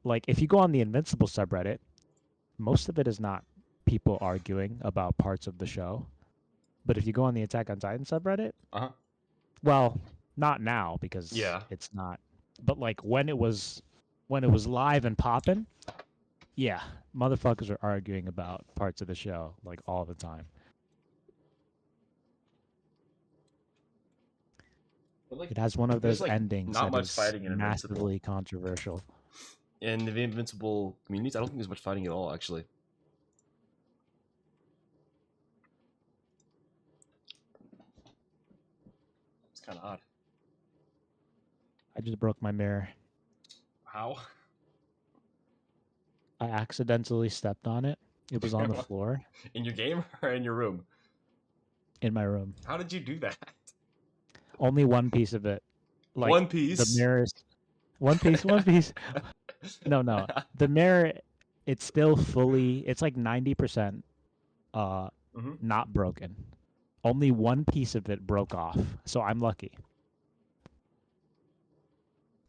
like if you go on the Invincible subreddit, most of it is not people arguing about parts of the show. But if you go on the Attack on Titan subreddit, Uh-huh. well, not now because Yeah. it's not. But like when it was live and popping, yeah, motherfuckers are arguing about parts of the show like all the time. But like, It has one of there's those like endings not that much is fighting in Invincible. massively controversial. In the Invincible communities, I don't think there's much fighting at all, actually. It's kind of odd. I just broke my mirror. How? I accidentally stepped on it. It was on the floor In your game or in your room? in my room. How did you do that? Only one piece of it. Like One the piece. mirrors. One piece. No. The mirror, it's still fully. It's like 90% Mhm. not broken. Only one piece of it broke off, so I'm lucky.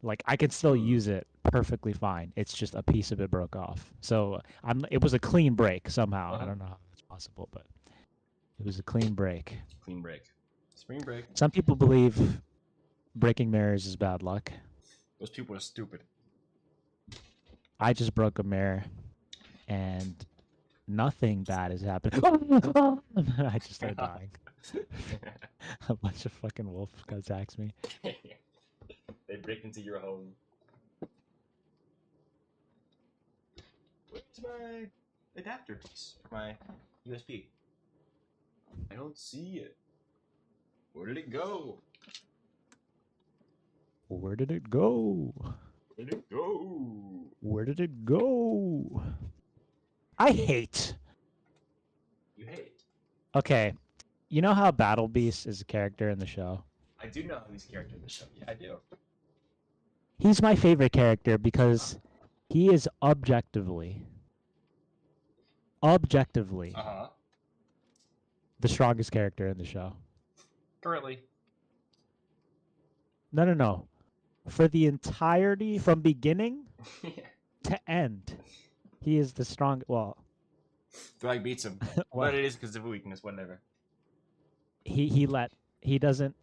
Like I can still use it perfectly fine. It's just a piece of it broke off. So it was a clean break somehow. I don't know how that's possible, but it was a clean break. Clean break. Spring break. Some people believe breaking mirrors is bad luck. Those people are stupid. I just broke a mirror and nothing bad has happened. I just started dying. A bunch of fucking wolves attacks me. They break into your home. Where's my adapter piece for my USB? I don't see it. Where did it go? Where did it go? Where did it go? Where did it go? I hate. You hate. Okay, you know how Battle Beast is a character in the show? I do know who's character in the show. Yeah, I do. He's my favorite character because he is objectively Uh-huh. the strongest character in the show. Currently. No. For the entirety, from beginning to end, he is the strong. Well, Thrag beats him. well But it is because of a weakness, whatever. he doesn't.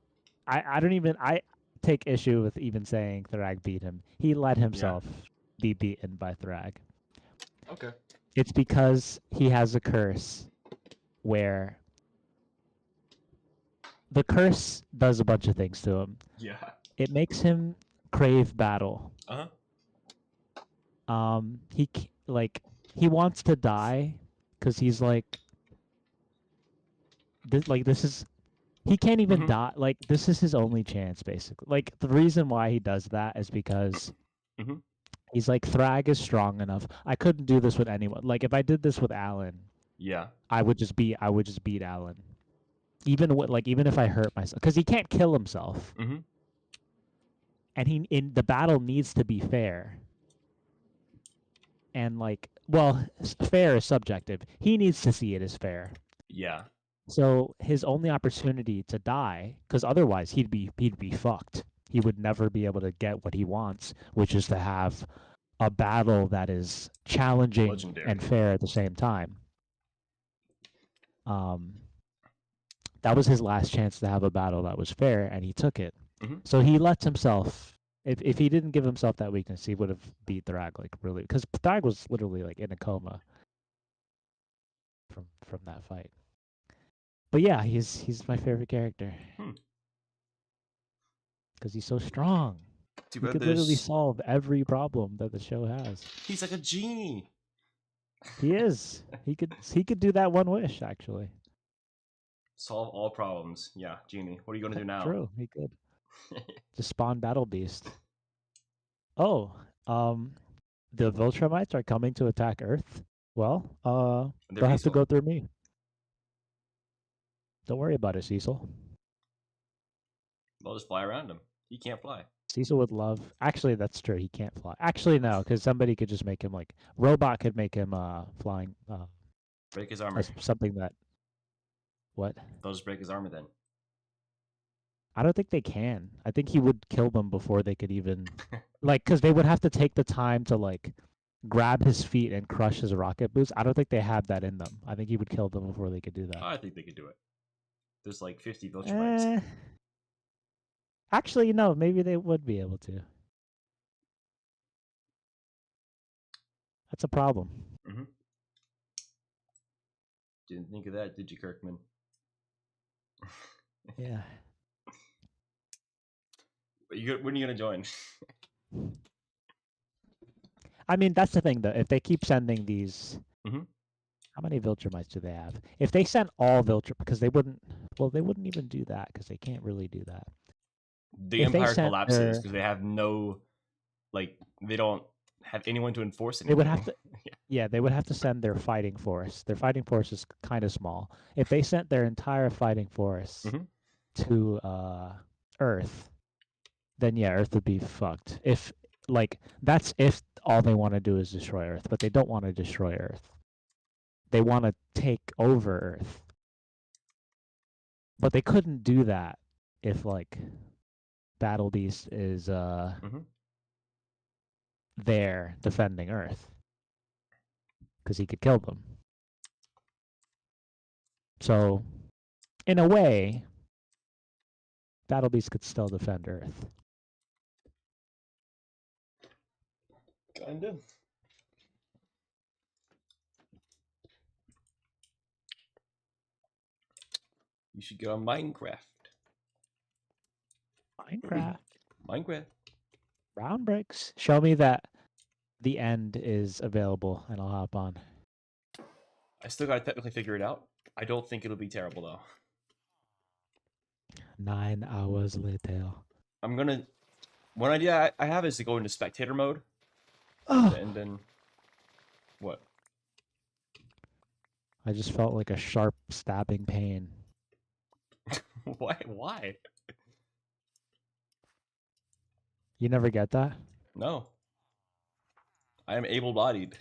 I don't even. I take issue with even saying Thrag beat him. He let himself be beaten by Thrag. Okay. It's because he has a curse where the curse does a bunch of things to him. Yeah. It makes him crave battle. Uh-huh. He wants to die because he's like this is he can't even die. Like this is his only chance basically. Like the reason why he does that is because he's like Thrag is strong enough. I couldn't do this with anyone. Like if I did this with Alan, Yeah. I would just beat Alan. Even if I hurt myself, because he can't kill himself, and the battle needs to be fair. And fair is subjective. He needs to see it as fair. Yeah. So his only opportunity to die, because otherwise he'd be fucked. He would never be able to get what he wants, which is to have a battle that is challenging Legendary. and fair at the same time. That was his last chance to have a battle that was fair, and he took it. So he lets himself. If he didn't give himself that weakness, he would have beat Thrag really, because Thrag was literally like in a coma from that fight. But yeah, he's my favorite character because he's so strong. He could literally solve every problem that the show has. He's like a genie. He is. He could do that one wish actually. Solve all problems. Yeah, genie. What are you gonna do now? True, he could. Just spawn Battle Beast. Oh, the Viltrumites are coming to attack Earth. Well, they'll have to go through me. Don't worry about it, Cecil. They'll just fly around him. He can't fly. Cecil would love. Actually, that's true. He can't fly. Actually, no, because somebody could just make him like robot could make him flying. Break his armor. Something that. What? They'll just break his armor then. I don't think they can. I think he would kill them before they could even, like, because they would have to take the time to like grab his feet and crush his rocket boots. I don't think they have that in them. I think he would kill them before they could do that. I think they could do it. There's like 50 Viltrumites. Eh, actually, no. Maybe they would be able to. That's a problem. Mm-hmm. Didn't think of that, did you, Kirkman? Yeah. When are you gonna join? I mean, that's the thing, though. If they keep sending these, mm-hmm. how many Viltrumites do they have? If they sent all Viltrum, because they wouldn't, well, they wouldn't even do that because they can't really do that. The If they Empire sent collapses their, because they have no, like, they don't have anyone to enforce they anything. would have to, yeah, they would have to send their fighting force. Their fighting force is kind of small. If they sent their entire fighting force Mhm. to Earth, then yeah, Earth would be fucked. If like that's if all they want to do is destroy Earth, but they don't want to destroy Earth. They want to take over Earth. But they couldn't do that if like Battle Beast is Mhm. there defending Earth because he could kill them. So, in a way, Battle Beast could still defend Earth. Kinda. You should get on Minecraft. Minecraft. Minecraft. Round breaks. Show me that the end is available, and I'll hop on. I still gotta technically figure it out. I don't think it'll be terrible though. 9 hours later. I'm gonna. One idea I have is to go into spectator mode, Oh, and then what? I just felt like a sharp stabbing pain. Why? Why? You never get that? No. I am able-bodied.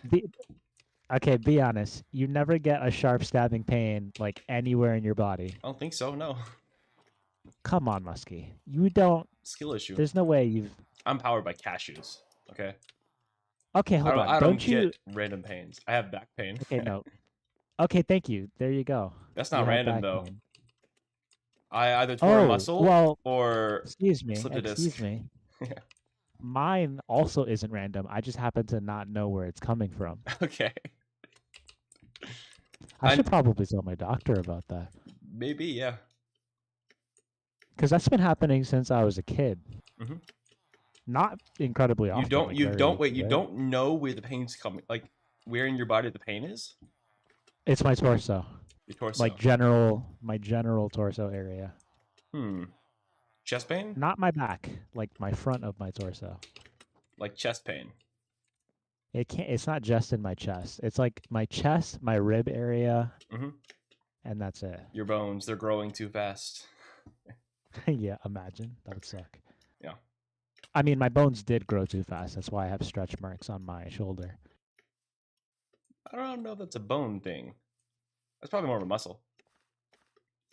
Okay, be honest. You never get a sharp stabbing pain like anywhere in your body. I don't think so. No. Come on, Muskie. You don't. Skill issue. There's no way you've. I'm powered by cashews. Okay. Okay, hold on. I don't Don't you? get random pains. I have back pain. Okay, no. Okay, thank you. There you go. That's You not have random back though. pain. I either tore a Oh, muscle well, or excuse me. slipped a disc. Excuse me. Mine also isn't random. I just happen to not know where it's coming from. Okay. I should probably tell my doctor about that. Maybe, yeah. Because that's been happening since I was a kid. Mm-hmm. Not incredibly often. You don't know where the pain's coming. Like, where in your body the pain is? It's my torso. Your torso. Like my general torso area. Chest pain? Not my back. Like my front of my torso. Like chest pain. It's not just in my chest. It's like my chest, my rib area, and that's it. Your bones, they're growing too fast. Yeah, imagine. That would suck. Yeah. I mean, my bones did grow too fast. That's why I have stretch marks on my shoulder. I don't know if that's a bone thing. That's probably more of a muscle.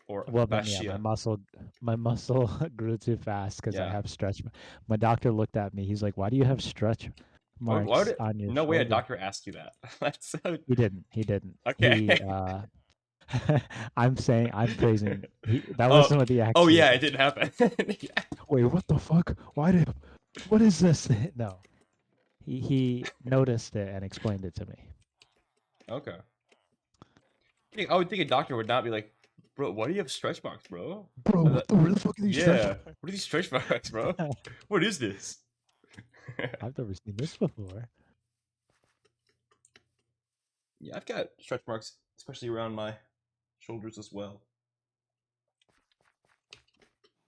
Or well, then, fascia. yeah, my muscle grew too fast because I have stretch. My doctor looked at me. He's like, "Why do you have stretch marks on your?" No shoulder? way, a doctor asked you that. That's so... He didn't. He didn't. Okay. I'm praising. That wasn't what the actually. Oh yeah, it didn't happen. Yeah. Wait, what the fuck? What is this? No. He noticed it and explained it to me. Okay. I would think a doctor would not be like, bro, why do you have stretch marks, bro? Bro, what the fuck are these stretch marks? What are these stretch marks, bro? What is this? I've never seen this before. Yeah, I've got stretch marks, especially around my shoulders as well.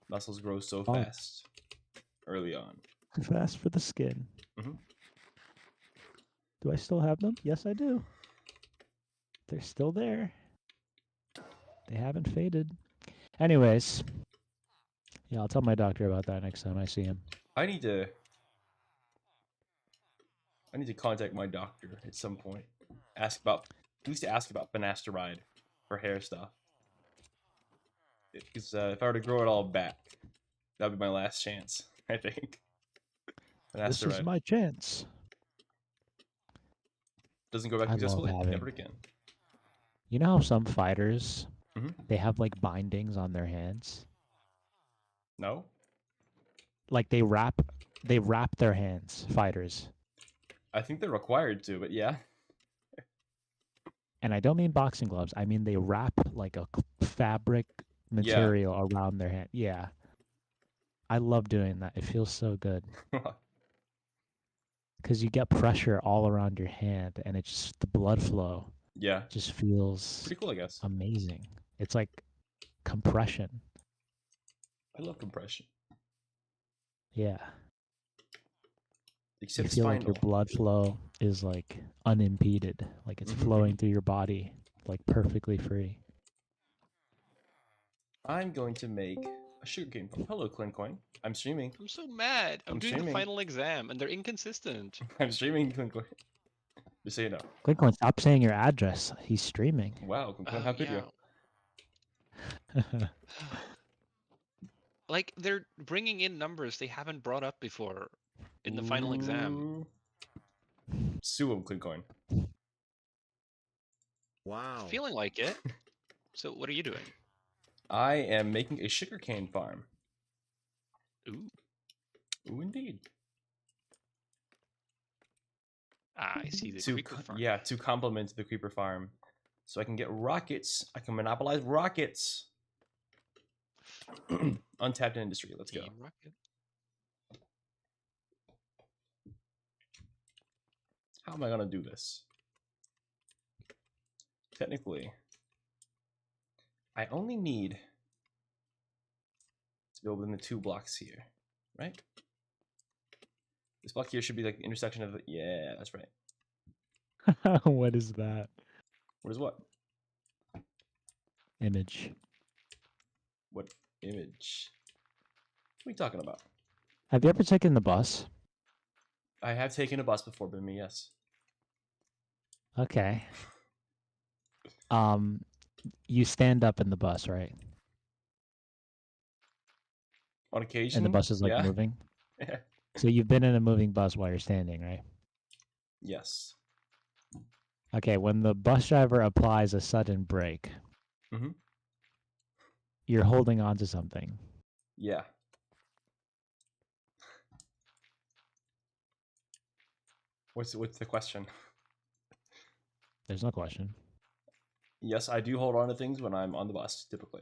Muscles grow so fast early on. Fast for the skin. Do I still have them? Yes, I do. They're still there. They haven't faded. Anyways, yeah, I'll tell my doctor about that next time I see him. I need to contact my doctor at some point. At least ask about finasteride for hair stuff. Because if I were to grow it all back, That'll be my last chance, I think. This is my chance. Doesn't go back I love successfully. having. Never again. You know how some fighters, Mm-hmm. they have like bindings on their hands? No? Like they wrap their hands, fighters. I think they're required to, but yeah. And I don't mean boxing gloves. I mean they wrap like a fabric material around their hand. Yeah. I love doing that. It feels so good. Because you get pressure all around your hand and it's just the blood flow Yeah. just feels Pretty cool, I guess. amazing. It's like compression. I love compression. Yeah. Except you feel spinal. like your blood flow is like unimpeded, like it's flowing through your body like perfectly free. I'm going to make a sugarcane farm. Hello, Clincoin. I'm streaming. I'm so mad. I'm doing streaming. the final exam and they're inconsistent. I'm streaming, Clincoin. Just so you know. Clincoin, stop saying your address. He's streaming. Wow, Clincoin, how could you? Like, they're bringing in numbers they haven't brought up before in the final exam. Sue him, Clincoin. Wow. Feeling like it. So what are you doing? I am making a sugarcane farm. Ooh. Ooh, indeed. I see the creeper farm. Yeah, to complement the creeper farm. So I can get rockets. I can monopolize rockets. Untapped industry. Let's go. Rocket. How am I going to do this? Technically, I only need to go within the 2 blocks here, right? This block here should be like the intersection of the... Yeah, that's right. What is that? What is what? Image. What image? What are you talking about? Have you ever taken the bus? I have taken a bus before, Bimmy, yes. Okay. You stand up in the bus, right? On occasion. And the bus is like moving. So you've been in a moving bus while you're standing, right? Yes. Okay, when the bus driver applies a sudden brake, you're holding on to something. Yeah. What's the question? There's no question. Yes, I do hold on to things when I'm on the bus, typically.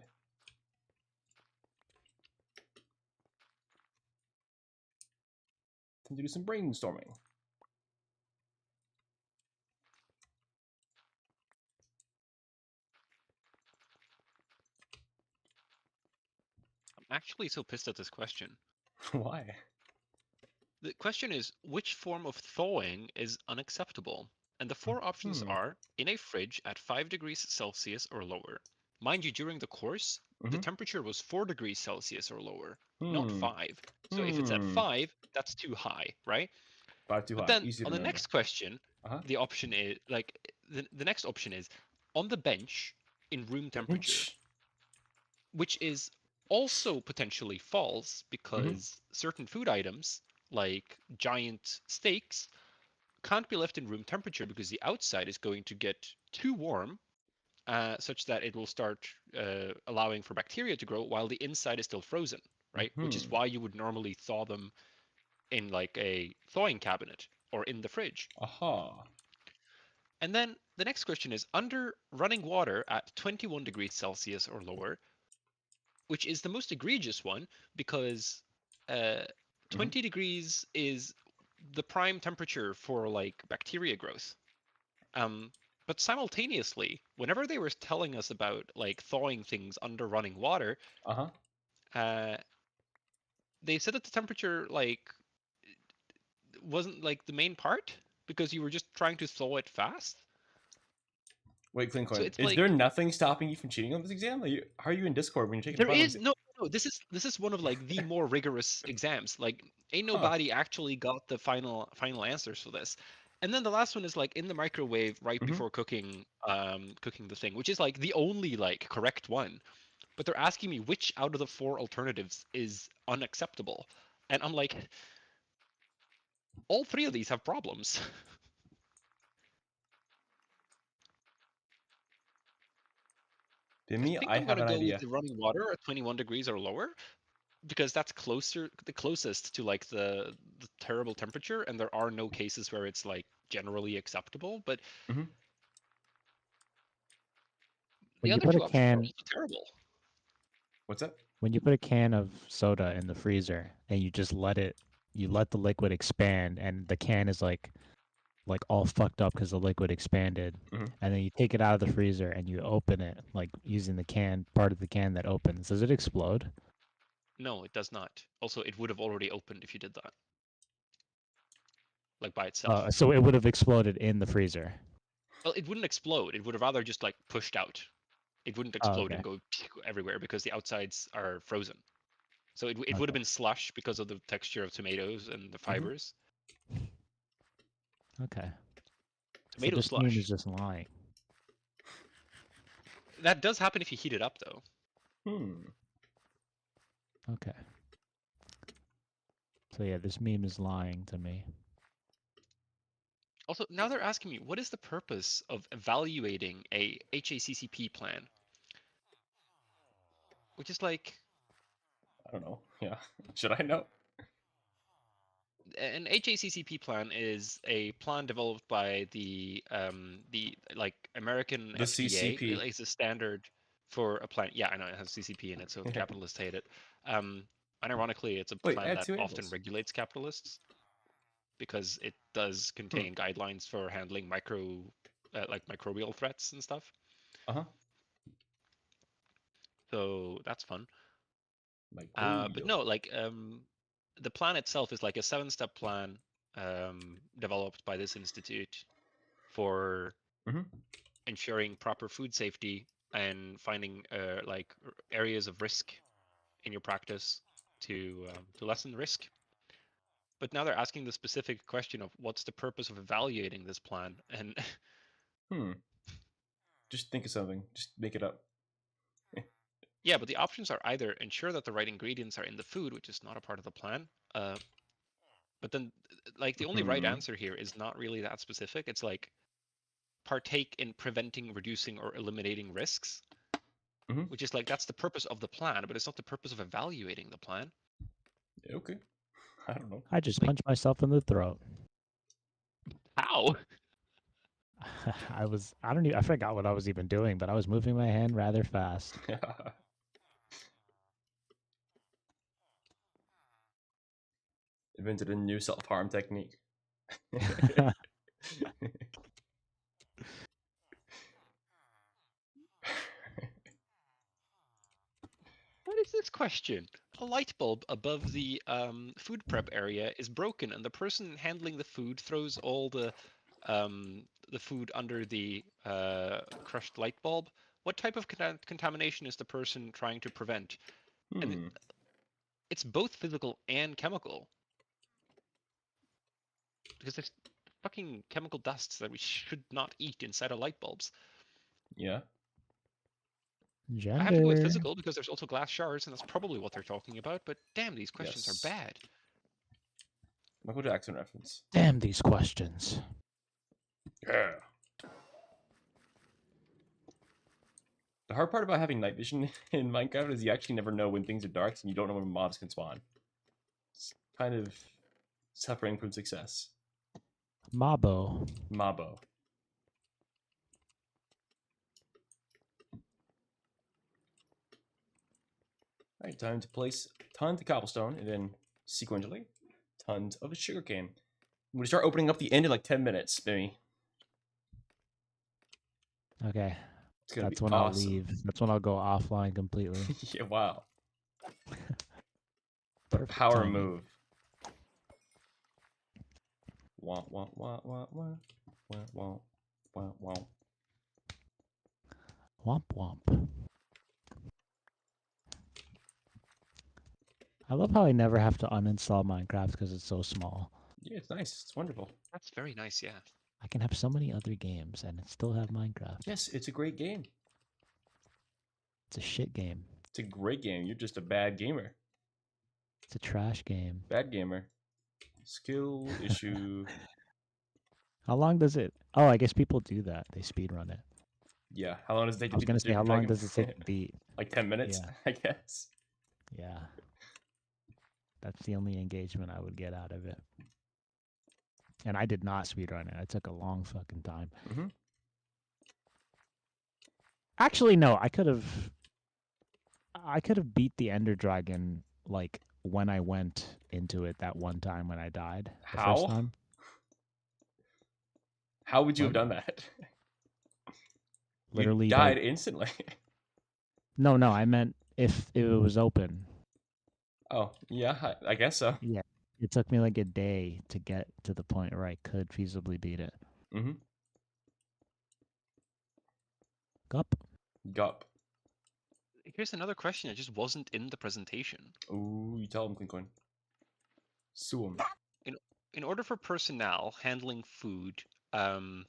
Time to do some brainstorming. I'm actually so pissed at this question. Why? The question is, which form of thawing is unacceptable? And the 4 options are in a fridge at 5 degrees Celsius or lower. Mind you, during the course, the temperature was 4 degrees Celsius or lower, not 5. So if it's at 5, that's too high, right? 5 too high. Then easy to on the remember. next question, the option is like the next option is on the bench in room temperature, which is also potentially false because certain food items like giant steaks can't be left in room temperature because the outside is going to get too warm, such that it will start allowing for bacteria to grow while the inside is still frozen, right? Which is why you would normally thaw them in like a thawing cabinet or in the fridge. Aha. And then the next question is under running water at 21 degrees Celsius or lower, which is the most egregious one because 20 degrees is the prime temperature for like bacteria growth. But simultaneously, whenever they were telling us about like thawing things under running water, they said that the temperature like wasn't like the main part because you were just trying to thaw it fast. Wait, Clincoin, So is there nothing stopping you from cheating on this exam? How are you in Discord when you're taking there is no this is one of like the more rigorous exams. Like ain't nobody actually got the final answers for this. And then the last one is like in the microwave right before cooking the thing, which is like the only like correct one. but they're asking me which out of the 4 alternatives is unacceptable, and I'm like, all 3 of these have problems. To I me, think I I'm have gonna an go with idea. the running water at 21 degrees or lower, because that's the closest to like the terrible temperature, and there are no cases where it's like generally acceptable. But Mm-hmm. the When you other put a 2 options are can, also terrible. What's that? when you put a can of soda in the freezer and you just you let the liquid expand, and the can is like all fucked up because the liquid expanded, Mm-hmm. and then you take it out of the freezer and you open it, like using the can part of the can that opens. Does it explode? No, it does not. Also, it would have already opened if you did that, like by itself. So it would have exploded in the freezer. Well, it wouldn't explode. It would have rather just like pushed out. It wouldn't Oh, explode okay. and go everywhere because the outsides are frozen. So it would have Okay. been slush because of the texture of tomatoes and the Mm-hmm. fibers. Okay. So Tomato this meme slush. is just lying. That does happen if you heat it up, though. Okay. So yeah, this meme is lying to me. Also, now they're asking me, what is the purpose of evaluating a HACCP plan? Which is like, I don't know. Yeah. Should I know? an HACCP plan is a plan developed by the like American The FDA. CCP. It's a standard for a plan. Yeah, I know it has CCP in it, so capitalists hate it. Um, and ironically, it's a Wait, I plan had that two often angles. regulates capitalists because it does contain guidelines for handling like microbial threats and stuff. Uh-huh. So that's fun. But Microbial. no, like the plan itself is like a 7-step plan developed by this institute for Mm-hmm. ensuring proper food safety and finding like areas of risk in your practice to lessen risk. But now they're asking the specific question of what's the purpose of evaluating this plan, and Just think of something. Just make it up. yeah, but the options are either ensure that the right ingredients are in the food, which is not a part of the plan. But then, like, the only right answer here is not really that specific. It's like partake in preventing, reducing, or eliminating risks, which is like that's the purpose of the plan, but it's not the purpose of evaluating the plan. Okay. I don't know. I just punched myself in the throat. How? I forgot what I was even doing, but I was moving my hand rather fast. Invented a new self-harm technique. What is this question? A light bulb above the food prep area is broken, and the person handling the food throws all the food under the crushed light bulb. What type of contamination is the person trying to prevent? And it's both physical and chemical, because there's fucking chemical dusts that we should not eat inside of light bulbs. Yeah. Gender. I have to go with physical because there's also glass shards, and that's probably what they're talking about. But damn, these questions are bad. Michael Jackson reference. Damn these questions. Yeah. The hard part about having night vision in Minecraft is you actually never know when things are dark and you don't know when mobs can spawn. It's kind of suffering from success. Mabo. Mabo. Alright, time to place tons of cobblestone and then sequentially tons of sugarcane. I'm going to start opening up the end in like 10 minutes, maybe. Okay. It's going to That's be when awesome. I'll leave. That's when I'll go offline completely. Yeah, wow. What a Perfect power timing. move. Wah, wah, wah, wah, wah. Wah, wah, wah, wah. Womp womp. I love how I never have to uninstall Minecraft because it's so small. Yeah, it's nice. It's wonderful. That's very nice, yeah. I can have so many other games and still have Minecraft. Yes, it's a great game. It's a shit game. It's a great game. You're just a bad gamer. It's a trash game. Bad gamer. Skill issue. How long does it? Oh, I guess people do that. They speedrun it. Yeah. How long does it take I was to gonna beat say, how the long dragon? does it take to beat? Like 10 minutes, Yeah. I guess. Yeah. That's the only engagement I would get out of it. And I did not speedrun it. It took a long fucking time. Mm-hmm. Actually, no. I could have beat the Ender Dragon like when I went into it that one time when I died the first How? time. How would you have What? done that? Literally you died instantly. No, I meant if it was open. Oh, yeah, I guess so. Yeah. It took me like a day to get to the point where I could feasibly beat it. Mm-hmm. Gup. Gup. Here's another question that just wasn't in the presentation. Ooh, you tell him, Clincoin. Sue him. In order for personnel handling food, Mhm.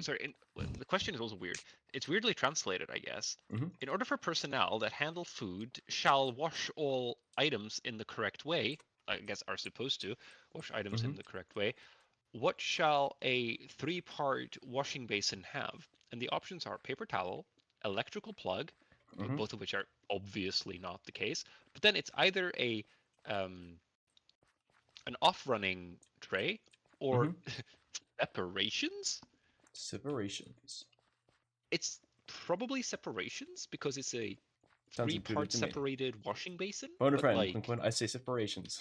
sorry, the question is also weird. It's weirdly translated, I guess. Mhm. In order for personnel that handle food shall wash all items in the correct way, I guess are supposed to wash items in Mhm. the correct way, what shall a 3-part washing basin have? And the options are paper towel, electrical plug, Mhm. both of which are obviously not the case. But then it's either an off-running tray or Mhm. separations. Separations. It's probably separations because it's a Sounds intuitive 3-part to me. separated washing basin. Phone a But friend, like, Clincoin. I say separations.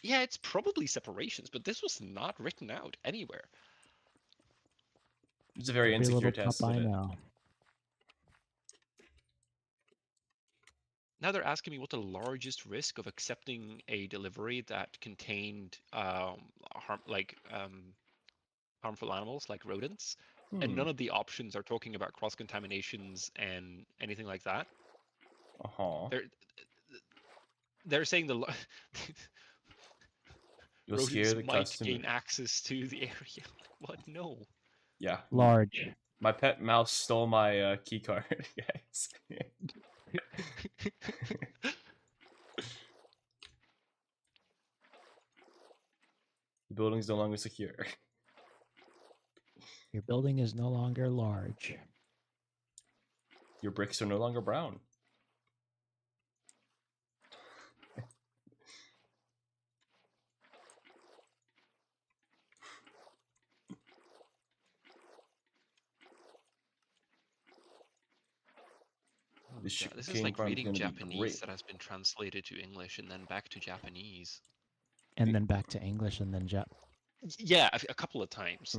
yeah, it's probably separations, but this was not written out anywhere. It's a very Every insecure little test, pup I isn't it? know. Now they're asking me what the largest risk of accepting a delivery that contained harmful animals like rodents, and none of the options are talking about cross contaminations and anything like that. Uh-huh. They're saying You'll rodents scare the might customer. gain access to the area. What? No. Yeah. Large. My pet mouse stole my key card, guys. The building's no longer secure. Your building is no longer large. Your bricks are no longer brown. The sugar This is cane like farm is reading going to be Japanese great. that has been translated to English and then back to Japanese. And then back to English and then Yeah, a couple of times.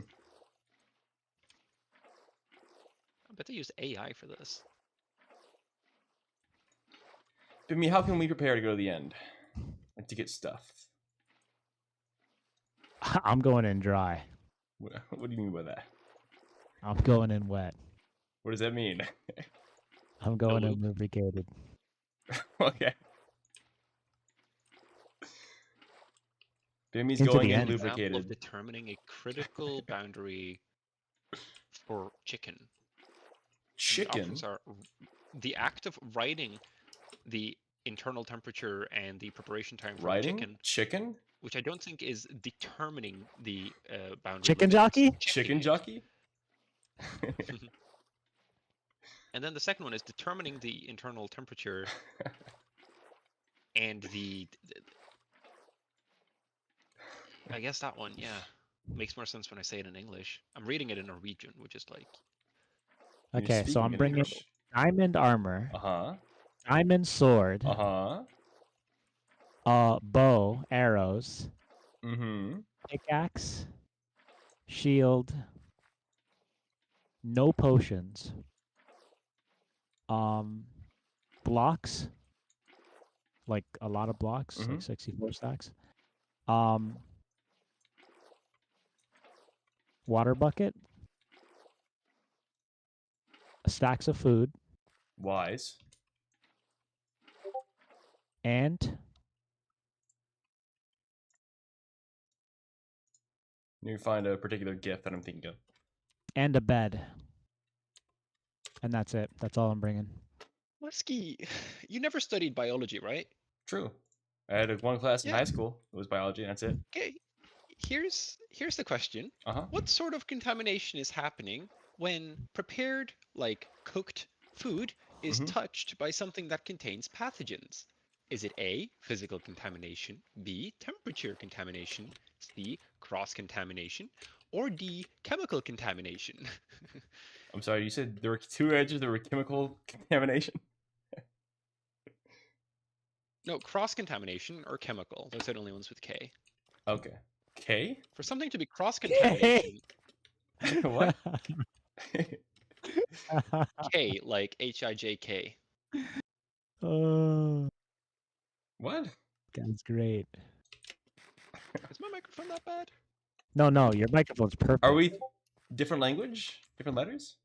I bet they used AI for this. Bimmy, how can we prepare to go to the end? And to get stuff? I'm going in dry. What do you mean by that? I'm going in wet. What does that mean? I'm going in lubricated. Okay. Bimmy's Into going the in end. Example lubricated. of determining a critical boundary for chicken. Chicken? The options are the act of writing the internal temperature and the preparation time for the chicken. Chicken? Which I don't think is determining the boundary. Chicken limit, jockey? Chicken jockey? And then the second one is determining the internal temperature and I guess that one, yeah, makes more sense when I say it in English. I'm reading it in Norwegian, which is like... Okay, so I'm bringing diamond armor. Uh-huh. Diamond sword. Uh-huh. Bow, arrows. Mm-hmm. Pickaxe. Shield. No potions. Blocks. Like a lot of blocks, like 64 stacks. Water bucket. Stacks of food. Wise. And You find a particular gift that I'm thinking of. and a bed. And that's it. That's all I'm bringing. Muskie, you never studied biology, right? True. I had one class in Yeah. high school. It was biology, and that's it. Okay. Here's the question. Uh-huh. What sort of contamination is happening when prepared, like cooked food is Mhm. touched by something that contains pathogens? Is it A, physical contamination, B, temperature contamination, C, cross-contamination, or D, chemical contamination? I'm sorry, you said there were two edges, there were chemical contamination? No, cross-contamination or chemical. Those are the only ones with K. Okay. K? For something to be cross-contamination, What? K, like H-I-J-K. Oh, What? that's great. Is my microphone that bad? No, your microphone's perfect. Are we different language? Different letters?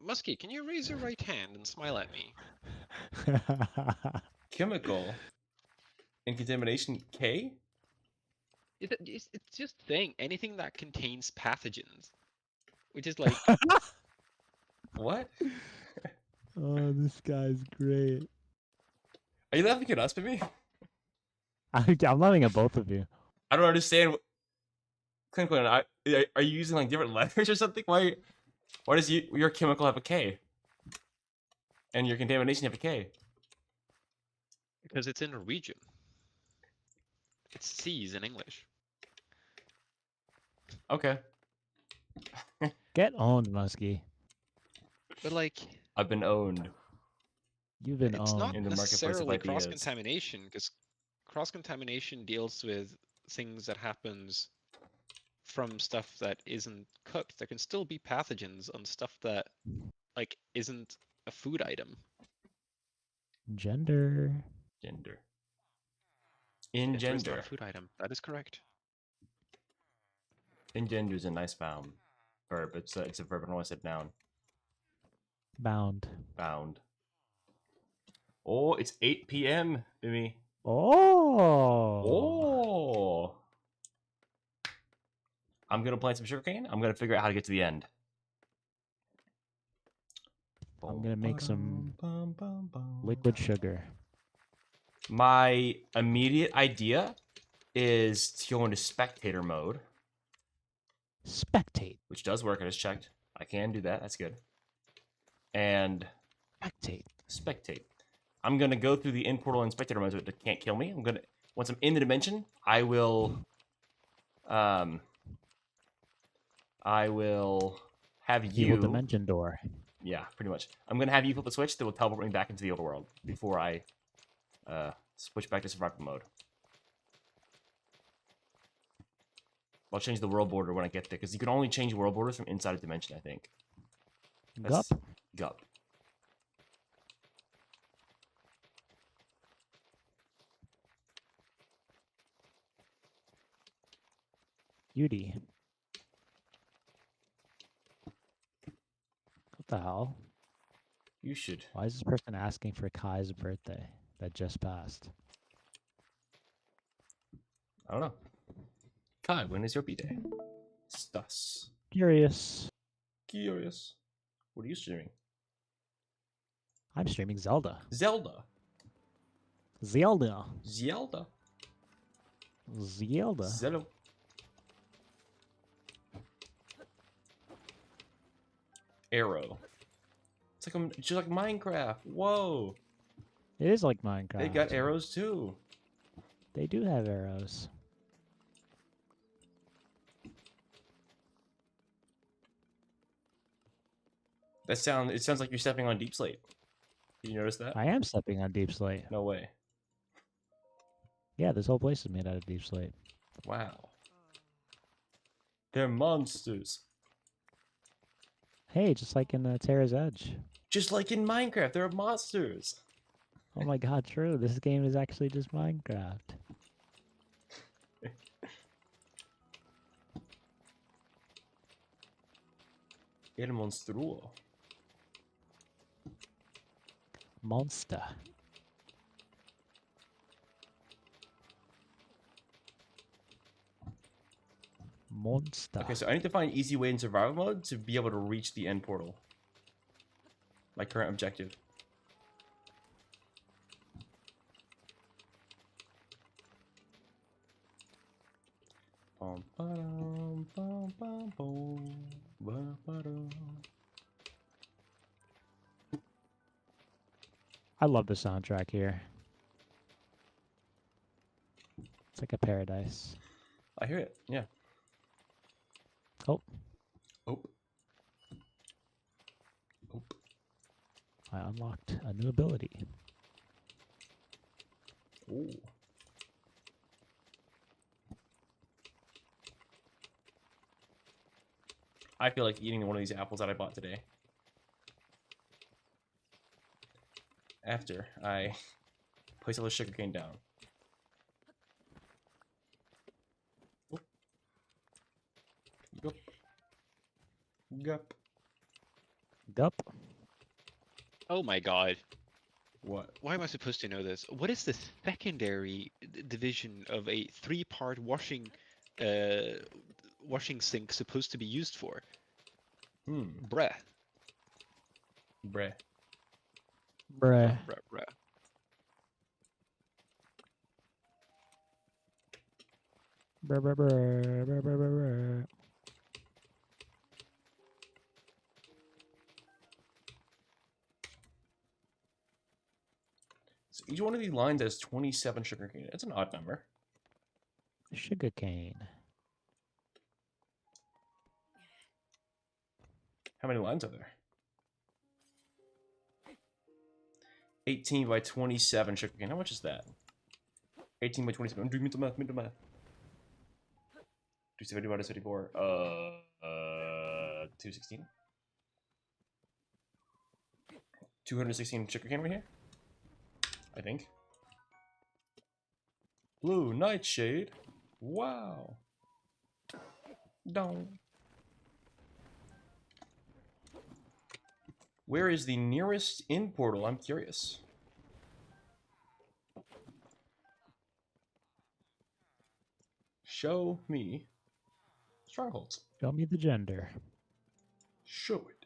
Muskie, can you raise your right hand and smile at me? Chemical and contamination K? It's just saying anything that contains pathogens, which is like, What? Oh, this guy's great. Are you laughing at us, maybe? I'm loving at both of you. I don't understand. Clinical, are you using like different letters or something? Why does your chemical have a K? And your contamination have a K? because it's in Norwegian. It's C's in English. Okay. Get owned, Muskie. But like, I've been owned. You've been it's owned. not In the marketplace of necessarily ideas. cross-contamination, because cross-contamination deals with things that happens from stuff that isn't cooked. There can still be pathogens on stuff that like isn't a food item. Gender. Gender. Gender is not Engender. a food item. That is correct. Engender is a nice verb. It's a verb. I don't want to say noun. Bound. Bound. Oh, it's 8 p.m. Baby. Oh. Oh. I'm gonna plant some sugarcane. I'm gonna figure out how to get to the end. I'm gonna make some liquid sugar. My immediate idea is to go into spectator mode. Spectate. Which does work. I just checked. I can do that. That's good. And spectate. I'm gonna go through the end portal and spectator mode so it can't kill me. Once I'm in the dimension, I will have you Evil dimension door. Yeah, pretty much. I'm gonna have you flip a switch that will teleport me back into the overworld before I switch back to survival mode. I'll change the world border when I get there, because you can only change world borders from inside a dimension, I think. Gup. Gup. Beauty. What the hell? You should. Why is this person asking for Kai's birthday that just passed? I don't know. Kai, when is your B-Day? Stus. Curious. Curious. What are you streaming? I'm streaming Zelda. Zelda. Zelda. Zelda. Zelda. Zelda. Arrow. It's like just like Minecraft. Whoa. It is like Minecraft. They got arrows too. They do have arrows. It sounds like you're stepping on deep slate. Did you notice that? I am stepping on deep slate. No way. Yeah, this whole place is made out of deep slate. Wow. They're monsters. Hey, just like in Terra's Edge. Just like in Minecraft, they're monsters. Oh my god, true. This game is actually just Minecraft. El monstruo. Monster. Monster. Okay, so I need to find an easy way in survival mode to be able to reach the end portal. My current objective. I love the soundtrack here. It's like a paradise. I hear it. Yeah. Oh. Oh. Oh. I unlocked a new ability. Ooh. I feel like eating one of these apples that I bought today. After I place all the sugarcane down. Oh. Gup. Gup. Gup. Oh my god. What? Why am I supposed to know this? What is the secondary division of a 3-part washing sink supposed to be used for? Bruh. Bruh. Bruh. Bruh. Bruh, bruh, bruh, bruh, bruh, bruh, bruh. So each one of these lines has 27 sugarcane. That's an odd number. Sugarcane. How many lines are there? 18 by 27 sugarcane. How much is that? 18 by 27. I'm doing mental math. 270 minus 54. 216. 216 sugarcane right here. I think. Blue nightshade. Wow. Down. Where is the nearest in portal? I'm curious. Show me strongholds. Show me the gender. Show it.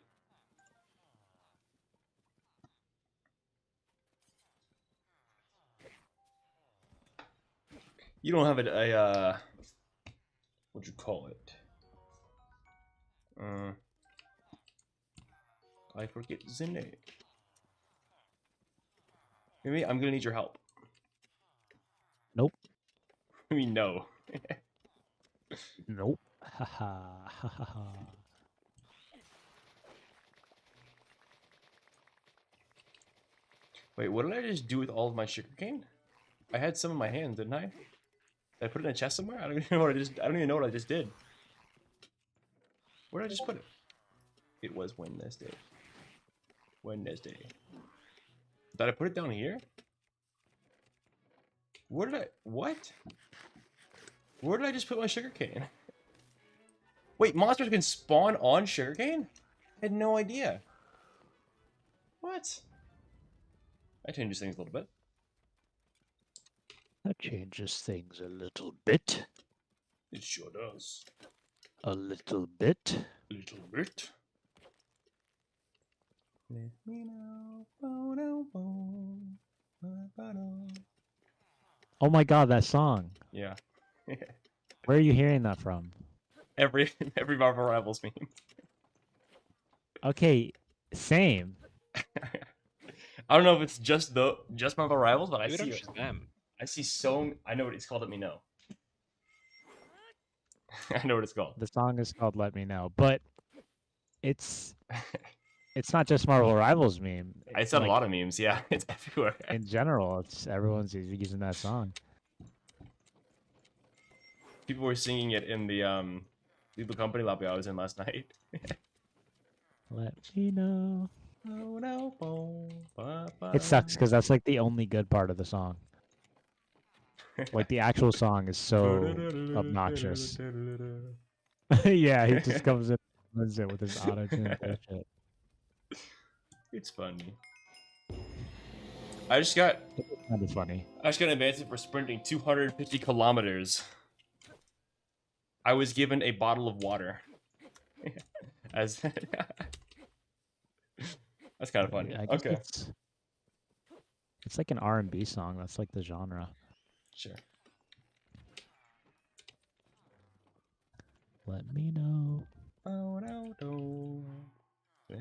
You don't have a what'd you call it? I forget the name. Maybe I'm gonna need your help. Nope. I mean, no. Nope. Haha. Haha. Wait, what did I just do with all of my sugarcane? I had some in my hand, didn't I? Did I put it in a chest somewhere? I don't even know what I don't even know what I just did. Where did I just put it? It was Wednesday. Wednesday. Did I put it down here? Where did I... What? Where did I just put my sugarcane? Wait, monsters can spawn on sugarcane? I had no idea. What? That changes things a little bit. That changes things a little bit. It sure does. A little bit. A little bit. Let me know. Oh my god, that song. Yeah. Where are you hearing that from? Every Marvel Rivals meme. Okay, same. I don't know if it's just Marvel Rivals, but I Give it see up to them. I see so I know what it's called. Let me know. I know what it's called. The song is called "Let Me Know," but it's not just Marvel Rivals meme. I said like, a lot of memes. Yeah, it's everywhere. In general, it's everyone's using that song. People were singing it in the company lobby I was in last night. Let me know. It sucks because that's like the only good part of the song. Like the actual song is so obnoxious. Yeah, he just comes in and wins it with his auto-tune bullshit. It's funny. I just got kind of funny. I just got an advancement for sprinting 250 kilometers. I was given a bottle of water. As That's kind of funny. I guess Okay. it's like an R&B song. That's like the genre. Sure. Let me know. Oh, no, no. What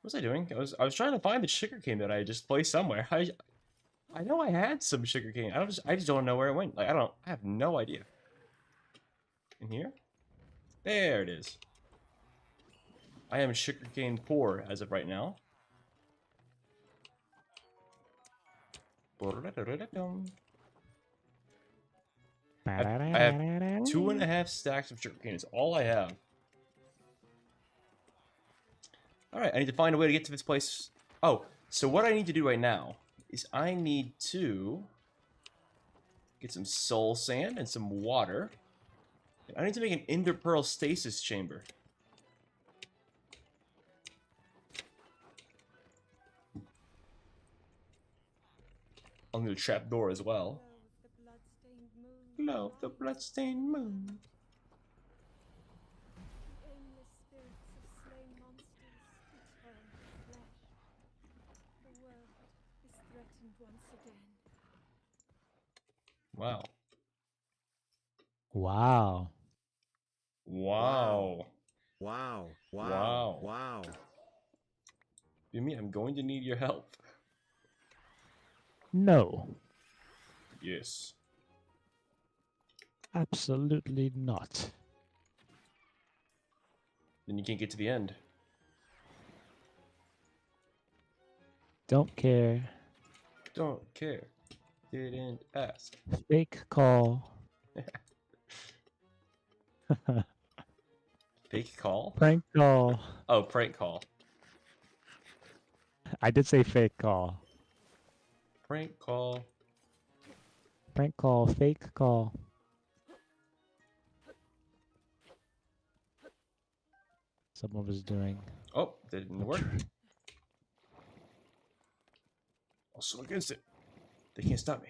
was I doing? I was trying to find the sugarcane that I just placed somewhere. I know I had some sugarcane. I just don't know where it went. Like I have no idea. In here? There it is. I am sugarcane poor as of right now. I have 2.5 stacks of sugarcane. It's all I have. Alright, I need to find a way to get to this place. Oh, so what I need to do right now is I need to get some soul sand and some water. I need to make an ender pearl stasis chamber. I'll need a trap door as well. Glow of the bloodstained moon. Wow. Wow. Wow. Wow. Wow. Wow. Wow. Yumi, I'm going to need your help. No. Yes. Absolutely not. Then you can't get to the end. Don't care. Don't care. Didn't ask. Fake call. Fake call? Prank call. Oh, prank call. I did say fake call. Prank call. Prank call. Fake call. Someone was doing. Oh, that didn't work. Also against it. They can't stop me.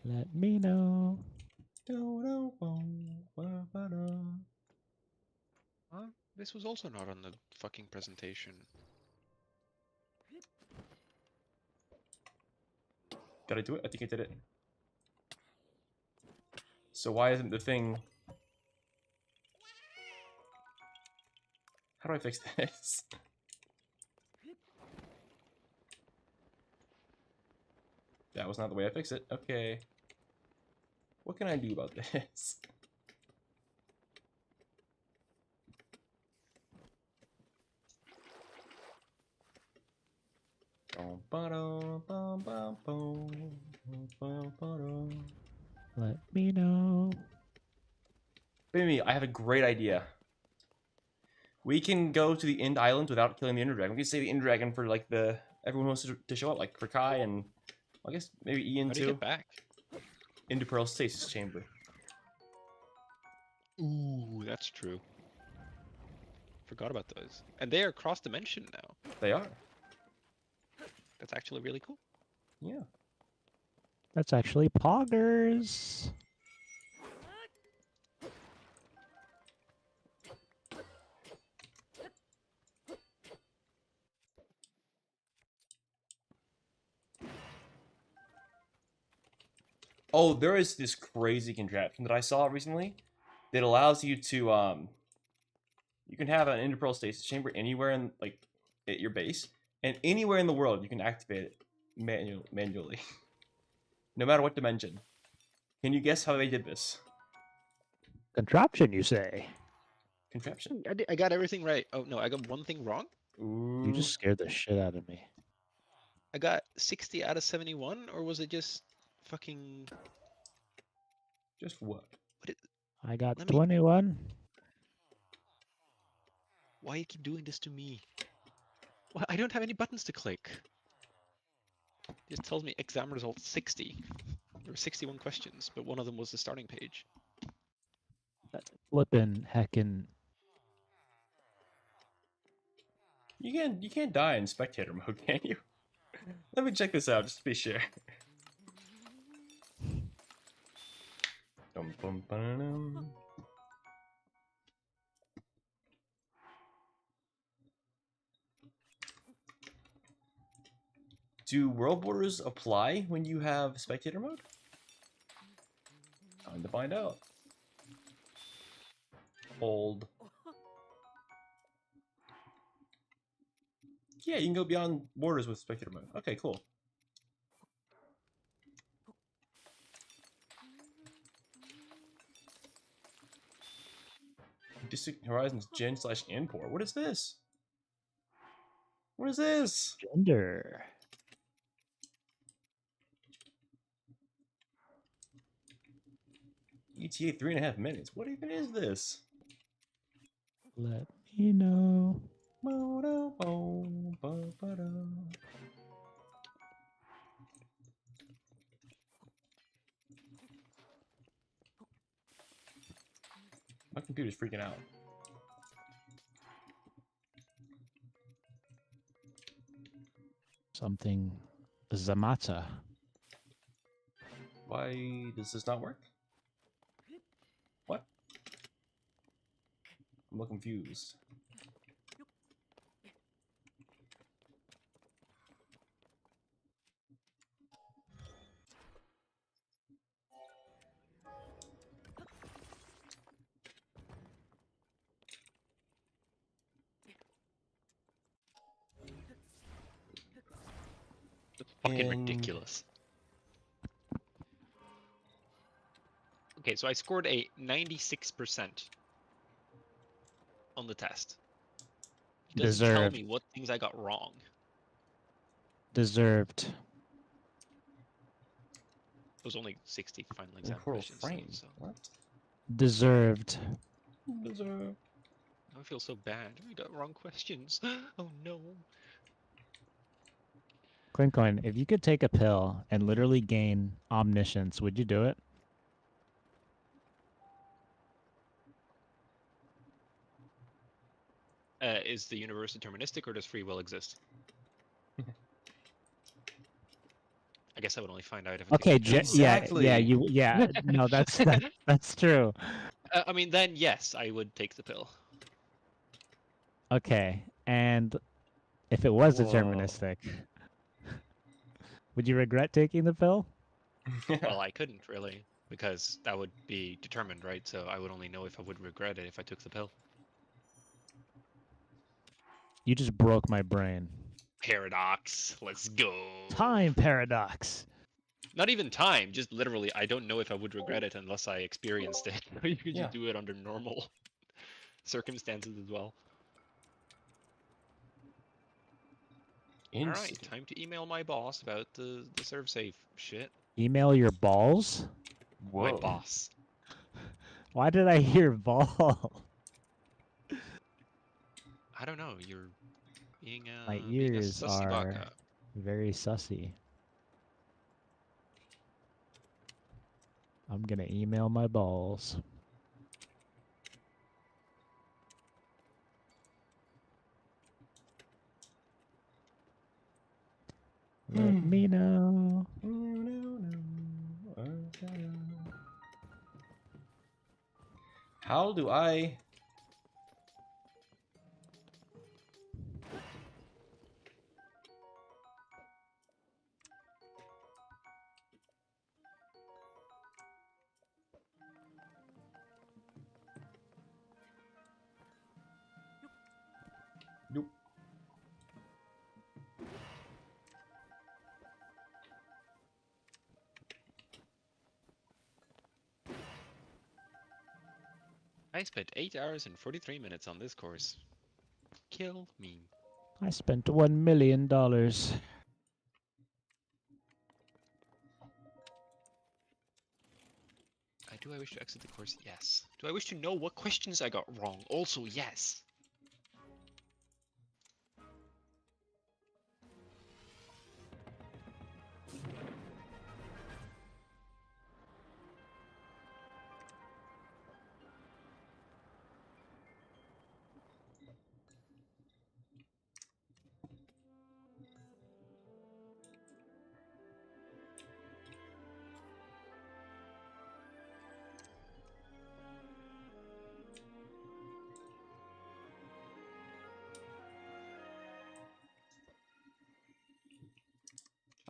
Let me know. Huh? This was also not on the fucking presentation. Did I do it? I think I did it. So why isn't the thing... How do I fix this? That was not the way I fix it. Okay. What can I do about this? Let me know. Baby, I have a great idea. We can go to the end island without killing the Ender Dragon. We can save the Ender Dragon for like the everyone wants to show up, like for Kai and I guess maybe Ian How do too. you get back? Ender Pearl Stasis Chamber. Ooh, that's true. Forgot about those. And they are cross-dimension now. They are. That's actually really cool. Yeah. That's actually poggers. Oh, there is this crazy contraption that I saw recently that allows you to you can have an Ender Pearl Stasis Chamber anywhere in like at your base, and anywhere in the world you can activate it manually. No matter what dimension. Can you guess how they did this? Contraption, you say? Contraption? I got everything right. Oh no, I got one thing wrong. Ooh. You just scared the shit out of me. I got 60 out of 71, or was it just fucking... Just what? I got Let me- 21. Why you keep doing this to me? Well, I don't have any buttons to click. It just tells me exam result 60. There were 61 questions, but one of them was the starting page. That's flippin' heckin'. You can't die in spectator mode, can you? Let me check this out just to be sure. Dum, bum, ba-dum. Do world borders apply when you have spectator mode? Time to find out. Hold. Yeah, you can go beyond borders with spectator mode. Okay, cool. Distant Horizons Gen/Import. What is this? What is this? Gender. ETA 3.5 minutes. What even is this? Let me know. My computer's freaking out. Something Zamata. Why does this not work? What? I'm a little confused. That's fucking ridiculous. Okay, so I scored a 96% on the test. It doesn't tell Deserved. me what things I got wrong. Deserved. It was only 60 final exam Temporal questions. frame. So What? Deserved. Deserve. I feel so bad. I got wrong questions. Oh no. Quincoin, if you could take a pill and literally gain omniscience, would you do it? Is the universe deterministic or does free will exist? I guess I would only find out if I Okay, took the pill. Exactly. no, that's true. I mean, then yes, I would take the pill. Okay, and if it was Whoa. deterministic, would you regret taking the pill? Well, I couldn't really, because that would be determined, right? So I would only know if I would regret it if I took the pill. You just broke my brain. Paradox. Let's go. Time paradox. Not even time, just literally, I don't know if I would regret it unless I experienced it. You could Yeah. just do it under normal circumstances as well. All right, time to email my boss about the serve safe shit. Email your balls? My Whoa. boss. Why did I hear ball? I don't know. You're being My being a ears sussy are baka. very sussy. I'm gonna email my balls. Let me know. How do I... Nope. I spent 8 hours and 43 minutes on this course. Kill me. I spent $1 million. Do I wish to exit the course? Yes. Do I wish to know what questions I got wrong? Also, yes.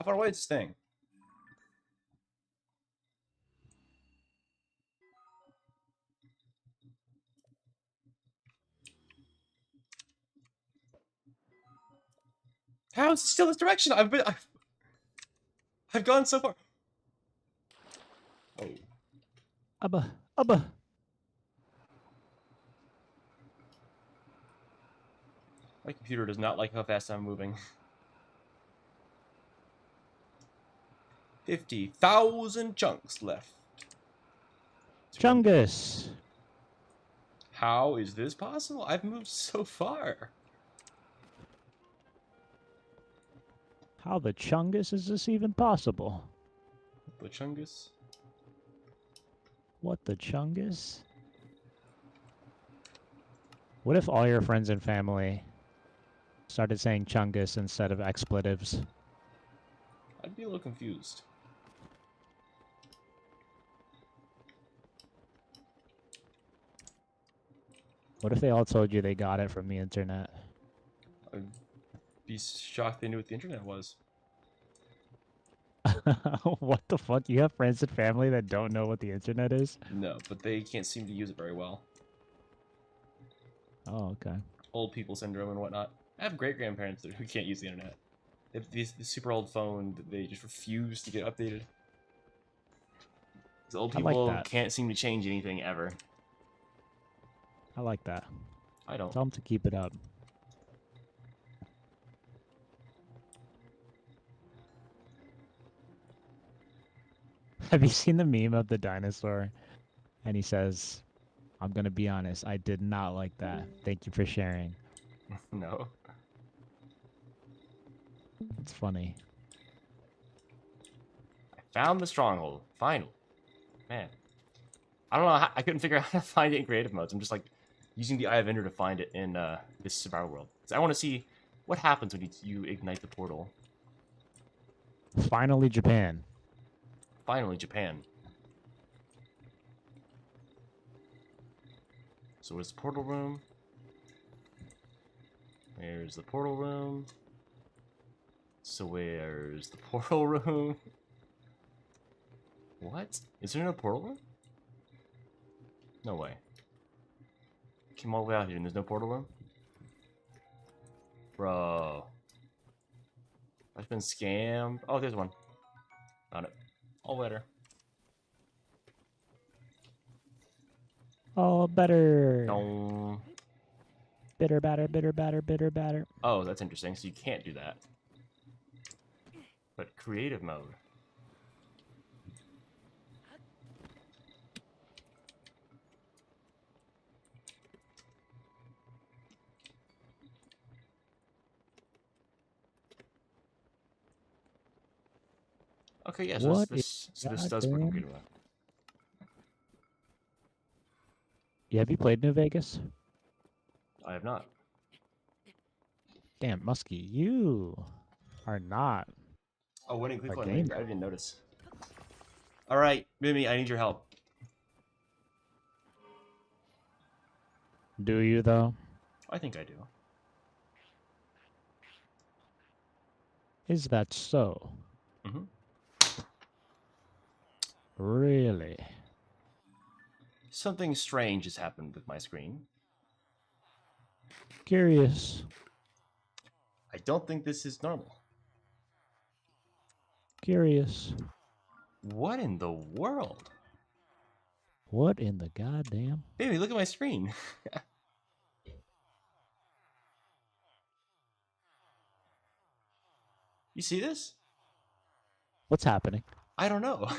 far away is this thing? How is it still this direction? I've gone so far. Oh. Abba, Abba. My computer does not like how fast I'm moving. 50,000 chunks left. Chungus. How is this possible? I've moved so far. How the chungus is this even possible? The chungus? What the chungus? What if all your friends and family started saying chungus instead of expletives? I'd be a little confused. What if they all told you they got it from the internet? I'd be shocked they knew what the internet was. What the fuck? You have friends and family that don't know what the internet is? No, but they can't seem to use it very well. Oh, okay. Old people syndrome and whatnot. I have great-grandparents who can't use the internet. They have this super old phone that they just refuse to get updated. These old people can't seem to change anything ever. I like that. I don't. Tell them to keep it up. Have you seen the meme of the dinosaur? And he says, I'm going to be honest, I did not like that. Thank you for sharing. No. It's funny. I found the stronghold. Finally. Man. I don't know. I couldn't figure out how to find it in creative modes. I'm just like using the Eye of Ender to find it in this survival world. So I want to see what happens when you ignite the portal. Finally, Japan. Finally, Japan. So where's the portal room? Where's the portal room? So where's the portal room? What? Is there no portal room? No way. Came all the way out here and there's no portal room? Bro. I've been scammed. Oh, there's one. Found it. All better. Oh, better. No. Bitter batter, bitter batter, bitter batter. Oh, that's interesting. So you can't do that. But creative mode. Okay, yeah, so this does work in creative mode. Yeah, have you played New Vegas? I have not. Damn, Muskie, you are not. Oh, when did you click on it? I didn't notice. All right, Mimi, I need your help. Do you, though? I think I do. Is that so? Mm-hmm. Really? Something strange has happened with my screen. Curious. I don't think this is normal. Curious. What in the world? What in the goddamn? Baby, look at my screen. You see this? What's happening? I don't know.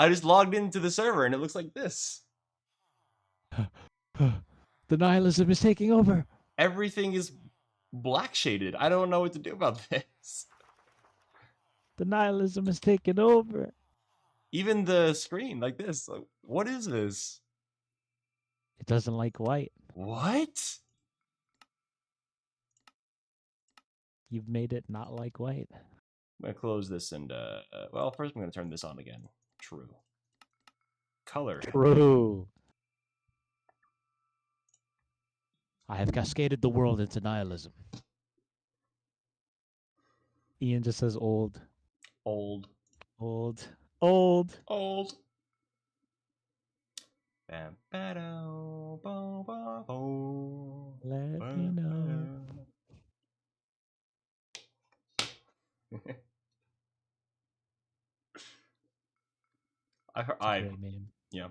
I just logged into the server and it looks like this. The nihilism is taking over. Everything is black shaded. I don't know what to do about this. The nihilism is taking over. Even the screen like this. Like, what is this? It doesn't like white. What? You've made it not like white. I'm going to close this and, well, first I'm going to turn this on again. True. Color. True. I have cascaded the world into nihilism. Ian just says old. Old. Old. Old. Old. Let me know. Great meme. Yeah.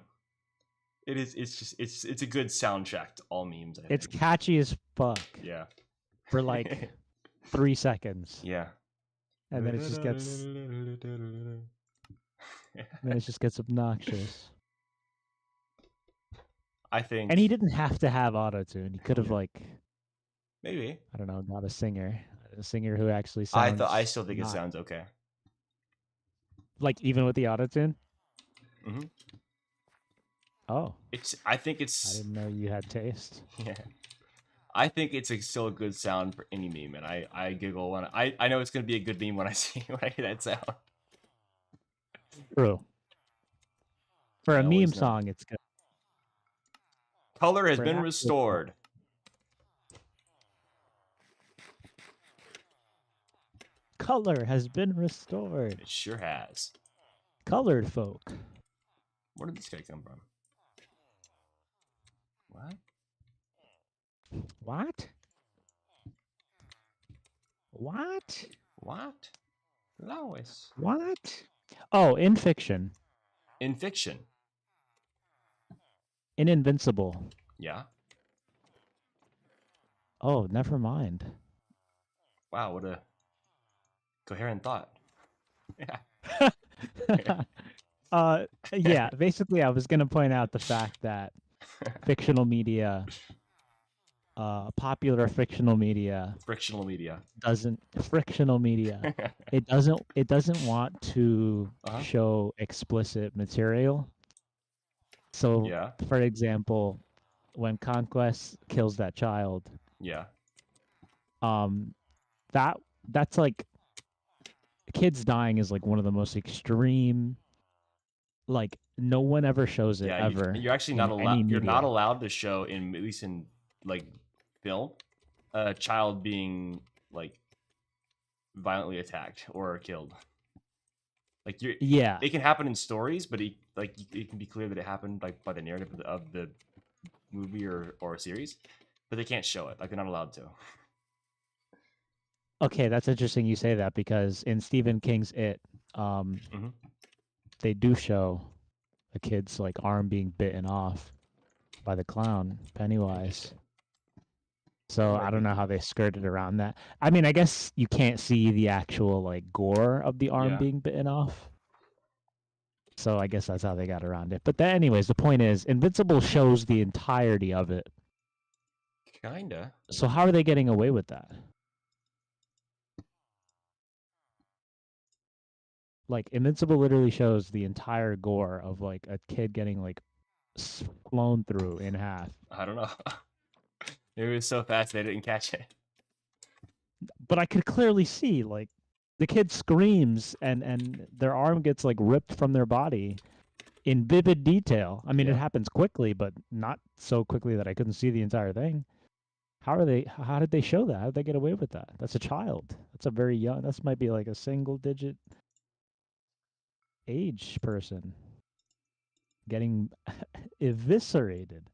It is. It's just. It's a good soundtrack to all memes. I think. It's catchy as fuck. Yeah. For like 3 seconds. Yeah. And then it just gets. Then it just gets obnoxious. I think. And he didn't have to have auto-tune. He could have maybe. I don't know, got a singer who actually sounds. I still think it sounds okay. Like even with the auto-tune. Mm-hmm. Oh. I think it's. I didn't know you had taste. Yeah. I think it's still a good sound for any meme, and I giggle when I know it's gonna be a good meme when I hear that sound. True. For a meme song, it's good. Color has been restored. Color has been restored. It sure has. Colored folk. Where did this guy come from? What? What? What? What? Lois. What? Oh, in fiction. In fiction. In Invincible. Yeah. Oh, never mind. Wow, what a coherent thought. Yeah. Yeah, basically I was going to point out the fact that fictional media popular fictional media frictional media it doesn't want to show explicit material. So yeah. For example, when Conquest kills that child, yeah, that's like kids dying is like one of the most extreme, like no one ever shows it ever. You're actually not allowed. You're not allowed to show at least in like film a child being like violently attacked or killed. Like it can happen in stories, but it can be clear that it happened like by the narrative of the movie or series, but they can't show it. Like they're not allowed to. Okay, that's interesting you say that, because in Stephen King's It, they do show a kid's like arm being bitten off by the clown Pennywise. So I don't know how they skirted around that. I mean, I guess you can't see the actual like gore of the arm being bitten off. So I guess that's how they got around it. But anyways, the point is, Invincible shows the entirety of it. Kinda. So how are they getting away with that? Like Invincible literally shows the entire gore of like a kid getting like flown through in half. I don't know. It was so fast they didn't catch it. But I could clearly see like the kid screams and their arm gets like ripped from their body in vivid detail. I mean, it happens quickly, but not so quickly that I couldn't see the entire thing. How did they show that? How did they get away with that? That's a child. That's a very young. This might be like a single digit age person getting eviscerated.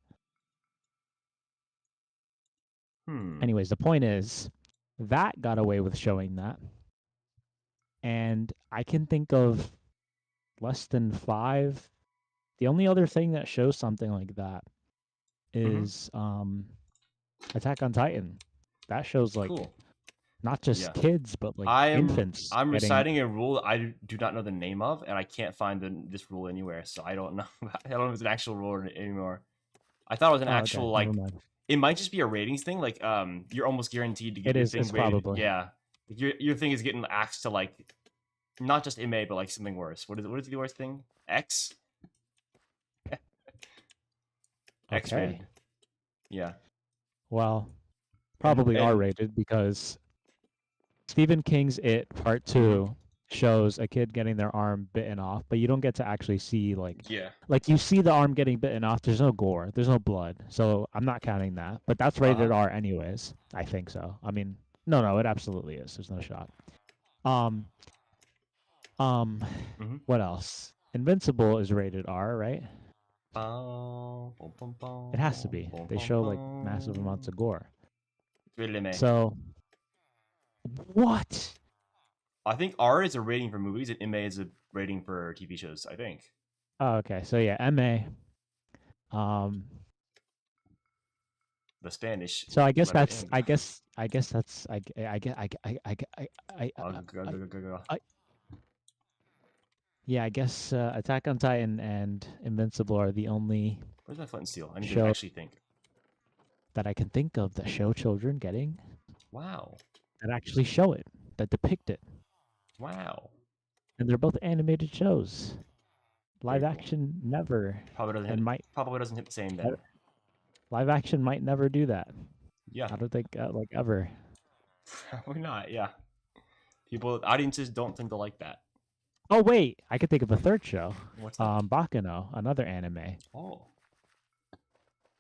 Anyways, the point is that got away with showing that. And I can think of less than 5. The only other thing that shows something like that is Attack on Titan. That shows like not just kids, but like infants. I'm reciting a rule I do not know the name of, and I can't find this rule anywhere, so I don't know. I don't know if it's an actual rule anymore. I thought it was an actual like. It might just be a ratings thing. Like you're almost guaranteed to get your thing rated. Probably. Yeah, your thing is getting axed to like not just MA, but like something worse. What is the worst thing? X. X rated. Yeah. Well, probably R-rated, because Stephen King's It Part 2 shows a kid getting their arm bitten off, but you don't get to actually see like you see the arm getting bitten off. There's no gore, there's no blood, so I'm not counting that. But that's rated R anyways. I think so. I mean, no, it absolutely is. There's no shot. Um, what else? Invincible is rated R, right? It has to be. They show like massive amounts of gore. So, what? I think R is a rating for movies and MA is a rating for TV shows, I think. Oh, okay. So yeah, MA. The Spanish. So I guess letter that's. M. I guess that's. I yeah, I guess Attack on Titan and Invincible are the only Where's my flint and steel? I need to show actually think. that I can think of that show children getting. Wow. That actually show it, that depict it. Wow. And they're both animated shows. Live Very cool. action never. Probably doesn't and hit, might probably doesn't hit the same then. live action might never do that. Yeah. I don't think like ever. Probably not. Yeah. Audiences don't tend to like that. Oh wait, I could think of a third show. What's that? Baccano, another anime. Oh.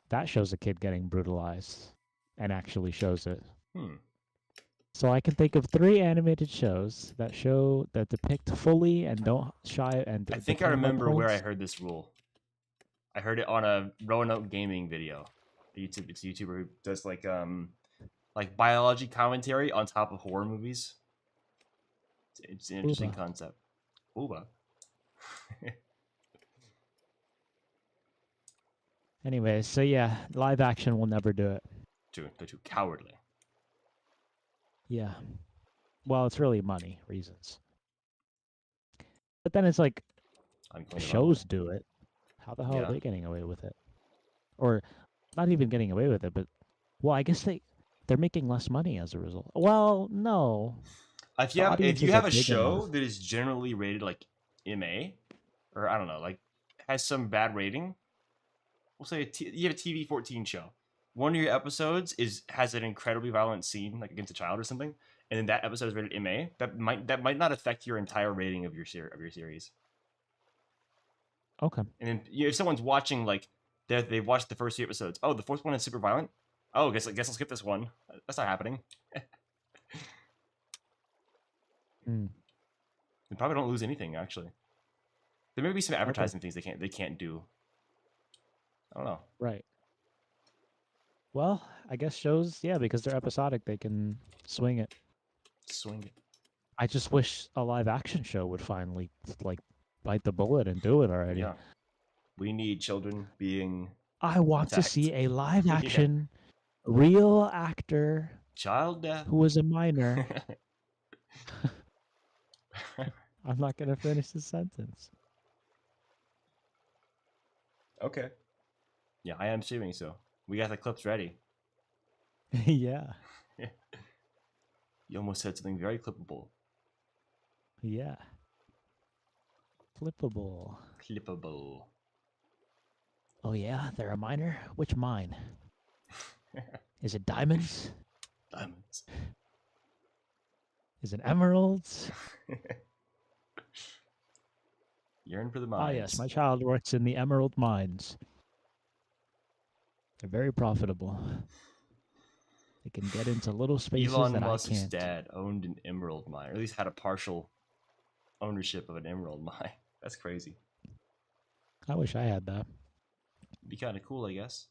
That shows a kid getting brutalized, and actually shows it. Hmm. So I can think of 3 animated shows that depict fully and don't shy and. I think I remember where I heard this rule. I heard it on a Roanoke Gaming video. It's a YouTuber who does like biology commentary on top of horror movies. It's an interesting concept. Ooba. Anyways, so yeah, live action will never do it. They're too cowardly. Yeah. Well, it's really money reasons. But then it's like shows do it. How the hell are they getting away with it? Or not even getting away with it, but well, I guess they're making less money as a result. Well, no. If you have a show that is generally rated like MA, or I don't know, like has some bad rating, we'll say you have a TV 14 show. One of your episodes has an incredibly violent scene, like against a child or something, and then that episode is rated MA. That might not affect your entire rating of your series. Okay. And then if someone's watching like they've watched the first 3 episodes, oh, the 4th one is super violent. Oh, I guess I'll skip this one. That's not happening. They probably don't lose anything actually. There may be some advertising things they can't do. I don't know. Right. Well, I guess shows, yeah, because they're episodic, they can swing it. I just wish a live action show would finally like bite the bullet and do it already. Yeah. We need children being I want to see a live action real actor child death who was a minor. I'm not going to finish the sentence. Okay. Yeah, I am assuming so. We got the clips ready. Yeah. You almost said something very clippable. Yeah. Clippable. Oh yeah, they're a miner? Which mine? Is it diamonds? Diamonds. Is it emeralds? Yearn for the mines. Ah yes, my child works in the emerald mines. They're very profitable. They can get into little spaces Elon that Musk's I can't. dad owned an emerald mine, or at least had a partial ownership of an emerald mine. That's crazy. I wish I had that. It'd be kind of cool, I guess.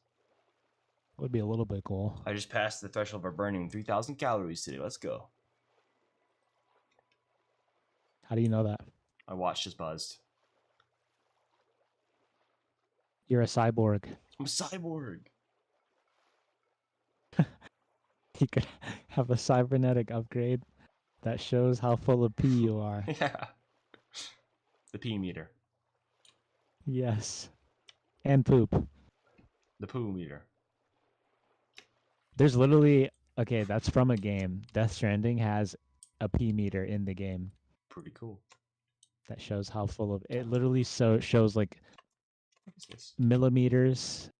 Would be a little bit cool. I just passed the threshold for burning 3,000 calories today. Let's go. How do you know that? My watch just buzzed. You're a cyborg. I'm a cyborg. You could have a cybernetic upgrade that shows how full of pee you are. Yeah. The pee meter. Yes. And poop. The poo meter. There's literally... Okay, that's from a game. Death Stranding has a pee meter in the game. Pretty cool. That shows how full of... It literally shows like millimeters,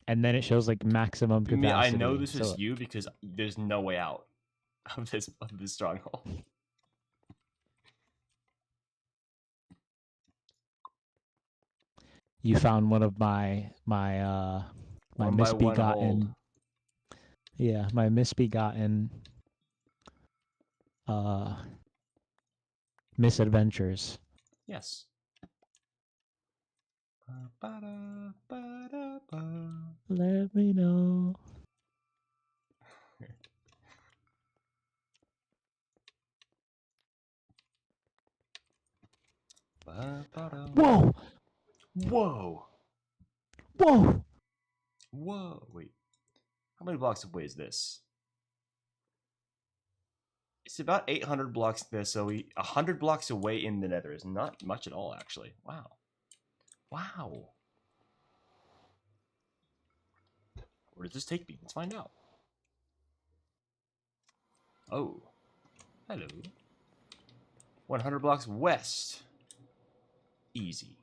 and then it shows like maximum capacity. I know this is you because there's no way out of this stronghold. You found one of my misbegotten. Yeah, my misbegotten misadventures. Yes. Let me know. Whoa! Whoa! Whoa! Whoa! Wait. How many blocks away is this? It's about 800 blocks there, so 100 blocks away in the nether is not much at all, actually. Wow. Wow. Where does this take me? Let's find out. Oh. Hello. 100 blocks west. Easy.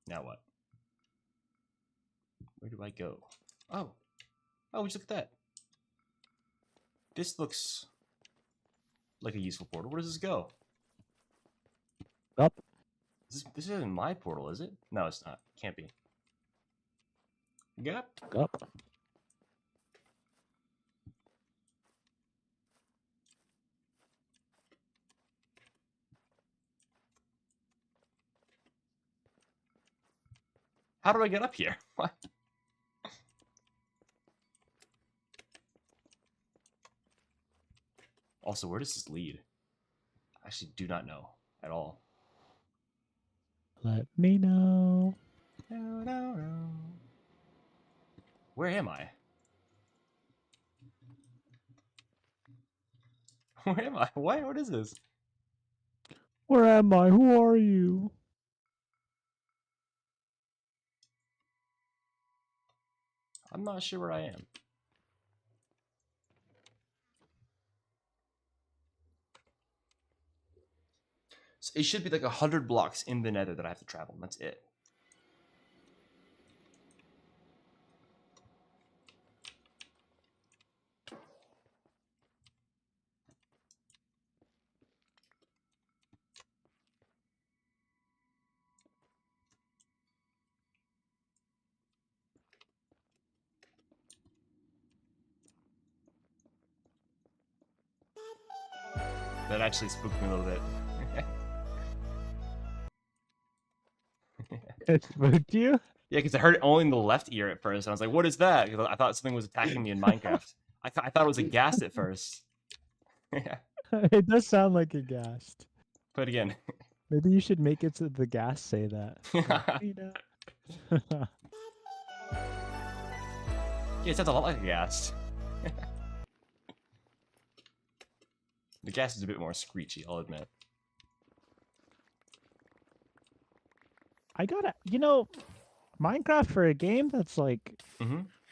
Now what? Where do I go? Oh. Oh, just look at that. This looks like a useful portal. Where does this go? Up. This isn't my portal, is it? No, it's not. Can't be. Yep. Up. How do I get up here? What? Also, where does this lead? I actually do not know at all. Let me know. Where am I? Where am I? What is this? Where am I? Who are you? I'm not sure where I am. So it should be like 100 blocks in the nether that I have to travel. That's it. That actually spooked me a little bit. It spooked you? Yeah, because I heard it only in the left ear at first. And I was like, what is that? Because I thought something was attacking me in Minecraft. I thought it was a ghast at first. Yeah. It does sound like a ghast. Play it again. Maybe you should make it so the ghast say that. Yeah, it sounds a lot like a ghast. The ghast is a bit more screechy, I'll admit. I gotta, Minecraft for a game that's like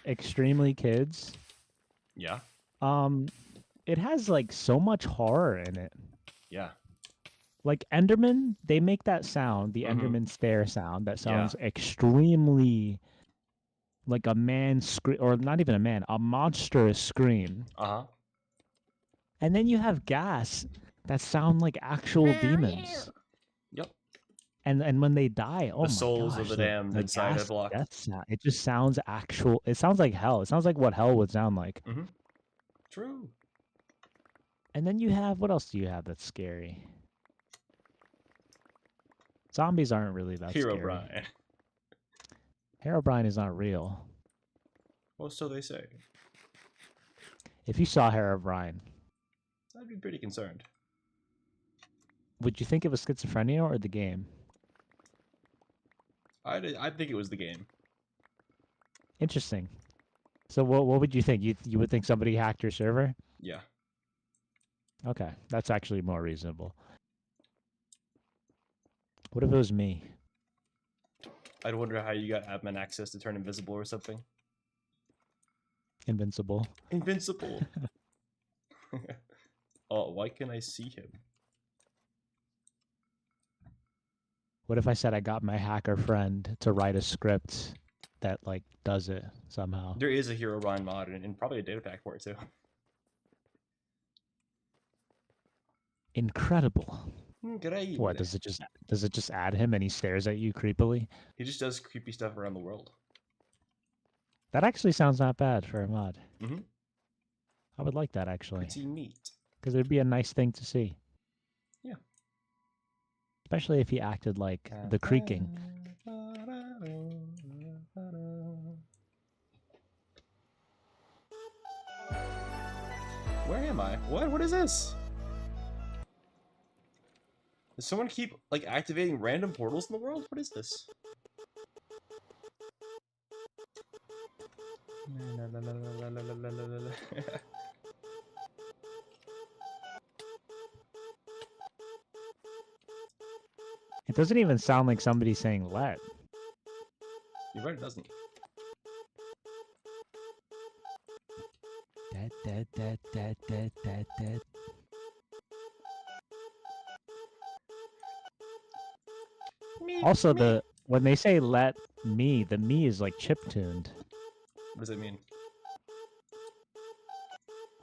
extremely kids. Yeah. It has like so much horror in it. Yeah. Like Enderman, they make that sound, the Enderman stare sound, that sounds extremely like a man scream, or not even a man, a monstrous scream. Uh-huh. And then you have gas that sound like actual demons. Yep. And when they die, oh my gosh, the souls of the damned inside a block. Death sound, it just sounds actual. It sounds like hell. It sounds like what hell would sound like. True. And then you have, what else do you have that's scary? Zombies aren't really that scary. Herobrine. Herobrine is not real. Well, so they say. If you saw Herobrine, I'd be pretty concerned. would you think it was schizophrenia or the game? I think it was the game. Interesting. So what would you think? You would think somebody hacked your server? Yeah. Okay, that's actually more reasonable. What if it was me? I'd wonder how you got admin access to turn invisible or something. Invincible. Invincible. Oh, why can I see him? What if I said I got my hacker friend to write a script that like does it somehow? There is a Herobrine mod and probably a data pack for it too. Incredible. Good evening. What does it just add him and he stares at you creepily? He just does creepy stuff around the world. That actually sounds not bad for a mod. Mm-hmm. I would like that actually. Pretty neat. Because it'd be a nice thing to see. Yeah. Especially if he acted like the creaking. Where am I? What is this? Does someone keep like activating random portals in the world? What is this? It doesn't even sound like somebody saying let. You're right, it doesn't. Dead. Also, when they say let me, the me is like chip tuned. What does that mean?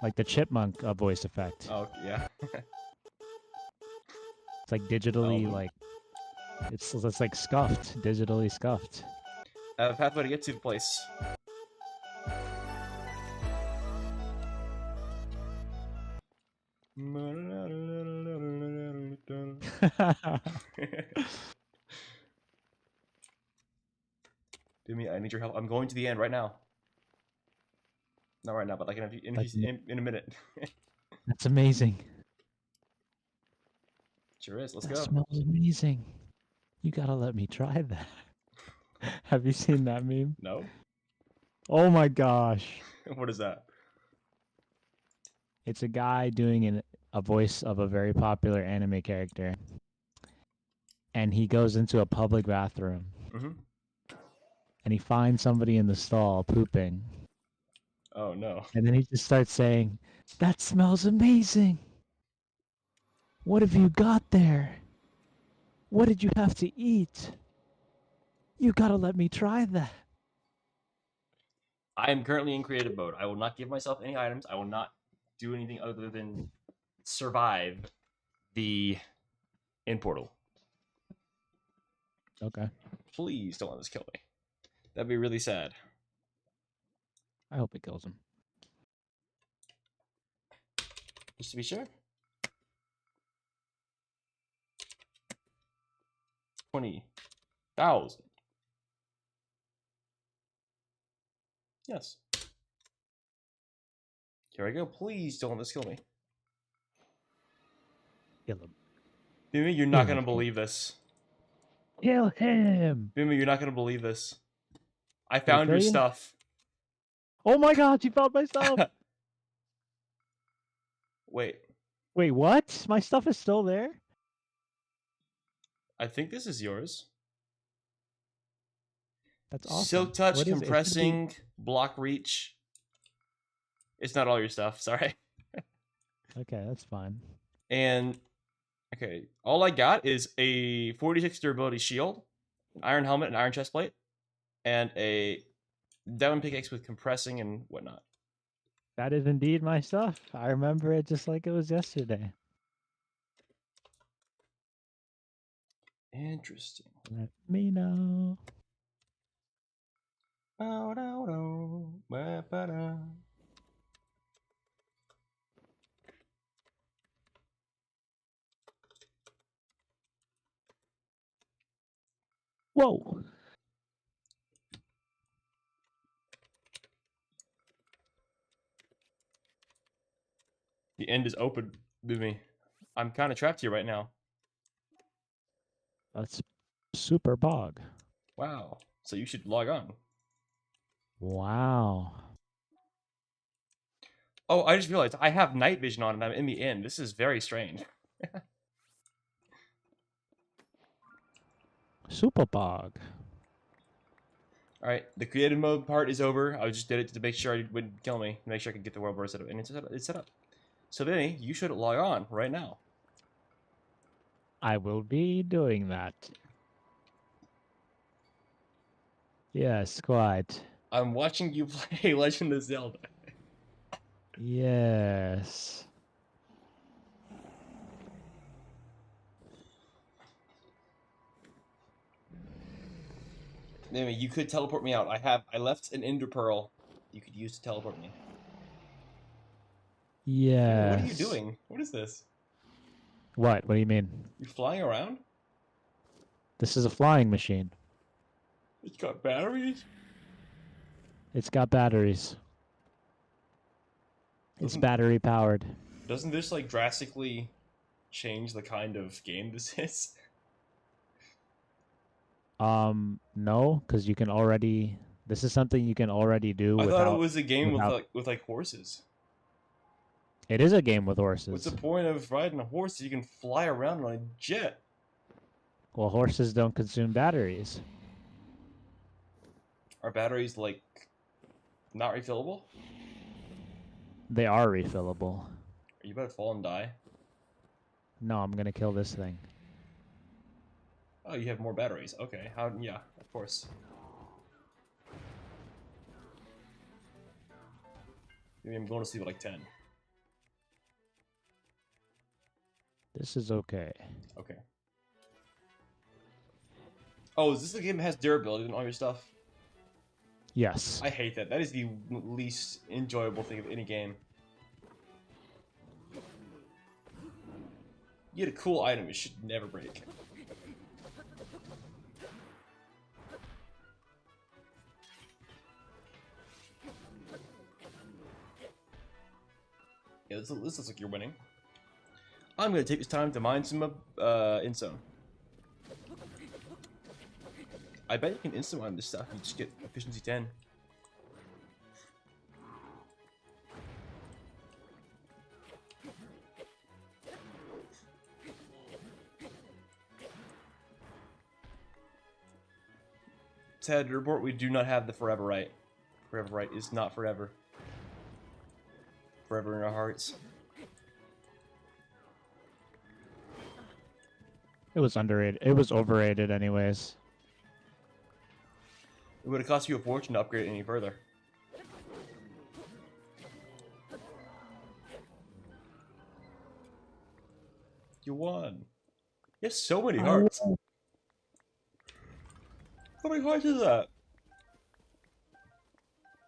Like the chipmunk voice effect. Oh, yeah. It's like digitally, like it's like scuffed, digitally scuffed. Pathway to get to the place. Jimmy, I need your help. I'm going to the end right now. Not right now, but like in a minute. That's amazing. Sure is. Let's That go. smells amazing. You gotta let me try that. Have you seen that meme? No. Oh my gosh. What is that? It's a guy doing a voice of a very popular anime character. And he goes into a public bathroom. Mm-hmm. And he finds somebody in the stall pooping. Oh no. And then he just starts saying, "That smells amazing. What have you got there? What did you have to eat? You gotta let me try that." I am currently in creative mode. I will not give myself any items. I will not do anything other than survive the end portal. Okay. Please don't let this kill me. That'd be really sad. I hope it kills him. Just to be sure. 20,000. Yes. Here I go. Please don't let this kill me. Kill him. Bimmy, you're not going to believe this. Kill him! Bimmy, you're not going to believe this. I found your stuff. Oh my god, you found my stuff! Wait. Wait, what? My stuff is still there? I think this is yours. That's awesome. Silk touch, compressing, block reach. It's not all your stuff, sorry. Okay, that's fine. And, okay, all I got is a 46 durability shield, an iron helmet, an iron chest plate, and a diamond pickaxe with compressing and whatnot. That is indeed my stuff. I remember it just like it was yesterday. Interesting. Let me know. Whoa. The end is open to me. I'm kind of trapped here right now. That's super bog. Wow. So you should log on. Wow. Oh, I just realized I have night vision on and I'm in the end. This is very strange. Super bog. All right, the creative mode part is over. I just did it to make sure it wouldn't kill me, to make sure I could get the world board set up, and it's set up. So Vinny, you should log on right now. I will be doing that. Yes, quite. I'm watching you play Legend of Zelda. Yes. Anyway, you could teleport me out. I left an ender pearl you could use to teleport me. Yes. What are you doing? What is this? What? What do you mean? You flying around? This is a flying machine. It's got batteries? It's got batteries. It's battery powered. Doesn't this like drastically change the kind of game this is? No, because you can already. This is something you can already do. I without, thought it was a game without, with like horses. It is a game with horses. What's the point of riding a horse if you can fly around on a jet? Well, horses don't consume batteries. Are batteries like not refillable? They are refillable. Are you about to fall and die? No, I'm gonna kill this thing. Oh, you have more batteries. Okay, how? Yeah, of course. Maybe I'm going to sleep at like 10. This is okay. Okay. Oh, is this a game that has durability and all your stuff? Yes. I hate that. That is the least enjoyable thing of any game. You get a cool item, it should never break. Yeah, this looks like you're winning. I'm gonna take this time to mine some instone. I bet you can instant mine this stuff. You just get efficiency 10. Sad to report, we do not have the forever right. Forever right is not forever. Forever in our hearts. It was underrated. It was overrated, anyways. It would have cost you a fortune to upgrade it any further. You won. You have so many hearts. How many hearts is that?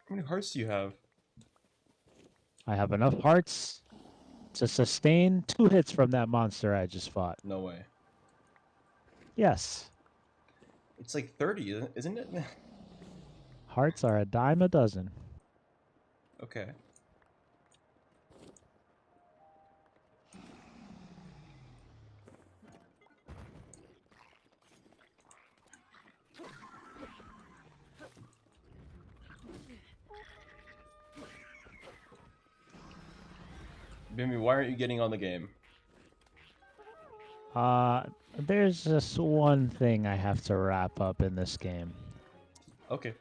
How many hearts do you have? I have enough hearts to sustain 2 hits from that monster I just fought. No way. Yes. It's like 30, isn't it? Hearts are a dime a dozen. Okay. Bimmy, why aren't you getting on the game? There's just one thing I have to wrap up in this game. Okay.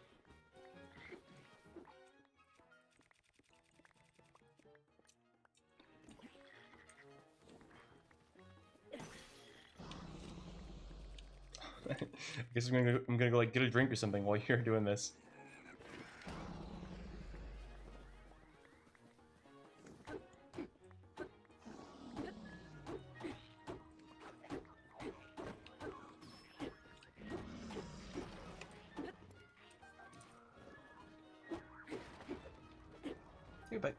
I guess I'm gonna go like get a drink or something while you're doing this. Take it back.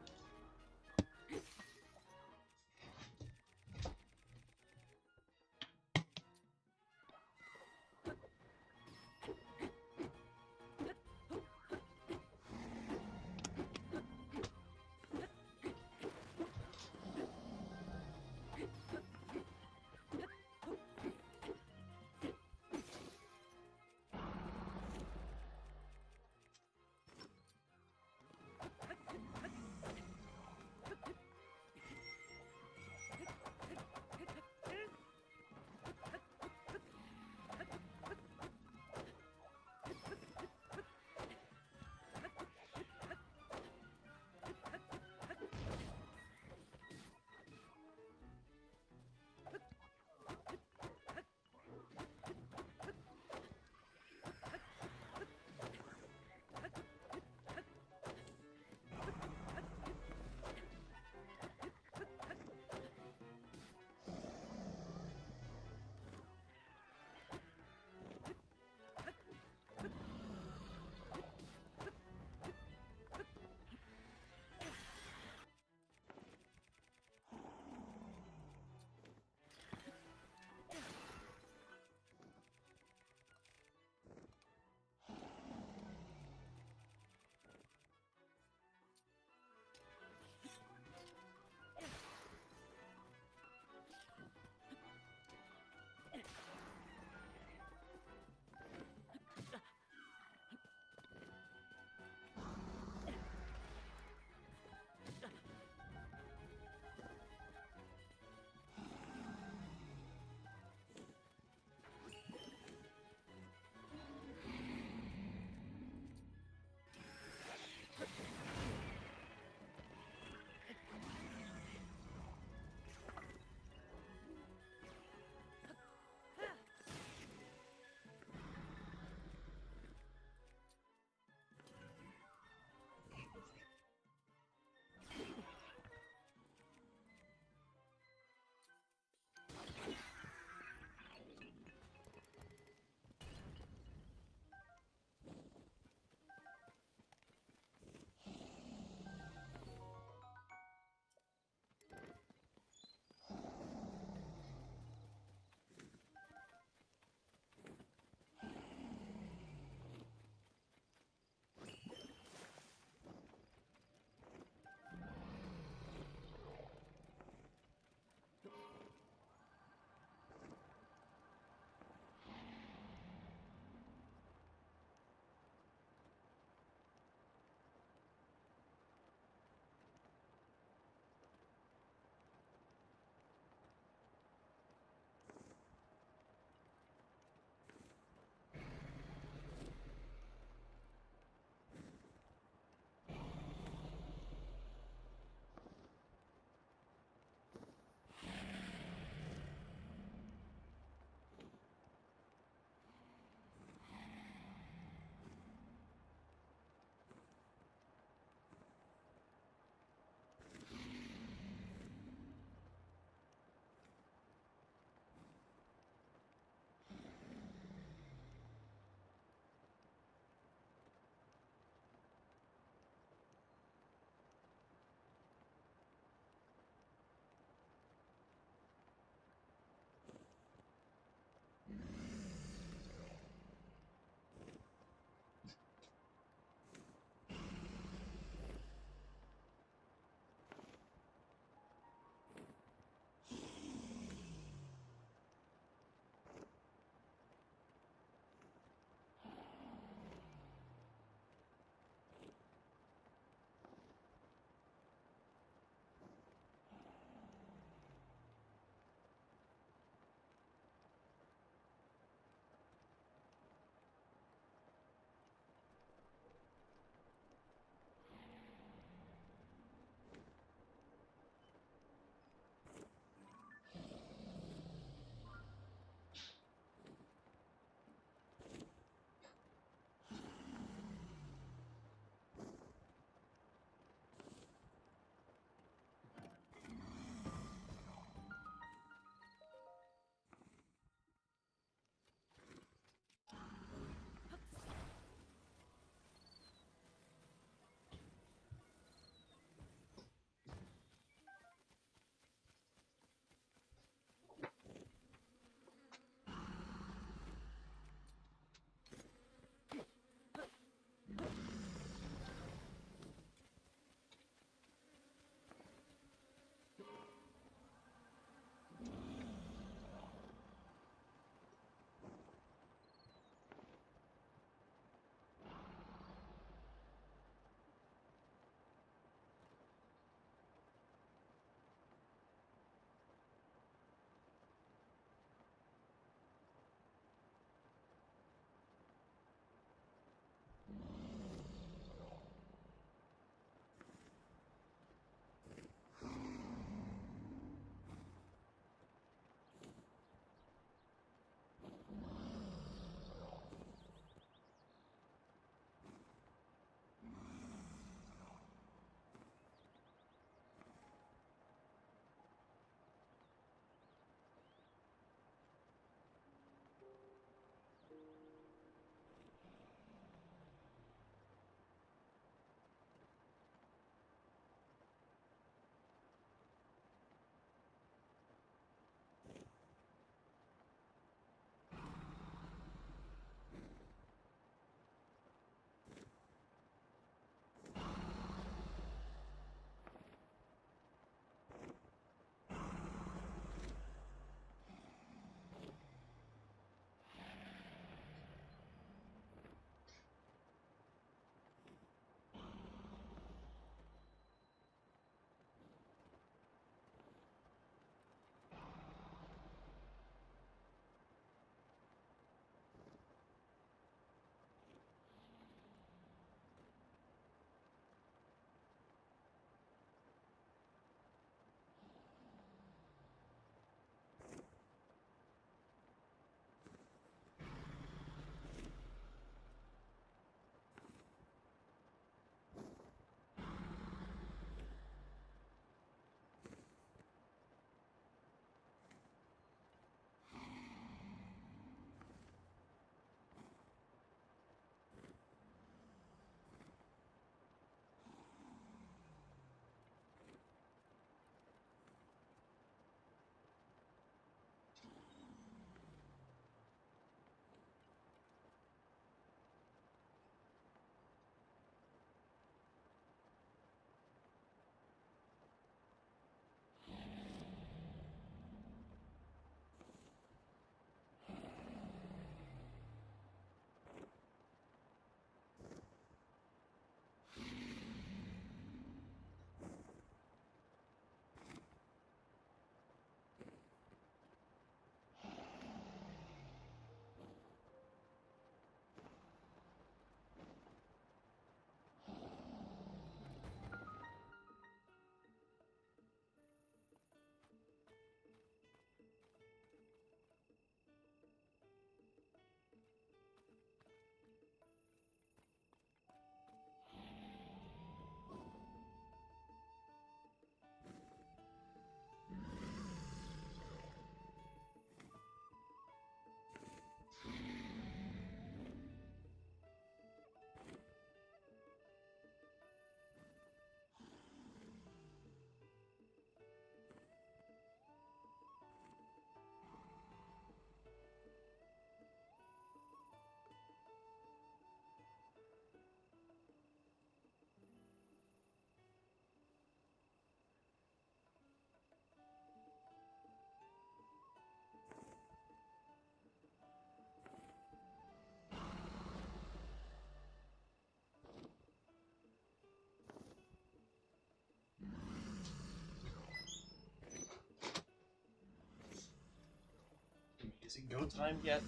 Is it go time yet?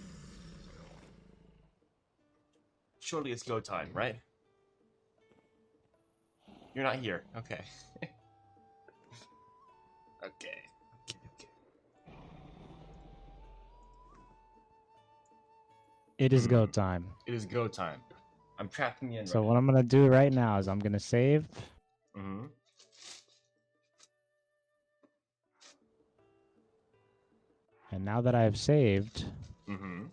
Surely it's go time, right? You're not here. Okay. Okay. It is go time. It is go time. I'm trapping you in. So what I'm gonna do right now is I'm gonna save. Mm-hmm. And now that I have saved, Mm-hmm.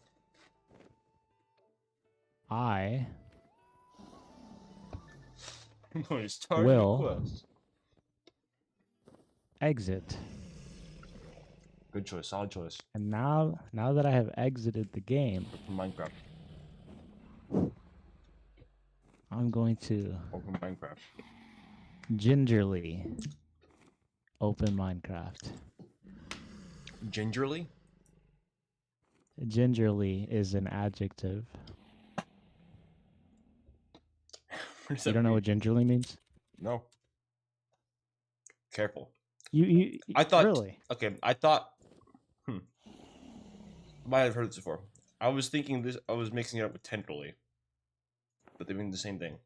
I will exit. Good choice, solid choice. And now that I have exited the game, Minecraft. I'm going to Open Minecraft. gingerly open Minecraft. Gingerly? Gingerly is an adjective. You don't know what gingerly means? No. Careful. You I thought really? Okay, I thought might have heard this before. I was thinking this I was mixing it up with tenderly. But they mean the same thing.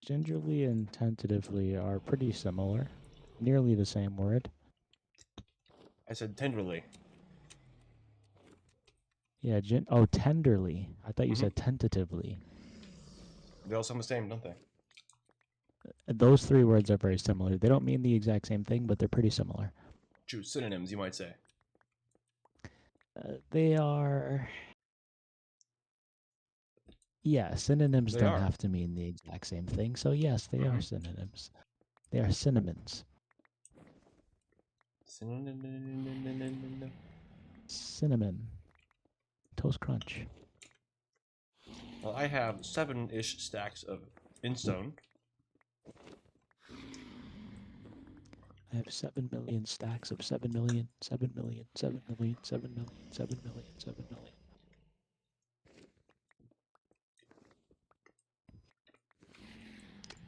Gingerly and tentatively are pretty similar. Nearly the same word. I said tenderly. Yeah, tenderly. I thought you said tentatively. They all sound the same, don't they? Those three words are very similar. They don't mean the exact same thing, but they're pretty similar. True synonyms, you might say. They are... Yeah, synonyms They don't are. have to mean the exact same thing. So yes, they are synonyms. They are cinnamons. Cinnamon. Toast Crunch. Well, I have 7-ish stacks of instone. I have 7 million stacks of 7 million, 7 million, 7 million, 7 million, 7 million, 7 million.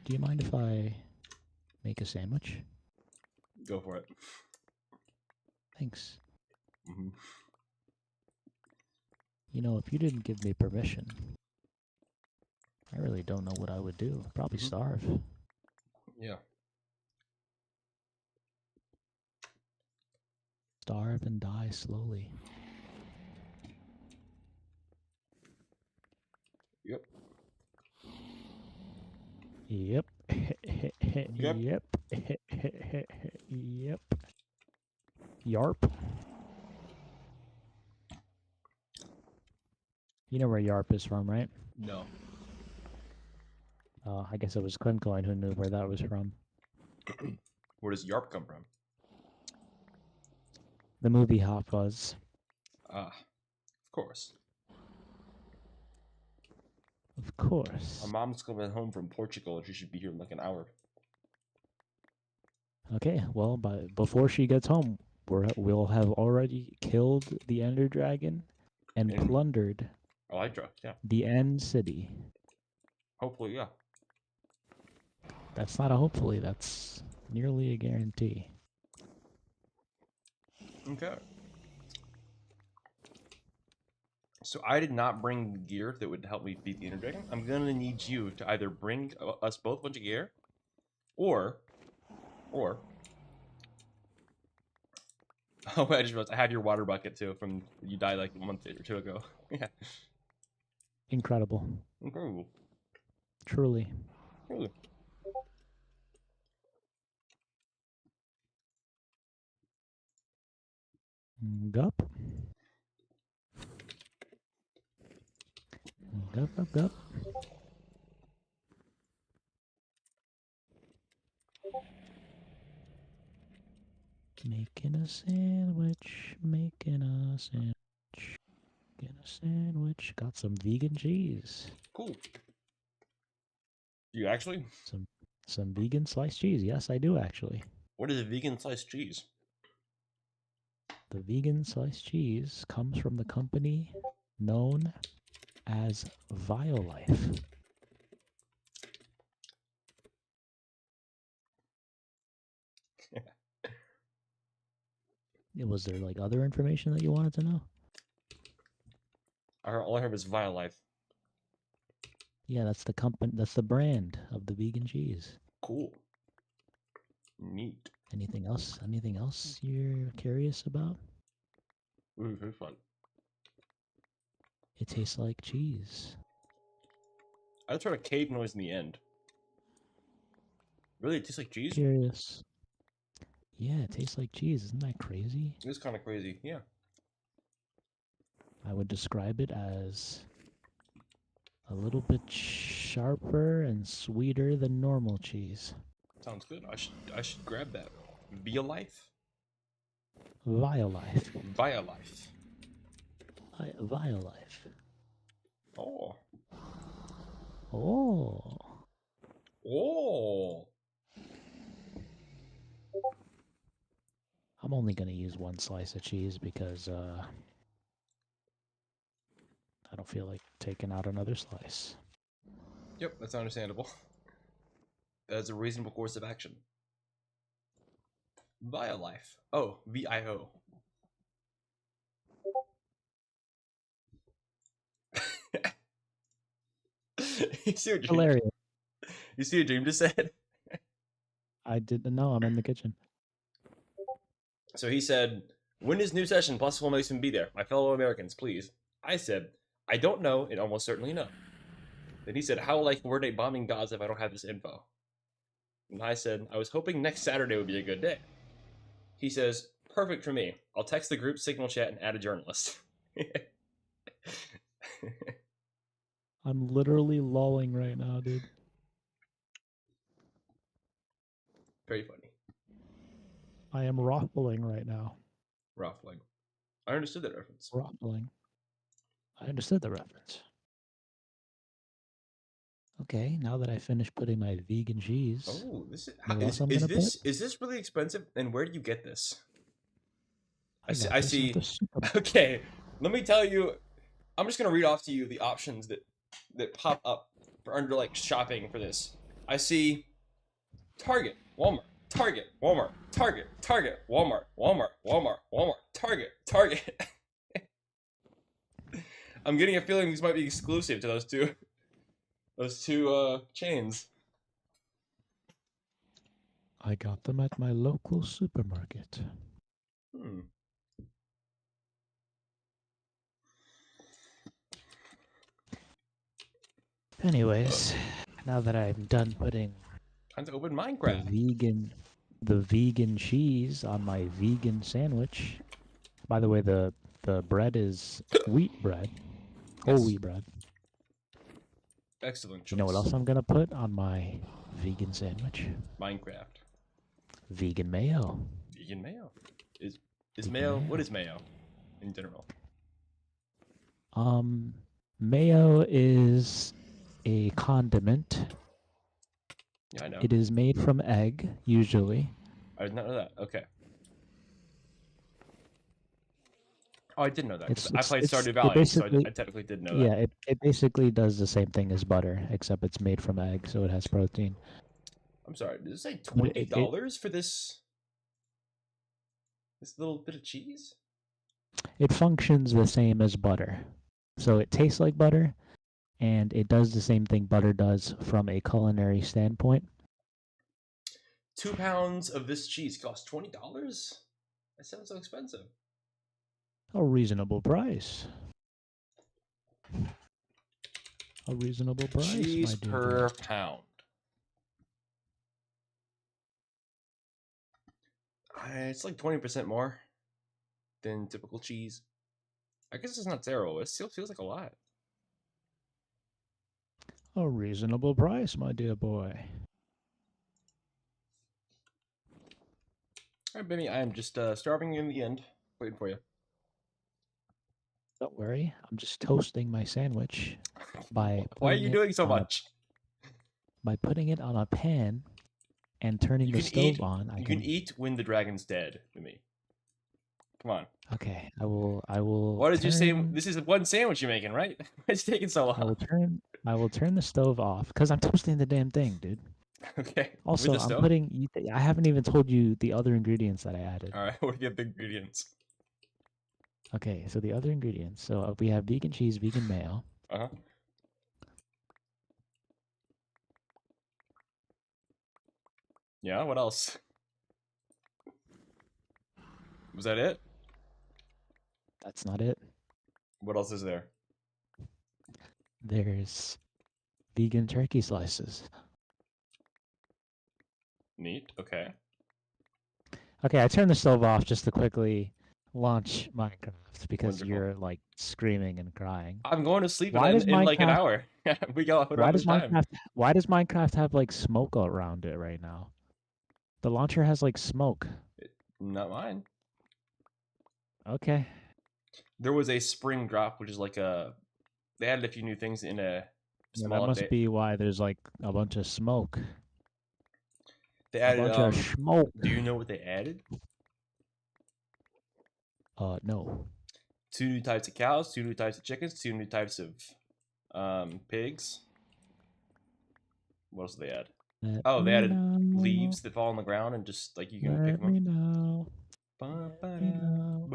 Do you mind if I make a sandwich? Go for it. Thanks. Mm-hmm. You know, if you didn't give me permission, I really don't know what I would do. Probably starve. Yeah. Starve and die slowly. Yep. Yep. Yep. Yep. Yep. Yarp. You know where Yarp is from, right? No. I guess it was Clincoin who knew where that was from. Where does Yarp come from? The movie Hot Fuzz. Ah, of course. Of course. My mom's coming home from Portugal and she should be here in like an hour. Okay, well, before she gets home, we'll have already killed the Ender Dragon and plundered the End City. Hopefully, yeah. That's not a hopefully, that's nearly a guarantee. Okay. So I did not bring gear that would help me beat the Ender Dragon. I'm gonna need you to either bring us both a bunch of gear, or oh, I just realized I have your water bucket too from you died like a month or two ago. Yeah. Incredible. Incredible. Truly. Truly. Gup. Gup, gup, gup. Making a sandwich, making a sandwich, making a sandwich. Got some vegan cheese. Cool. You actually? Some vegan sliced cheese. Yes, I do actually. What is a vegan sliced cheese? The vegan sliced cheese comes from the company known as Violife. Was there like other information that you wanted to know? All I heard was Violife. Yeah, that's the company. That's the brand of the vegan cheese. Cool. Neat. Anything else? Anything else you're curious about? Ooh, very fun. It tastes like cheese. I just heard a cave noise in the end. Really, it tastes like cheese? Curious. Yeah, it tastes like cheese. Isn't that crazy? It is kind of crazy, yeah. I would describe it as a little bit sharper and sweeter than normal cheese. Sounds good. I should grab that. Violife? Violife. Violife. Violife. Oh. Oh. Oh. I'm only going to use one slice of cheese because I don't feel like taking out another slice. Yep, that's understandable. That's a reasonable course of action. Violife. Oh, VIO. You see what Hilarious. You see what Dream just said? I didn't know. I'm in the kitchen. So he said, when is new session? Plus will makes him be there. My fellow Americans, please. I said, I don't know and almost certainly no. Then he said, how will I coordinate bombing gods if I don't have this info? And I said, I was hoping next Saturday would be a good day. He says, perfect for me. I'll text the group signal chat and add a journalist. I'm literally lolling right now, dude. Very funny. I am ruffling right now. Ruffling. I understood that reference. Ruffling. I understood the reference. Okay, now that I finished putting my vegan cheese. Oh, this is this really expensive? And where do you get this? I see. Okay, let me tell you. I'm just gonna read off to you the options that pop up for under like shopping for this. I see Target, Walmart, Target, Walmart, Target, Target, Walmart, Walmart, Walmart, Walmart, Target, Target. I'm getting a feeling these might be exclusive to those two chains. I got them at my local supermarket. Anyways, now that I'm done putting time to open Minecraft. The vegan cheese on my vegan sandwich. By the way, the bread is wheat bread. Whole wheat bread. Excellent choice. You know what else I'm gonna put on my vegan sandwich? Minecraft. Vegan mayo. Vegan mayo. Is mayo? What is mayo in general? Mayo is a condiment. Yeah, I know. It is made from egg, usually. I did not know that. Okay. Oh, I didn't know that. I played Stardew Valley, so I technically did know that. Yeah, it basically does the same thing as butter, except it's made from egg, so it has protein. I'm sorry, did it say $20 for this little bit of cheese? It functions the same as butter. So it tastes like butter, and it does the same thing butter does from a culinary standpoint. 2 pounds of this cheese costs $20? That sounds so expensive. A reasonable price. A reasonable price, cheese per pound. It's like 20% more than typical cheese. I guess it's not terrible. It still feels like a lot. A reasonable price, my dear boy. All right, Benny, I am just starving in the end. Waiting for you. Don't worry. I'm just toasting my sandwich by... Why are you doing so much? By putting it on a pan and turning the stove on. You can eat when the dragon's dead, Benny. Come on. Okay, I will. What did you say? This is one sandwich you're making, right? It's taking so long. I will turn the stove off because I'm toasting the damn thing, dude. Okay. Also, with the I'm stone. putting. I haven't even told you the other ingredients that I added. All right. What are the other ingredients? Okay, so the other ingredients. So we have vegan cheese, vegan mayo. Uh huh. Yeah. What else? Was that it? That's not it. What else is there? There's vegan turkey slices. Neat. Okay. Okay, I turned the stove off just to quickly launch Minecraft because Wonderful. you're like screaming and crying. I'm going to sleep Why does in like an Minecraft? hour. We don't Why have does much time. Minecraft? Why does Minecraft have like smoke around it right now? The launcher has like smoke. Not mine. Okay. There was a spring drop, which is like a. They added a few new things in a Yeah, that small must update. be why there's like a bunch of smoke. They A added. bunch of smoke. Do you know what they added? No. 2 new types of cows, 2 new types of chickens, 2 new types of pigs. What else did they add? Let Oh, they me added know. leaves that fall on the ground and just like you can pick Let them me know. up. Let me know.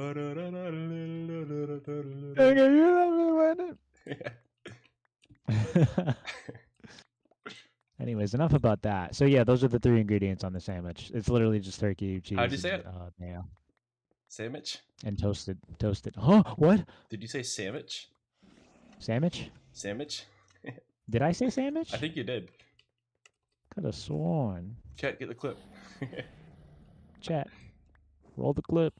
Anyways, enough about that. So yeah, those are the 3 ingredients on the sandwich. It's literally just turkey, How'd you cheese, say and it? mayo, Sandwich? and toasted. Huh? What? Did you say sandwich? Sandwich? Sandwich? Did I say I sandwich? think you did. Could have sworn. Chat, get the clip. Chat. Roll the clip.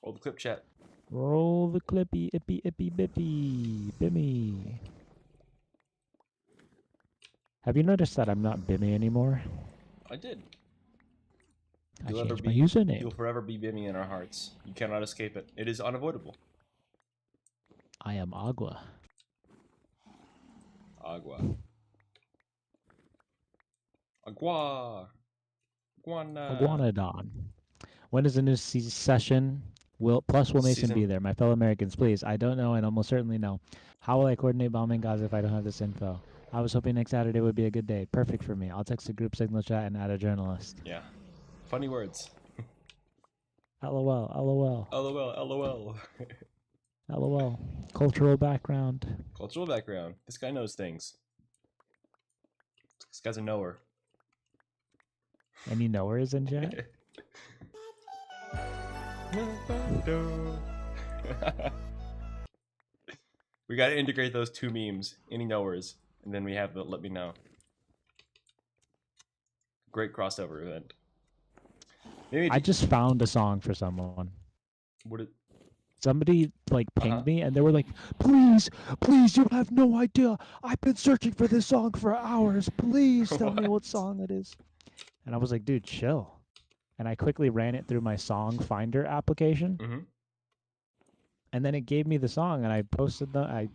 Roll the clip, chat. Roll the clippy, ippy, ippy, bippy, bimmy. Have you noticed that I'm not Bimmy anymore? I did. I changed my username. You'll forever be Bimmy in our hearts. You cannot escape it. It is unavoidable. I am Agua. Agua. Agua. Iguana. Iguanodon. When is the new session? Will Mason be there? My fellow Americans, please. I don't know and almost certainly know. How will I coordinate bombing Gaza if I don't have this info? I was hoping next Saturday would be a good day. Perfect for me. I'll text the group signal chat and add a journalist. Yeah. Funny words. LOL. LOL. LOL. LOL. LOL. Cultural background. Cultural background. This guy knows things. This guy's a knower. Any knowers in chat? We gotta integrate those 2 memes. Any knowers. And then we have the let me know. Great crossover event. Maybe I just found a song for someone. What it? Somebody like pinged me and they were like, please, you have no idea. I've been searching for this song for hours. Please tell me what song it is. And I was like, dude, chill. And I quickly ran it through my song finder application. Mm-hmm. And then it gave me the song and I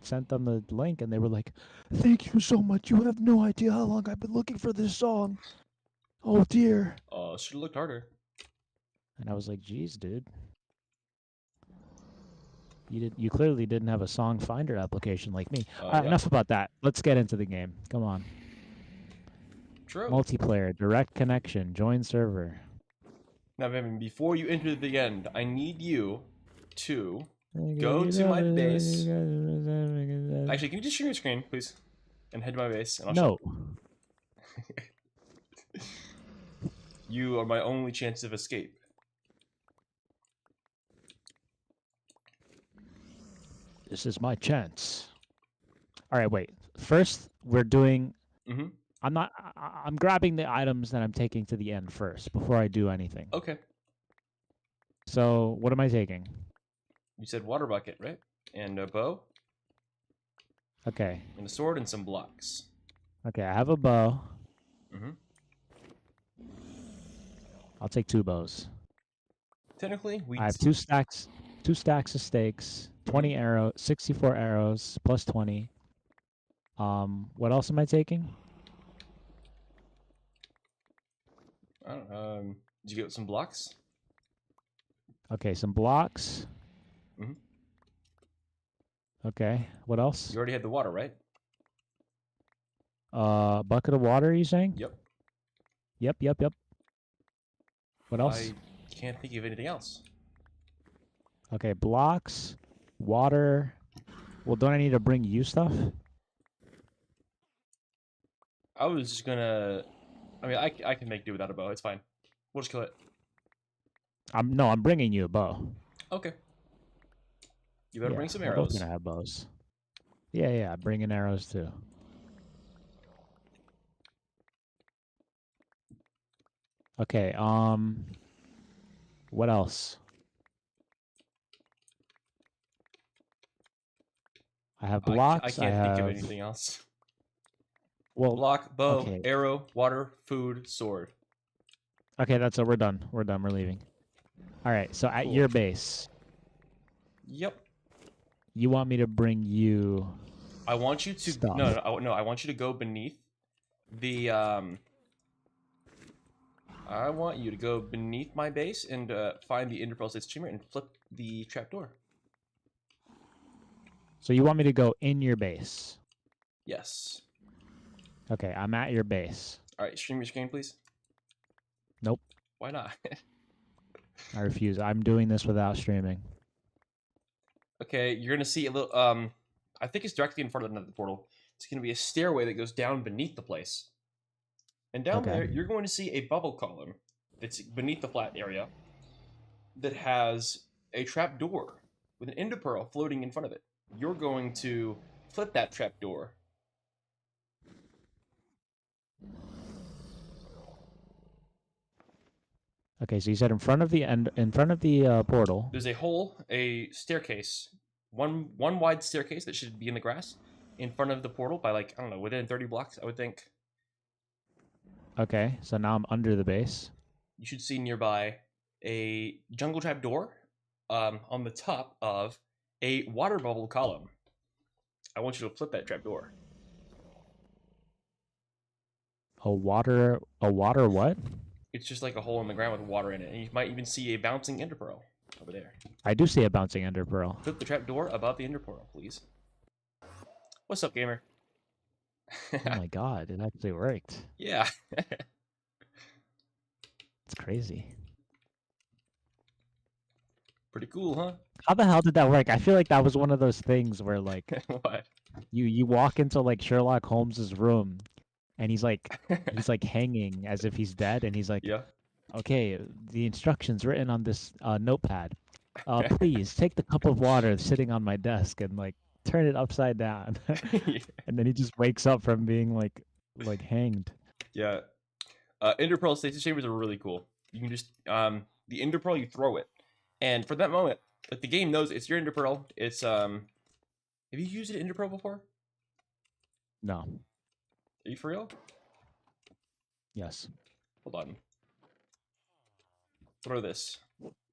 sent them the link and they were like, thank you so much. You have no idea how long I've been looking for this song. Oh dear. Should have looked harder. And I was like, geez, dude. You clearly didn't have a song finder application like me. All right, enough about that. Let's get into the game. Come on. True. Multiplayer, direct connection, join server. Now, Vivian, before you enter the end, I need you to go to my base. Actually, can you just share your screen, please? And head to my base. And I'll You are my only chance of escape. This is my chance. All right, wait. First, we're doing... Mm-hmm. I'm grabbing the items that I'm taking to the end first before I do anything. Okay. So, what am I taking? You said water bucket, right? And a bow. Okay. And a sword and some blocks. Okay, I have a bow. Mm-hmm. I'll take 2 bows. Technically, I have 2 stacks of stakes, 20 arrows, 64 arrows, plus 20. What else am I taking? I don't know. Did you get some blocks? Okay, some blocks. Mm-hmm. Okay, what else? You already had the water, right? Bucket of water, are you saying? Yep. Yep. What else? I can't think of anything else. Okay, blocks, water. Well, don't I need to bring you stuff? I was just gonna. I mean, I can make do without a bow. It's fine. We'll just kill it. I'm bringing you a bow. Okay. You better bring some We're both arrows. gonna have bows. Yeah. Bringing arrows too. Okay. What else? I have blocks. I can't think of anything else. Well, block, bow, okay. arrow, water, food, sword. Okay, that's it. We're done. We're leaving. All right. So at your base. Yep. You want me to bring you? I want you to stuff. no. I want you to go beneath the I want you to go beneath my base and find the Ender Pearl State Streamer and flip the trapdoor. So you want me to go in your base? Yes. Okay, I'm at your base. All right, stream your screen, please. Nope. Why not? I refuse. I'm doing this without streaming. Okay, you're gonna see a little. I think it's directly in front of the portal. It's gonna be a stairway that goes down beneath the place, and down there you're going to see a bubble column that's beneath the flat area that has a trap door with an ender pearl floating in front of it. You're going to flip that trap door. Okay, so you said in front of the portal. There's a hole, a staircase, one wide staircase that should be in the grass in front of the portal by like I don't know within 30 blocks I would think. Okay, so now I'm under the base. You should see nearby a jungle trap door on the top of a water bubble column. I want you to flip that trap door. A water what? It's just like a hole in the ground with water in it, and you might even see a bouncing ender pearl over there. I do see a bouncing ender pearl. Flip the trap door above the ender pearl, please. What's up, gamer? Oh my god, it actually worked. Yeah. It's crazy. Pretty cool, huh? How the hell did that work? I feel like that was one of those things where like What? you walk into like Sherlock Holmes's room and he's like hanging as if he's dead and he's like, Yeah. Okay, the instructions written on this notepad. Please take the cup of water sitting on my desk and like turn it upside down. Yeah. And then he just wakes up from being like hanged. Yeah. Ender Pearl stasis chambers are really cool. You can just the Ender Pearl, you throw it, and for that moment, like the game knows it's your Ender Pearl. It's Have you used an Ender Pearl before? No. Are you for real? Yes. Hold on. Throw this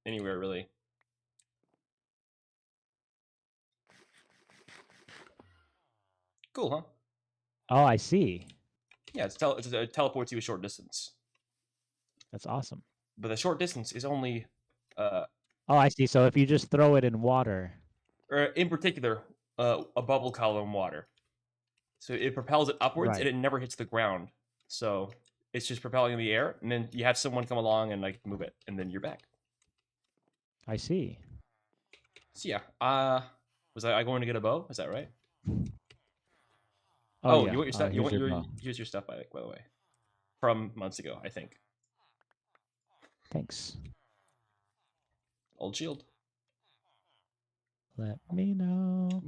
anywhere really. Cool, huh? Oh, I see. Yeah, it teleports you a short distance. That's awesome. But the short distance is only Oh, I see. So if you just throw it in water, or in particular, a bubble column water. So it propels it upwards and it never hits the ground. So it's just propelling in the air, and then you have someone come along and like move it, and then you're back. I see. So yeah, was I going to get a bow? Is that right? Oh, yeah. You want your stuff? Here's your stuff by the way, from months ago, I think. Thanks. Old shield. Let me know. All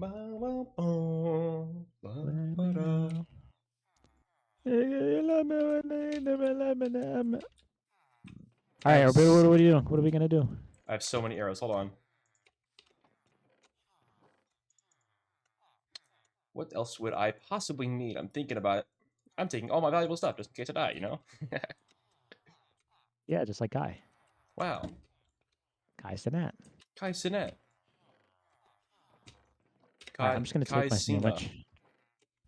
right, what are we doing? What are we gonna do? I have so many arrows. Hold on. What else would I possibly need? I'm thinking about it. I'm taking all my valuable stuff just in case I die, you know? Yeah, just like Guy. Wow. Kai Sinet. Kai Sinet. Right, I'm just going to take my sandwich.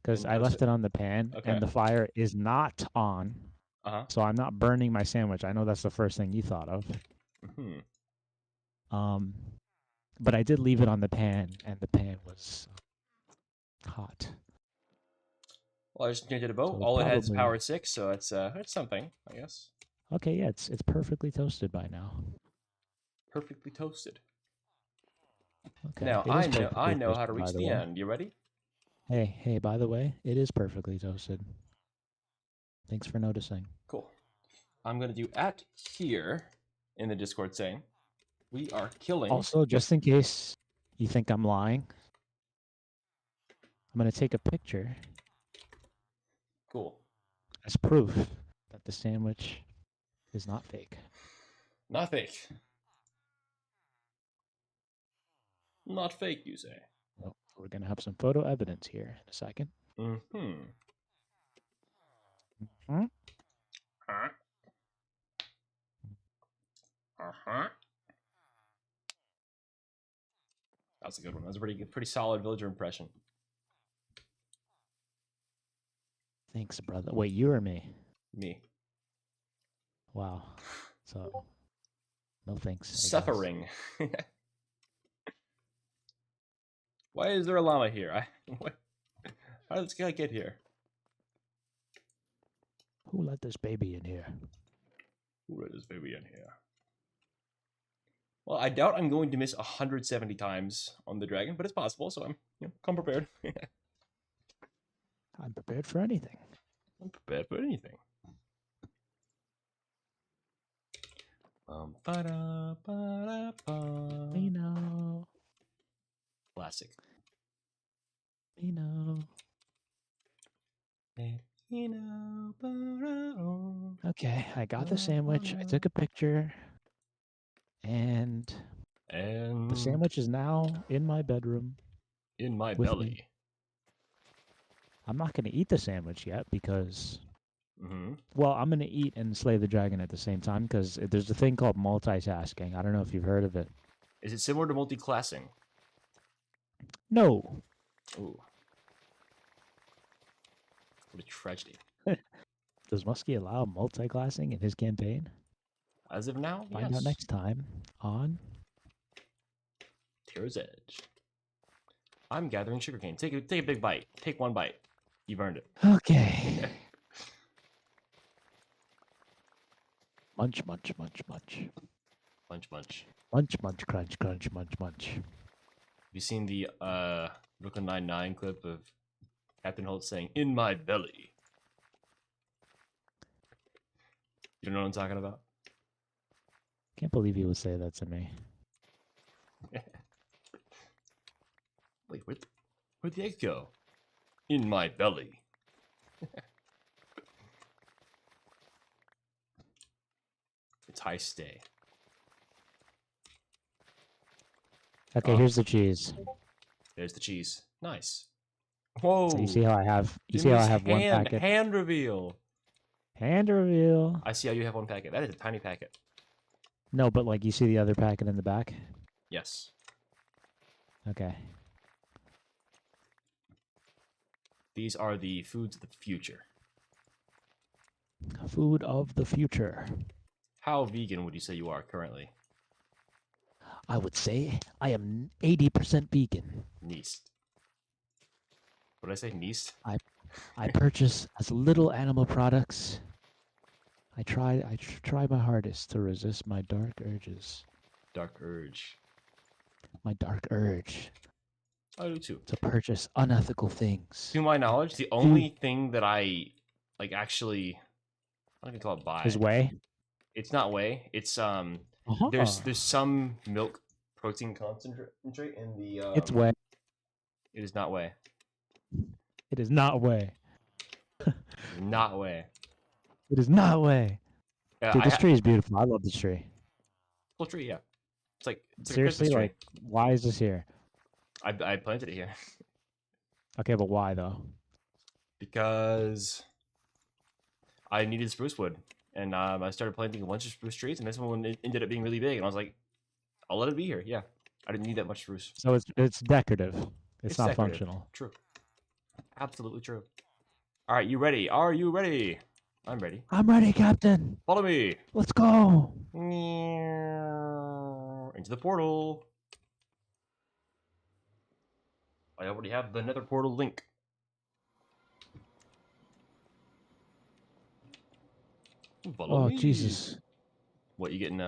Because I left it on the pan, and the fire is not on. So I'm not burning my sandwich. I know that's the first thing you thought of. But I did leave it on the pan, and the pan was hot. Well, I just changed it to boat. So All it has is probably- power 6, so it's something, I guess. Okay, yeah, it's perfectly toasted by now. Perfectly toasted. Okay. Now it is I know perfectly how to toasted, by reach the the way. end. You ready? Hey, by the way, it is perfectly toasted. Thanks for noticing. Cool. I'm gonna do at here in the Discord saying we are killing. Also, just in case you think I'm lying, I'm gonna take a picture Cool. as proof that the sandwich is not fake. Not fake. Not fake, you say? Nope. We're gonna have some photo evidence here in a second. Mm-hmm. Hmm? Huh? Uh-huh. That's a good one. That's a pretty solid villager impression. Thanks, brother. Wait, you or me? Me. Wow. So, no thanks. I guess. Suffering. Why is there a llama here? How did this guy get here? Who let this baby in here? Who let this baby in here? Well, I doubt I'm going to miss 170 times on the dragon, but it's possible, so I'm come prepared. I'm prepared for anything. I'm prepared for anything. We know. Classic. We know. Okay, I got the sandwich. I took a picture. And the sandwich is now in my bedroom. In my with belly. me. I'm not going to eat the sandwich yet because, well, I'm going to eat and slay the dragon at the same time because there's a thing called multitasking. I don't know if you've heard of it. Is it similar to multi-classing? No. Ooh. What a tragedy. Does Muskie allow multi-classing in his campaign? As of now, Find out next time on Terror's Edge. I'm gathering sugarcane. Take a big bite. Take one bite. You've earned it. Okay. Munch, munch, munch, munch. Munch, munch. Munch, munch, crunch, crunch, munch, munch. Have you seen the Brooklyn Nine-Nine clip of Captain Holt saying, "In my belly"? You know what I'm talking about? Can't believe you would say that to me. Wait, where'd the egg go? In my belly. It's high stay. Okay, here's the cheese. There's the cheese. Nice. Whoa! So you see how I have? You see how I have one packet? Hand reveal. Hand reveal. I see how you have one packet. That is a tiny packet. No, but like you see the other packet in the back? Yes. Okay. These are the foods of the future. Food of the future. How vegan would you say you are currently? I would say I am 80% vegan. Neist. What did I say? Neist? I purchase as little animal products. I try my hardest to resist my dark urges. Dark urge. My dark urge. I do too. To purchase unethical things. To my knowledge, the only thing that I like actually, I don't even call it buy. Is whey? It's not whey. It's there's some milk protein concentrate in the. It's whey. It is not whey. It is not whey. Not whey. It is not whey. Dude, this tree is beautiful. I love this tree. Cool tree, yeah. It's like seriously, like, why is this here? I planted it here. Okay, but why though? Because I needed spruce wood, and I started planting a bunch of spruce trees, and this one ended up being really big, and I was like, I'll let it be here. Yeah, I didn't need that much spruce. So it's decorative. It's not decorative. Functional. True. Absolutely true. All right, you ready? Are you ready? I'm ready. I'm ready, Captain. Follow me. Let's go. Into the portal. I already have the nether portal link. Follow me. Jesus. What, you getting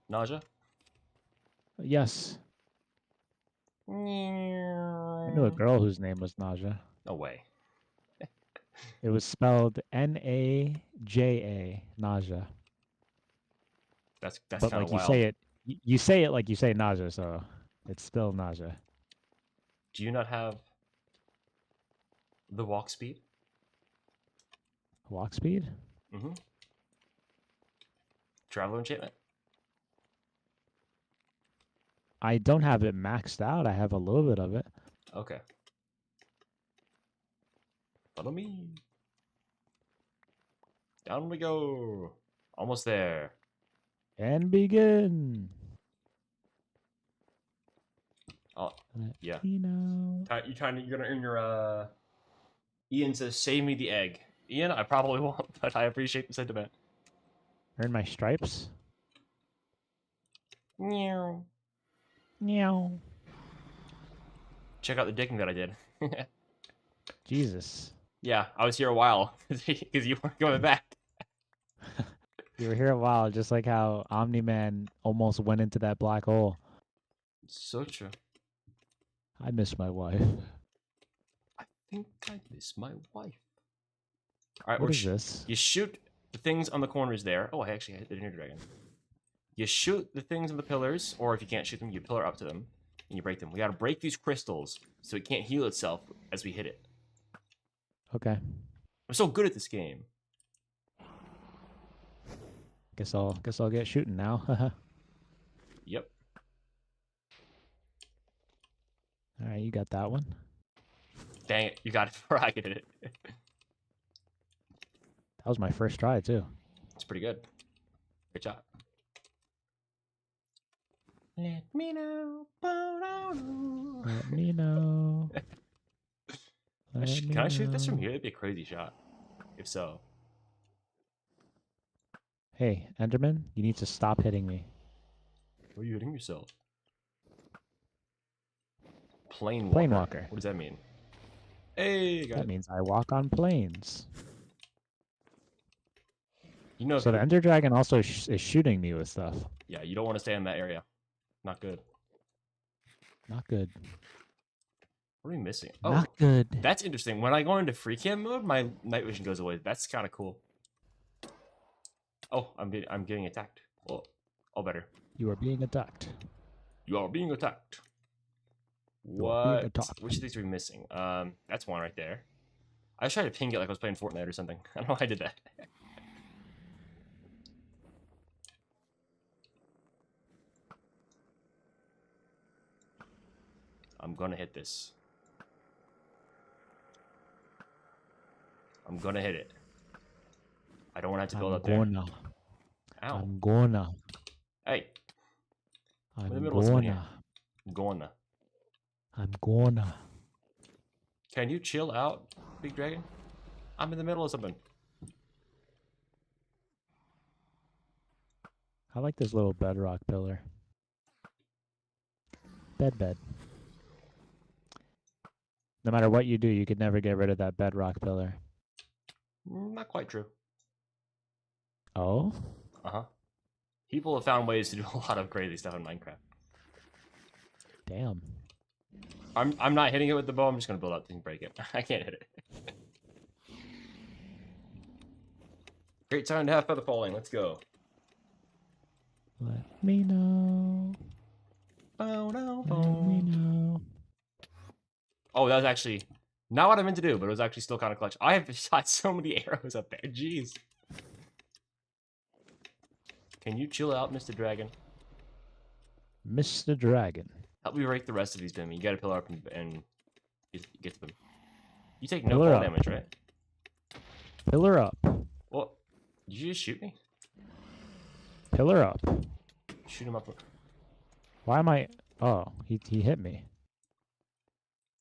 nausea? Yes. I knew a girl whose name was Naja. No way. It was spelled Naja, Naja. That's But kind of like wild. you say it like you say Naja, so it's still Naja. Do you not have the walk speed? Walk speed? Mm-hmm. Traveler enchantment? I don't have it maxed out. I have a little bit of it. Okay. Follow me. Down we go. Almost there. And begin. Oh, yeah. You know. You're gonna earn your Ian says, "Save me the egg." Ian, I probably won't, but I appreciate the sentiment. Earn my stripes. Meow. Meow. Check out the digging that I did. Jesus. Yeah, I was here a while because you weren't coming back. You were here a while, just like how Omni-Man almost went into that black hole. So true. I miss my wife. I think I miss my wife. All right, What is this? You shoot the things on the corners there. Oh, I actually hit the Ender Dragon. You shoot the things on the pillars, or if you can't shoot them, you pillar up to them, and you break them. We gotta break these crystals so it can't heal itself as we hit it. Okay. I'm so good at this game. Guess I'll get shooting now. Yep. All right, you got that one. Dang it, you got it before I could hit it. That was my first try too. It's pretty good. Good job. Let me know. Let me know. Can I shoot this from here? That'd be a crazy shot. If so. Hey, Enderman, you need to stop hitting me. Why are you hitting yourself? Planewalker. Planewalker. What does that mean? Hey, That means I walk on planes. You know. So the Ender Dragon also is shooting me with stuff. Yeah, you don't want to stay in that area. Not good. Not good. What are we missing? Oh, not good. That's interesting. When I go into free cam mode, my night vision goes away. That's kind of cool. Oh, I'm getting attacked. Well, all better. You are being attacked. You are being attacked. What? Which of these are we missing? That's one right there. I was trying to ping it like I was playing Fortnite or something. I don't know why I did that. I'm gonna hit this. I'm gonna hit it. I don't want to have to build up there. Ow. I'm gonna. Hey. I'm in the middle of gonna. Gonna. I'm gonna. Can you chill out, Big Dragon? I'm in the middle of something. I like this little bedrock pillar. Bed. No matter what you do, you could never get rid of that bedrock pillar. Not quite true. Oh? Uh-huh. People have found ways to do a lot of crazy stuff in Minecraft. Damn. I'm not hitting it with the bow. I'm just gonna build up and break it. I can't hit it. Great time to have feather falling. Let's go. Let me know. Let me know. Oh, that was actually not what I meant to do, but it was actually still kind of clutch. I have shot so many arrows up there. Jeez. Can you chill out, Mr. Dragon? Mr. Dragon. Help me break the rest of these, Bimmy. You gotta pillar up and get to them. You take no fall damage, right? Pillar up. Well, did you just shoot me? Pillar up. Shoot him up. Why am I... Oh, he hit me.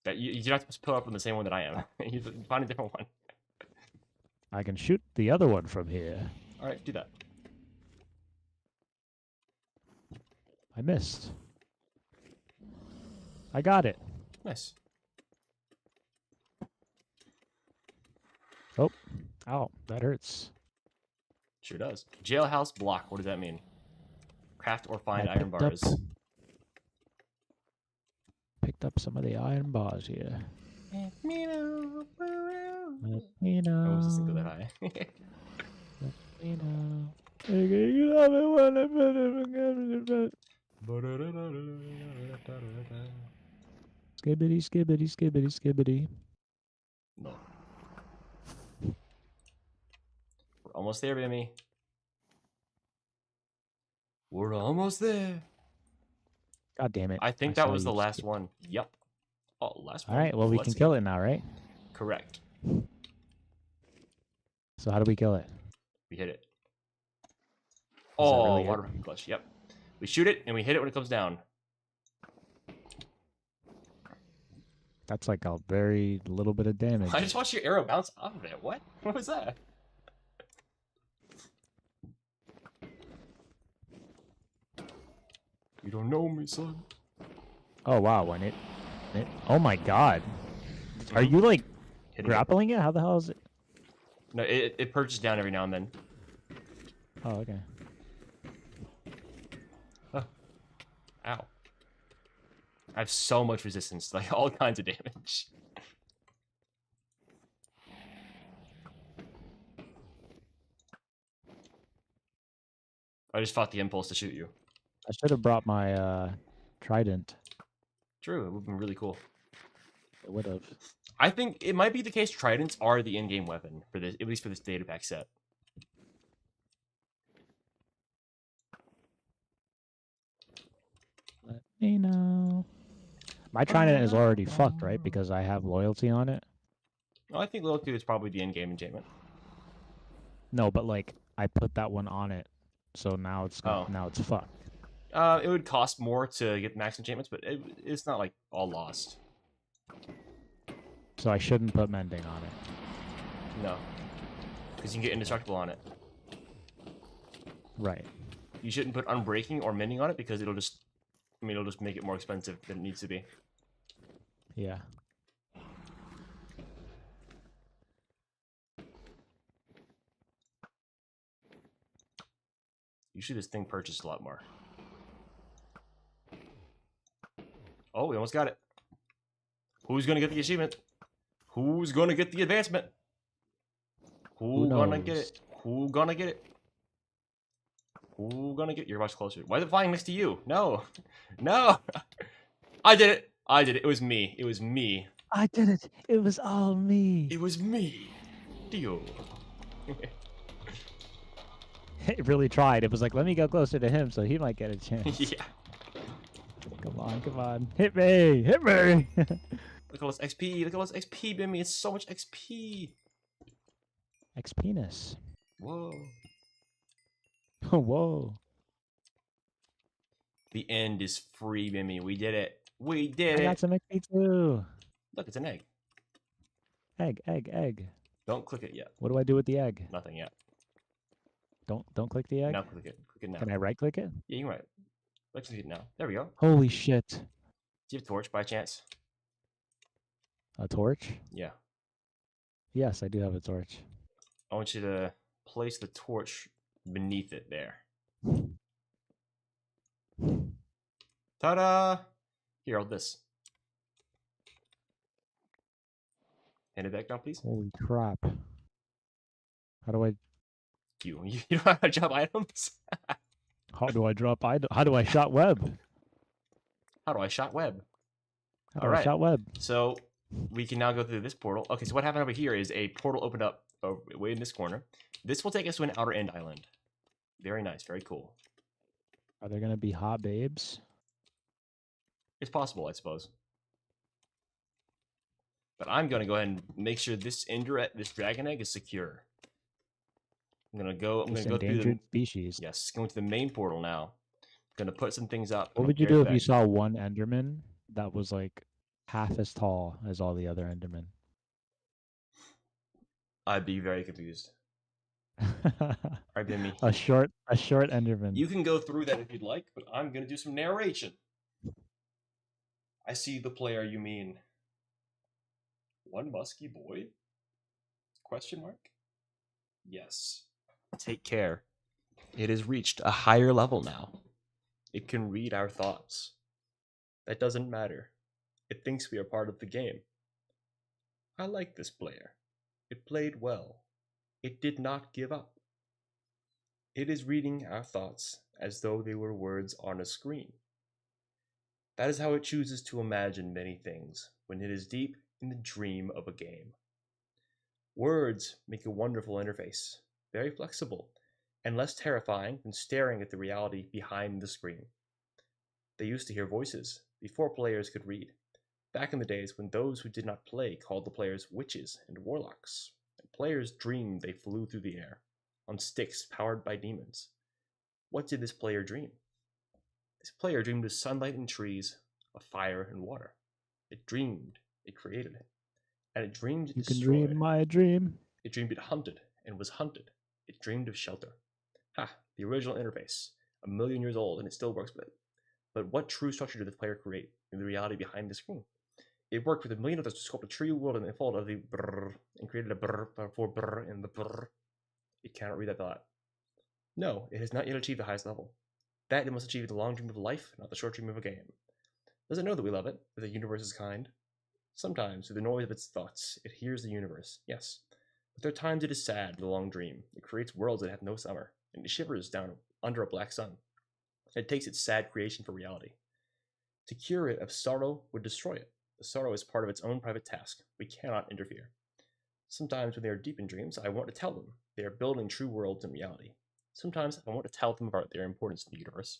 That you're not supposed to pillar up on the same one that I am. You find a different one. I can shoot the other one from here. All right, do that. I missed. I got it. Nice. Oh. Ow, that hurts. Sure does. Jailhouse block. What does that mean? Craft or find I iron bars. Picked up some of the iron bars here. Let me know. Let me know. Oh, this doesn't go that high. Let me know. Skibbity, skibbity, skibbity, skibbity. No. We're almost there, Bimmy. We're almost there. God damn it. I think that was the last one. Yep. Oh, last one. All right, well, we can kill it now, right? Correct. So how do we kill it? We hit it. Is that Oh, really water glitch. Yep. We shoot it, and we hit it when it comes down. That's like a very little bit of damage. I just watched your arrow bounce off of it. What? What was that? You don't know me, son. Oh, wow. When it oh, my God. Are you, like, grappling it? How the hell is it? No, it perches down every now and then. Oh, okay. Oh. Ow. I have so much resistance, like all kinds of damage. I just fought the impulse to shoot you. I should have brought my trident. True, it would have been really cool. It would have. I think it might be the case tridents are the in-game weapon for this, at least for this data pack set. Let me know. My trident is already fucked, right? Because I have loyalty on it. Well, I think loyalty is probably the in-game enchantment. No, but like I put that one on it, so now it's now it's fucked. It would cost more to get max enchantments, but it's not like all lost. So I shouldn't put mending on it. No, because you can get indestructible on it. Right. You shouldn't put unbreaking or mending on it because it'll just, it'll just make it more expensive than it needs to be. Yeah. Usually this thing purchases a lot more. Oh, we almost got it. Who's gonna get the achievement? Who's gonna get the advancement? Who gonna get it? Who gonna get it? Who gonna get? You're much closer. Why is it flying next to you? No, no. I did it. I did it. It was me. It was me. I did it. It was all me. It was me. Dio. It really tried. It was like, let me go closer to him so he might get a chance. Yeah. Come on, come on. Hit me. Hit me. Look at all this XP. Look at all this XP, Bimmy. It's so much XP. X-penis. Whoa. Whoa. The end is free, Bimmy. We did it. We did it. I got some XP too. Look, it's an egg. Egg, egg, egg. Don't click it yet. What do I do with the egg? Nothing yet. Don't click the egg? Now click it. Click it now. Can I right click it? Yeah, you can right. Let's click it now. There we go. Holy shit. Do you have a torch by chance? A torch? Yeah. Yes, I do have a torch. I want you to place the torch beneath it there. Ta-da! Here, hold this. Hand it back down, please. Holy crap. How do I... You don't have to drop items? How do I drop... How do I shot web? How do I shot web? How do I shot web? So, we can now go through this portal. Okay, so what happened over here is a portal opened up way in this corner. This will take us to an outer end island. Very nice, very cool. Are there going to be hot babes? It's possible, I suppose. But I'm going to go ahead and make sure this dragon egg is secure. I'm going to go through the species. Yes, going to the main portal now. Going to put some things up. What would you do if you saw one Enderman that was like half as tall as all the other Endermen? I'd be very confused. Alright, Bimmy. A short Enderman. You can go through that if you'd like, but I'm going to do some narration. I see the player you mean. One musky boy? Question mark? Yes. Take care. It has reached a higher level now. It can read our thoughts. That doesn't matter. It thinks we are part of the game. I like this player. It played well. It did not give up. It is reading our thoughts as though they were words on a screen. That is how it chooses to imagine many things when it is deep in the dream of a game. Words make a wonderful interface, very flexible, and less terrifying than staring at the reality behind the screen. They used to hear voices before players could read, back in the days when those who did not play called the players witches and warlocks, and players dreamed they flew through the air, on sticks powered by demons. What did this player dream? This player dreamed of sunlight and trees, of fire and water. It dreamed, it created it, and it dreamed it You can destroyed. dream my dream. It dreamed it hunted and was hunted. It dreamed of shelter. Ha, the original interface, 1,000,000 years old, and it still works with it. But what true structure did the player create in the reality behind the screen? It worked with 1,000,000 others to sculpt a tree world in the fold of the brrr, and created a brrr for brrr in the brrr. It cannot read that thought. No, it has not yet achieved the highest level. That it must achieve the long dream of life, not the short dream of a game. Does it know that we love it, that the universe is kind? Sometimes, through the noise of its thoughts, it hears the universe, yes. But there are times it is sad, the long dream. It creates worlds that have no summer, and it shivers down under a black sun. It takes its sad creation for reality. To cure it of sorrow would destroy it. The sorrow is part of its own private task. We cannot interfere. Sometimes when they are deep in dreams, I want to tell them they are building true worlds in reality. Sometimes I want to tell them about their importance in the universe.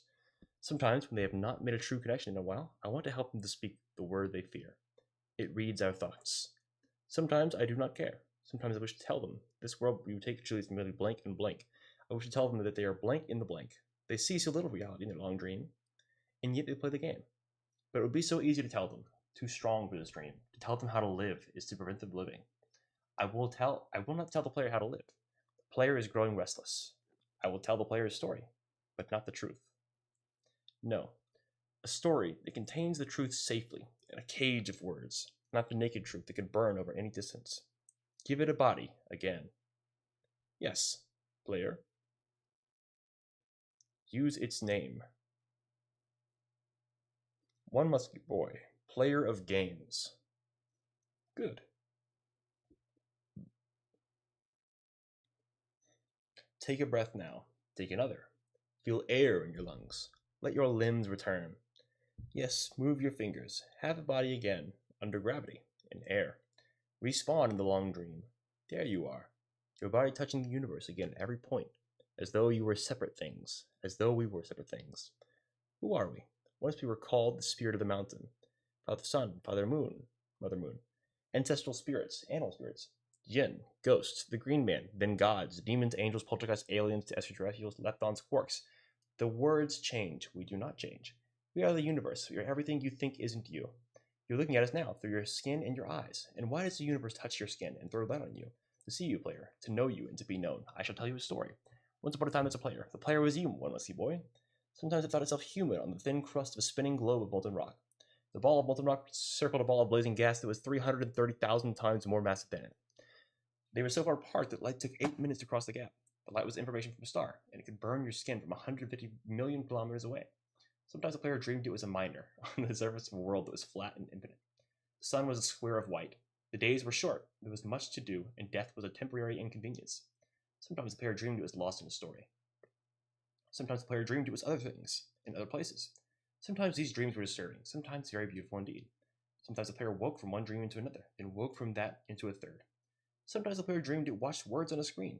Sometimes when they have not made a true connection in a while, I want to help them to speak the word they fear. It reads our thoughts. Sometimes I do not care. Sometimes I wish to tell them this world we would take truly is merely blank and blank. I wish to tell them that they are blank in the blank. They see so little reality in their long dream, and yet they play the game. But it would be so easy to tell them, too strong for this dream. To tell them how to live is to prevent them living. I will not tell the player how to live. The player is growing restless. I will tell the player's story, but not the truth. No, a story that contains the truth safely in a cage of words, not the naked truth that could burn over any distance. Give it a body again. Yes, player. Use its name. One musky boy, player of games. Good. Take a breath now. Take another. Feel air in your lungs. Let your limbs return. Yes, move your fingers. Have a body again, under gravity, in air. Respawn in the long dream. There you are. Your body touching the universe again at every point, as though you were separate things, as though we were separate things. Who are we? Once we were called the spirit of the mountain. Father Sun, Father Moon, Mother Moon. Ancestral spirits, animal spirits. Jinn, ghosts, the green man, then gods, demons, angels, poltergeists, aliens, extraterrestrials, leptons, quarks. The words change. We do not change. We are the universe. We are everything you think isn't you. You're looking at us now through your skin and your eyes. And why does the universe touch your skin and throw light on you? To see you, player. To know you and to be known. I shall tell you a story. Once upon a time as a player. The player was you, one musky boy. Sometimes it thought itself human on the thin crust of a spinning globe of molten rock. The ball of molten rock circled a ball of blazing gas that was 330,000 times more massive than it. They were so far apart that light took 8 minutes to cross the gap. The light was information from a star, and it could burn your skin from 150 million kilometers away. Sometimes the player dreamed it was a miner on the surface of a world that was flat and infinite. The sun was a square of white. The days were short, there was much to do, and death was a temporary inconvenience. Sometimes the player dreamed it was lost in a story. Sometimes the player dreamed it was other things, in other places. Sometimes these dreams were disturbing, sometimes very beautiful indeed. Sometimes the player woke from one dream into another, then woke from that into a third. Sometimes the player dreamed it watched words on a screen.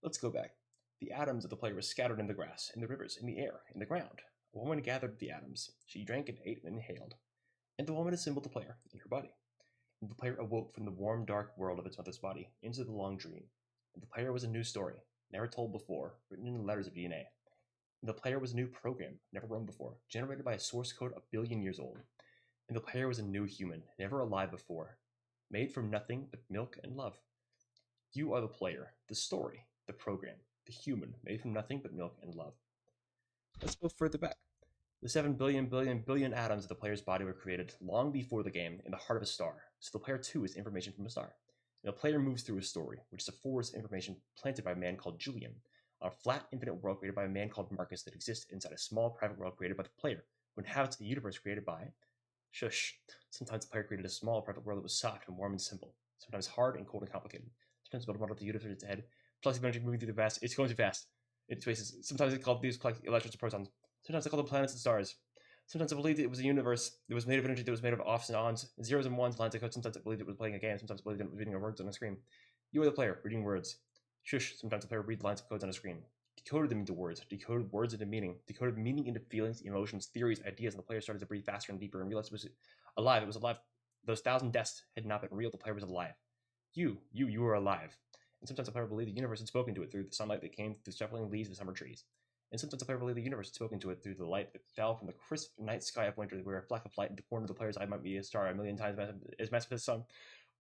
Let's go back. The atoms of the player were scattered in the grass, in the rivers, in the air, in the ground. A woman gathered the atoms. She drank and ate and inhaled. And the woman assembled the player in her body. And the player awoke from the warm, dark world of its mother's body into the long dream. And the player was a new story, never told before, written in the letters of DNA. And the player was a new program, never run before, generated by a source code 1,000,000,000 years old. And the player was a new human, never alive before, made from nothing but milk and love. You are the player, the story, the program, the human, made from nothing but milk and love. Let's go further back. The 7 billion atoms of the player's body were created long before the game in the heart of a star, so the player too is information from a star. The player moves through a story, which is a forest information planted by a man called Julian, on a flat, infinite world created by a man called Marcus that exists inside a small, private world created by the player, who inhabits the universe created by... Shush. Sometimes the player created a small, private world that was soft and warm and simple. Sometimes hard and cold and complicated. Sometimes built a model of the universe in its head. Plus, energy moving through the vast... It's going too fast. It spaces. Sometimes they called these electrons and protons. Sometimes they called them planets and stars. Sometimes I believed it was a universe that was made of energy that was made of offs and ons, zeros and ones, lines of code. Sometimes I believed it was playing a game. Sometimes I believed it was reading words on a screen. You are the player, reading words. Shush, sometimes the player reads lines of codes on a screen. Decoded them into words, decoded words into meaning, decoded meaning into feelings, emotions, theories, ideas, and the player started to breathe faster and deeper and realized it was alive. It was alive. Those 1,000 deaths had not been real. The player was alive. You were alive. And sometimes the player believed the universe had spoken to it through the sunlight that came through shuffling leaves of summer trees. And sometimes the player believed the universe had spoken to it through the light that fell from the crisp night sky of winter, where a fleck of light in the corner of the player's eye might be a star a million times as massive as the sun.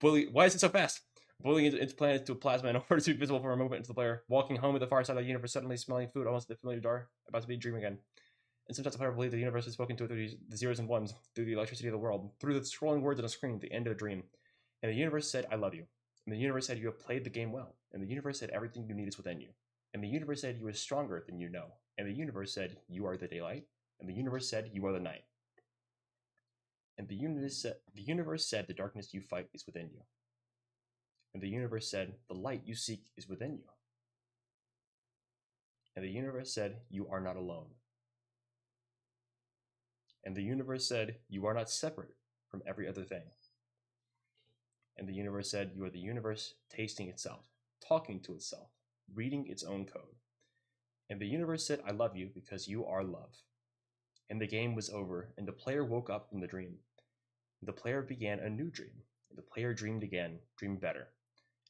Why is it so fast? Boiling its planet to plasma in order to be visible for a movement into the player. Walking home at the far side of the universe, suddenly smelling food almost at the familiar door, about to be a dream again. And sometimes the player believed the universe had spoken to it through the zeros and ones, through the electricity of the world, through the scrolling words on a screen at the end of a dream. And the universe said, I love you. And the universe said, you have played the game well. And the universe said, everything you need is within you. And the universe said, you are stronger than you know. And the universe said, you are the daylight. And the universe said, you are the night. And the universe said, the darkness you fight is within you. And the universe said, the light you seek is within you. And the universe said, you are not alone. And the universe said, you are not separate from every other thing. And the universe said, you are the universe tasting itself, talking to itself, reading its own code. And the universe said, I love you because you are love. And the game was over, and the player woke up from the dream. The player began a new dream. And the player dreamed again, dreamed better.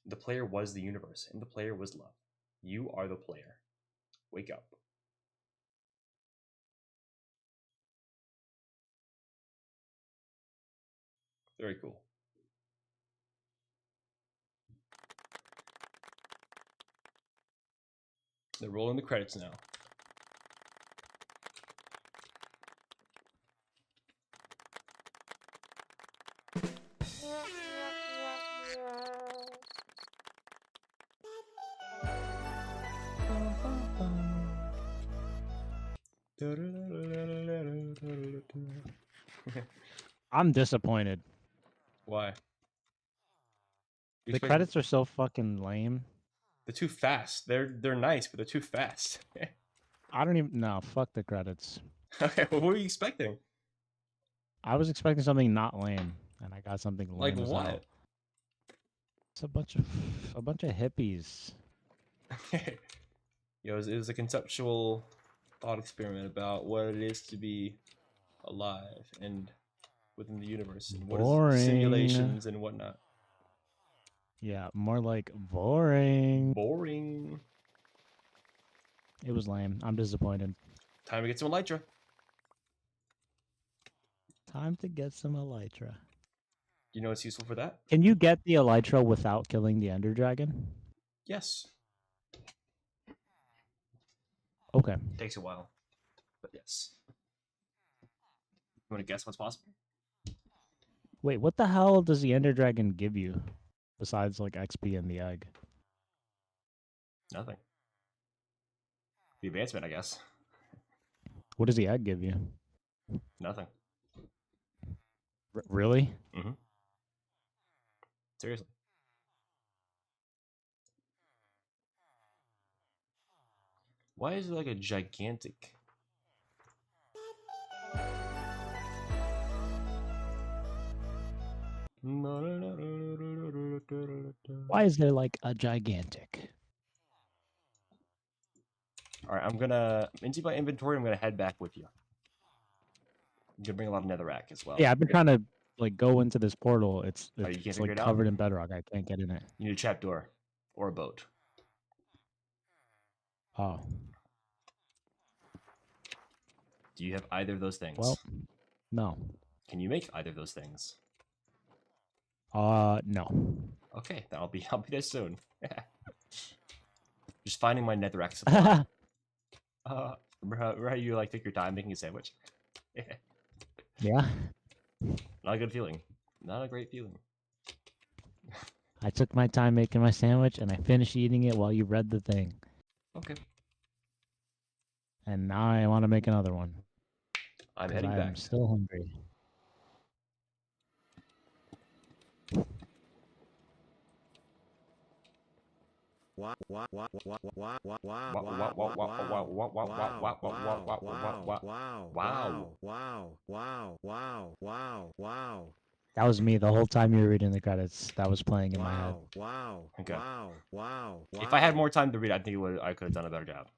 The player was the universe, and the player was love. You are the player. Wake up. Very cool. They're rolling the credits now. I'm disappointed. Why? The credits are so fucking lame. They're too fast. They're nice, but they're too fast. I don't even know. Fuck the credits. Okay, well, what were you expecting? I was expecting something not lame, and I got something lame. Like as what? hell. It's a bunch of hippies. It was a conceptual thought experiment about what it is to be alive and within the universe, and what is simulations and whatnot. Yeah, more like boring. Boring. It was lame. I'm disappointed. Time to get some elytra. Time to get some elytra. You know what's useful for that? Can you get the elytra without killing the ender dragon? Yes. Okay. Takes a while, but yes. You want to guess what's possible? Wait, what the hell does the ender dragon give you besides like XP and the egg? Nothing. The advancement, I guess. What does the egg give you? Nothing. Really? Mm-hmm. Seriously. Why is it like a gigantic? Why is there like a gigantic? All right, I'm gonna into my inventory. I'm gonna head back with you. I'm gonna bring a lot of netherrack as well. Yeah, I've been trying to like go into this portal. It's like it covered in bedrock. I can't get in it. You need a trapdoor or a boat. Oh. Do you have either of those things? Well, no. Can you make either of those things? No. Okay, then I'll be there soon. Just finding my netherrack supply. Remember how you like take your time making a sandwich? Yeah. Not a good feeling. Not a great feeling. I took my time making my sandwich, and I finished eating it while you read the thing. Okay. And now I want to make another one. I'm heading I'm back. still hungry. Wow, wow, wow, wow, wow, wow, wow, Wow, wow, wow, wow, wow, wow, wow, wow, wow, wow, wow. wow. That was me the whole time you were reading the credits. That was playing in my head. Okay. Wow. If I had more time to read, I think I could have done a better job.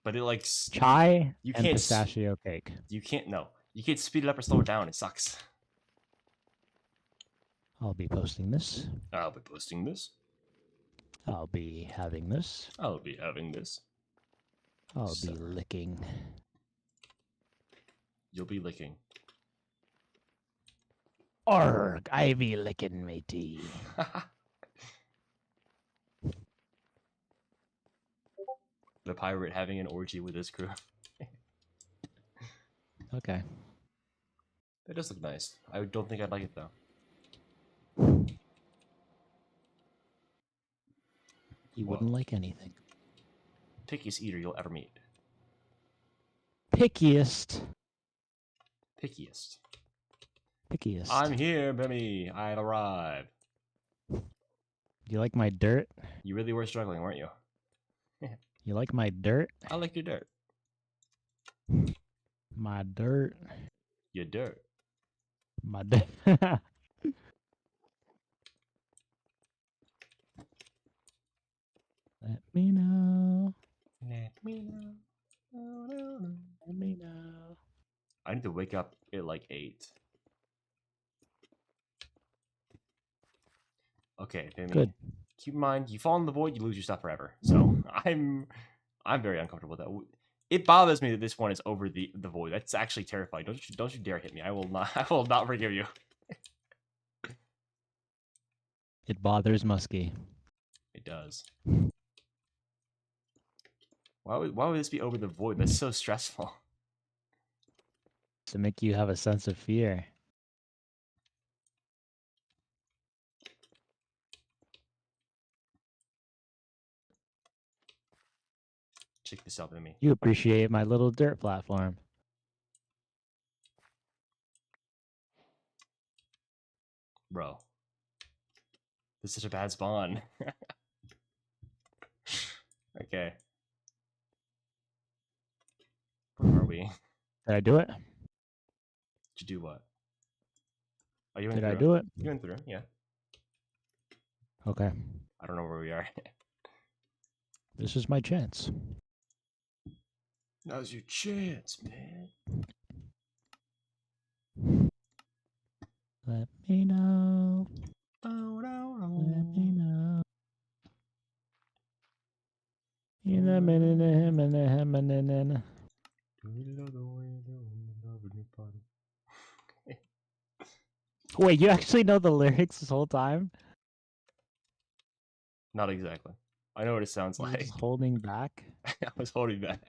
But it like Chai you and can't pistachio cake. you can't no. You can't speed it up or slow it down. It sucks. I'll be posting this. I'll be posting this. I'll be having this. I'll be having this. I'll be licking. You'll be licking. Arg, I be licking, matey. The pirate having an orgy with his crew. Okay. That does look nice. I don't think I'd like it though. You wouldn't like anything. Pickiest eater you'll ever meet. Pickiest. Pickiest. Pickiest. I'm here, baby. I've arrived. Do you like my dirt? You really were struggling, weren't you? You like my dirt? I like your dirt. My dirt. Your dirt. My dirt. Let me know. Let me know. Let me know. I need to wake up at like 8. Okay, Bimmy. Good. Keep in mind, you fall in the void, you lose your stuff forever. So I'm very uncomfortable with that. It bothers me that this one is over the void. That's actually terrifying. Don't you dare hit me. I will not forgive you. It bothers Muskie. It does. Why would this be over the void? That's so stressful. To make you have a sense of fear. Check this out, Bimmy. You appreciate my little dirt platform. Bro. This is such a bad spawn. Okay. Where are we? Did I do it? Did you do what? Oh, you went Did through. I do it? You went through, yeah. Okay. I don't know where we are. This is my chance. Now's your chance, man. Let me know. Let me know. In a minute, him and him and then. Wait, you actually know the lyrics this whole time? Not exactly. I know what it sounds You're like. just holding back, I was holding back.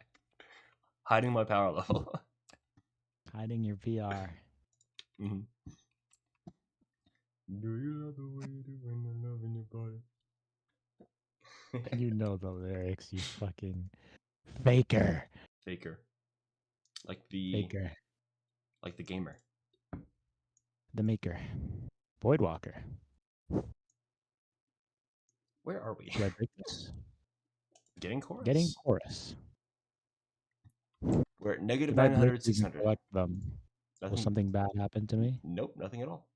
Hiding my power level. hiding your PR. Mm-hmm. Do you love the way you do when you're loving your body? You know the lyrics, you fucking faker. Faker. Like the Faker. like the gamer. The maker. Voidwalker. Where are we? Should I break this? Getting chorus? Getting chorus. We're at negative If I break 900, these and 600. collect them, will something bad happen to me? Nope, nothing at all.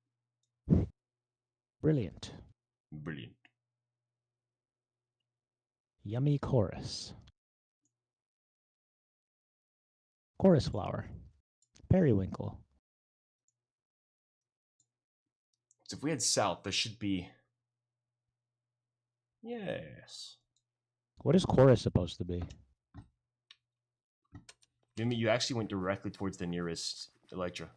Brilliant. Brilliant. Yummy chorus. Chorus flower. Periwinkle. So if we head south, there should be... Yes. What is chorus supposed to be? Jimmy, you actually went directly towards the nearest Electra.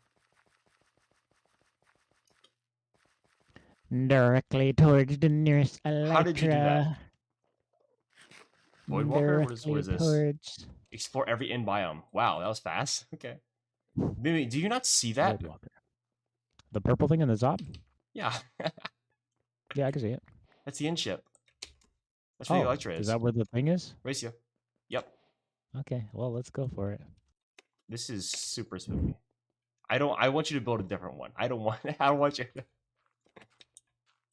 Directly towards the nearest Electra. How did you do that? Voidwalker? What is this? Towards... Explore every in biome. Wow, that was fast. Okay. Mimi, do you not see that? Voidwalker. The purple thing in the top? Yeah. Yeah, I can see it. That's the end ship. That's where the Elytra is. Is that where the thing is? Ratio. Yep. Okay, well, let's go for it. This is super spooky. I want you to build a different one. I don't want you.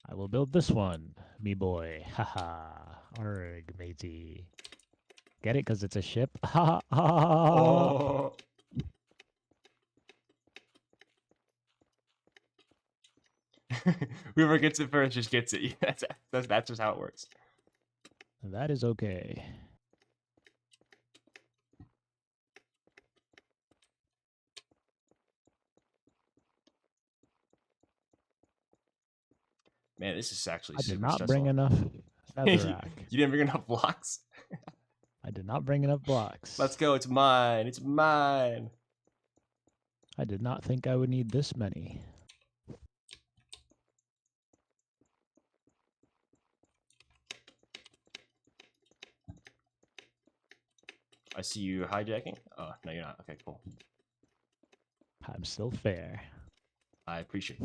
I will build this one, me boy. Haha. Arg, matey. Get it? Because it's a ship? Ha ha. Oh. Whoever gets it first just gets it. That's just how it works. That is okay. Man, this is actually I did super not stressful. bring enough netherrack. You didn't bring enough blocks? I did not bring enough blocks. Let's go. It's mine. It's mine. I did not think I would need this many. I see you hijacking. Oh, no, you're not. Okay, cool. I'm still fair. I appreciate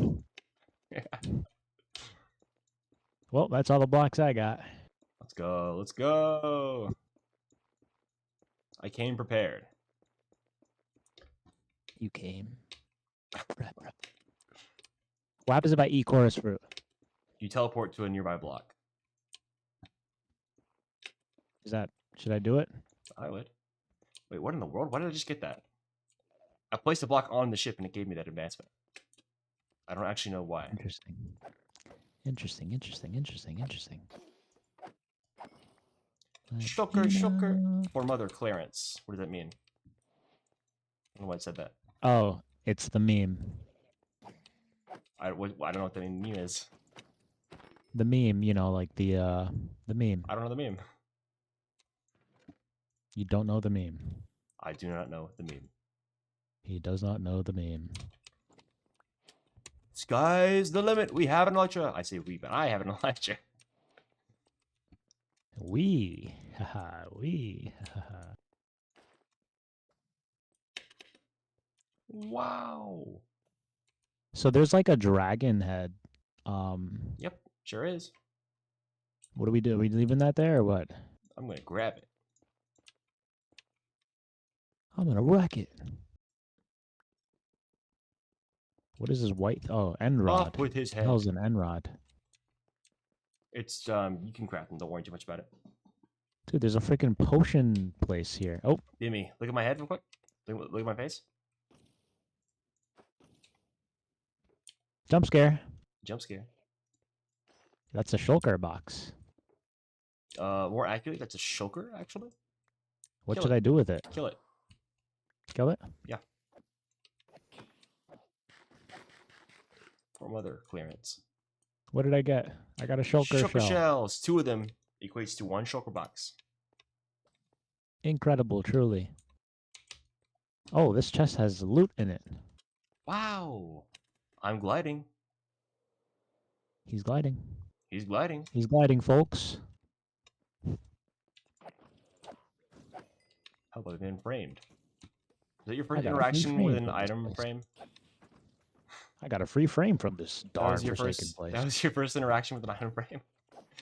it. Well, that's all the blocks I got. Let's go. Let's go. I came prepared. You came. What happens if I eat chorus fruit? You teleport to a nearby block. Should I do it? I would. Wait, what in the world? Why did I just get that? I placed a block on the ship and it gave me that advancement. I don't actually know why. Interesting. Interesting. Shocker. For Mother Clarence. What does that mean? I don't know why it said that. Oh, it's the meme. I don't know what the meme is. The meme, like the meme. I don't know the meme. You don't know the meme. I do not know the meme. He does not know the meme. Sky's the limit. We have an Elytra. I say we, but I have an Elytra. We. Haha, we. Haha. Wow. So there's like a dragon head. Yep, sure is. What do we do? Are we leaving that there or what? I'm gonna grab it. I'm gonna wreck it. What is this white? Oh, end rod. Off with his head. Hell's an end rod. It's you can craft them. Don't worry too much about it. Dude, there's a freaking potion place here. Oh, Dimmy, look at my head real quick. Look at my face. jump scare. Jump scare. That's a shulker box. More accurately, that's a shulker actually. What Kill should it. I do with it? Kill it. Kill it? Yeah. For Mother Clearance. What did I get? I got a shulker Shulker shell. shells. 2 of them equates to 1 shulker box. Incredible, truly. Oh, this chest has loot in it. Wow. I'm gliding. He's gliding. He's gliding. He's gliding, folks. How about being framed? Is that your I first got a free interaction with frame an from this item place. frame? I got a free frame from this That darn was your forsaken first. place. That was your first interaction with an item frame.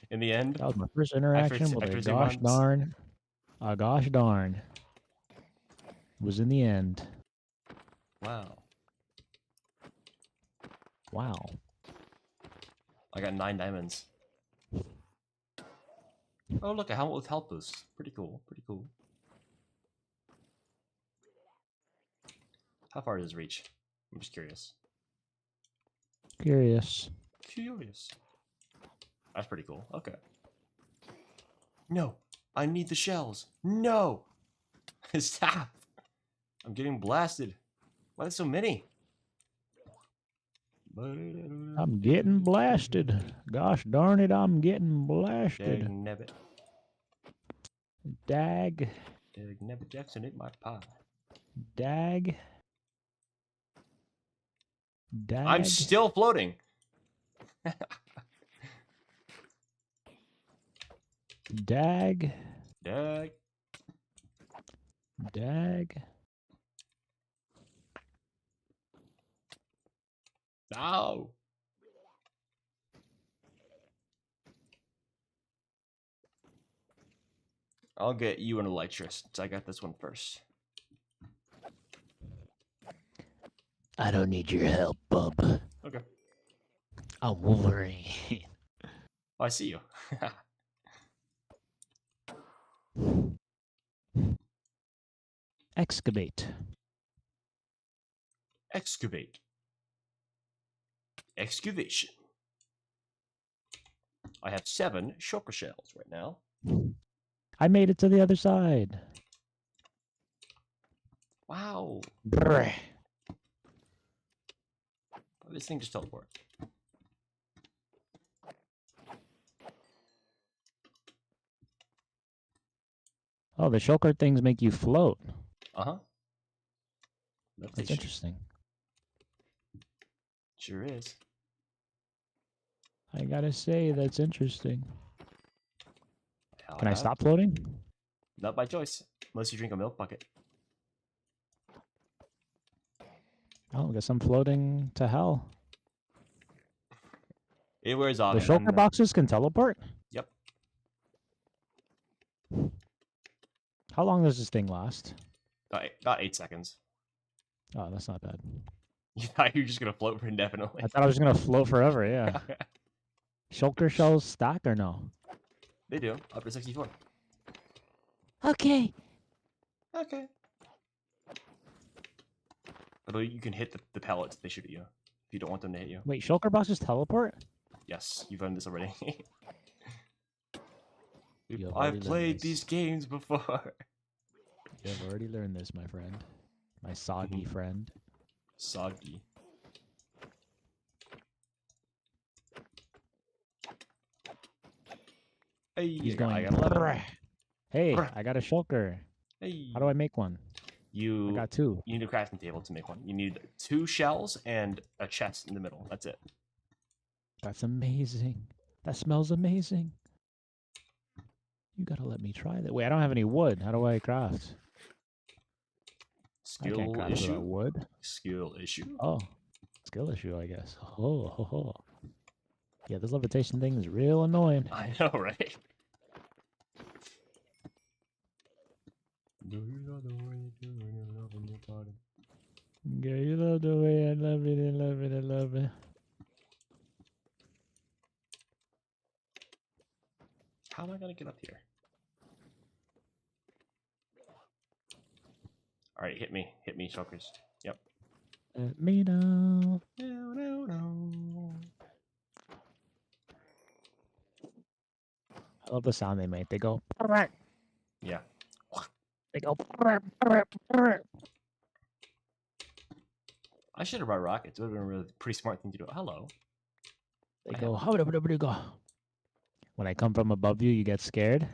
In the end, That was my first interaction with after a 2 gosh months. darn. It was in the end. Wow. Wow. I got 9 diamonds. Oh, look, a helmet with health boost. Pretty cool. Pretty cool. How far does this reach? I'm just curious. Curious. Curious. That's pretty cool. Okay. No. I need the shells. No. Stop. I'm getting blasted. Why there's so many? I'm getting blasted. Gosh darn it, I'm getting blasted. Dag nabbit. Dag. Dag nabbit Jackson ate my pie. Dag. Dag. I'm still floating. Dag. Dag. Dag. No. I'll get you an elytra since I got this one first. I don't need your help, bub. Okay. I'm Wolverine. Oh, I see you. Excavate. Excavate. Excavation. I have 7 shulker shells right now. I made it to the other side. Wow. Brr. This thing just teleported. Oh, the shulker things make you float. Uh-huh. That's interesting. Sure is. I gotta say, that's interesting. Hell, Can I stop floating? Not by choice. Unless you drink a milk bucket. Oh, I guess I'm floating to hell. It wears off. The shulker boxes can teleport? Yep. How long does this thing last? About 8 seconds. Oh, that's not bad. You thought you were just going to float for indefinitely. I thought I was gonna float forever, yeah. Shulker shells stack or no? They do. Up to 64. Okay. Okay. Although you can hit the pellets if they shoot at you. If you don't want them to hit you. Wait, shulker boxes teleport? Yes, you've done this already. You have I've already played learned these this. games before. You have already learned this, my friend. My soggy friend. Soggy. Hey, He's going. I got 11. "Brr." Hey, Brr. I got a shulker. Hey. How do I make one? You I got 2. You need a crafting table to make one. You need 2 shells and a chest in the middle. That's it. That's amazing. That smells amazing. You gotta let me try that. Wait, I don't have any wood. How do I craft? I can't Skill craft without issue. wood. Skill issue. Oh, skill issue, I guess. Oh, ho, ho. Yeah, this levitation thing is real annoying. I know, right? Do you know the way you do when you're loving your body? Girl, you love the way I love it, I love it, I love it. How am I gonna get up here? Alright, hit me, shulkers. Yep. Let me know. No. I love the sound they make. They go. Yeah. They go. I should have brought rockets. It would have been a really pretty smart thing to do. Hello. They go. Go. When I come from above you, you get scared.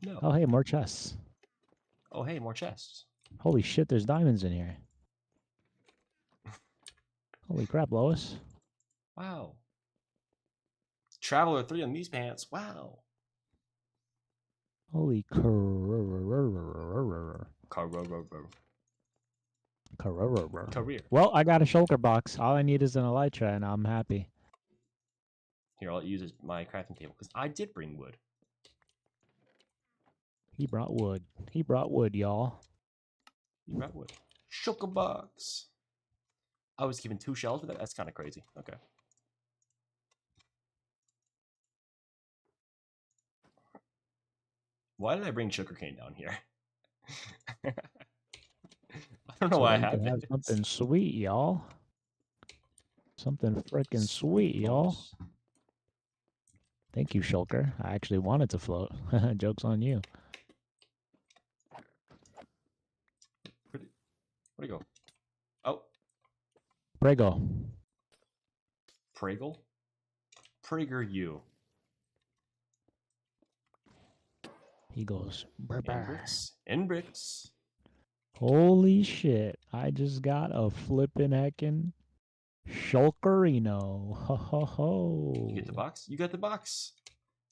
No. Oh, hey, more chests. Oh, hey, more chests. Holy shit, there's diamonds in here. Holy crap, Lois. Wow. Traveler 3 on these pants. Wow. Holy Career. Well, I got a shulker box. All I need is an elytra, and I'm happy. Here, I'll use my crafting table because I did bring wood. He brought wood. He brought wood, y'all. You brought wood. Shulker box. I was given 2 shells for that. That's kind of crazy. Okay. Why did I bring sugarcane down here? I don't know why I have have something sweet, y'all. Something freaking sweet, y'all. Thank you, shulker. I actually wanted to float. Joke's on you. Where'd he go? Oh. Prego. Pragle? Prager you. He goes. In bricks. Holy shit. I just got a flippin' heckin' shulkerino. Ho ho ho. You get the box? You got the box.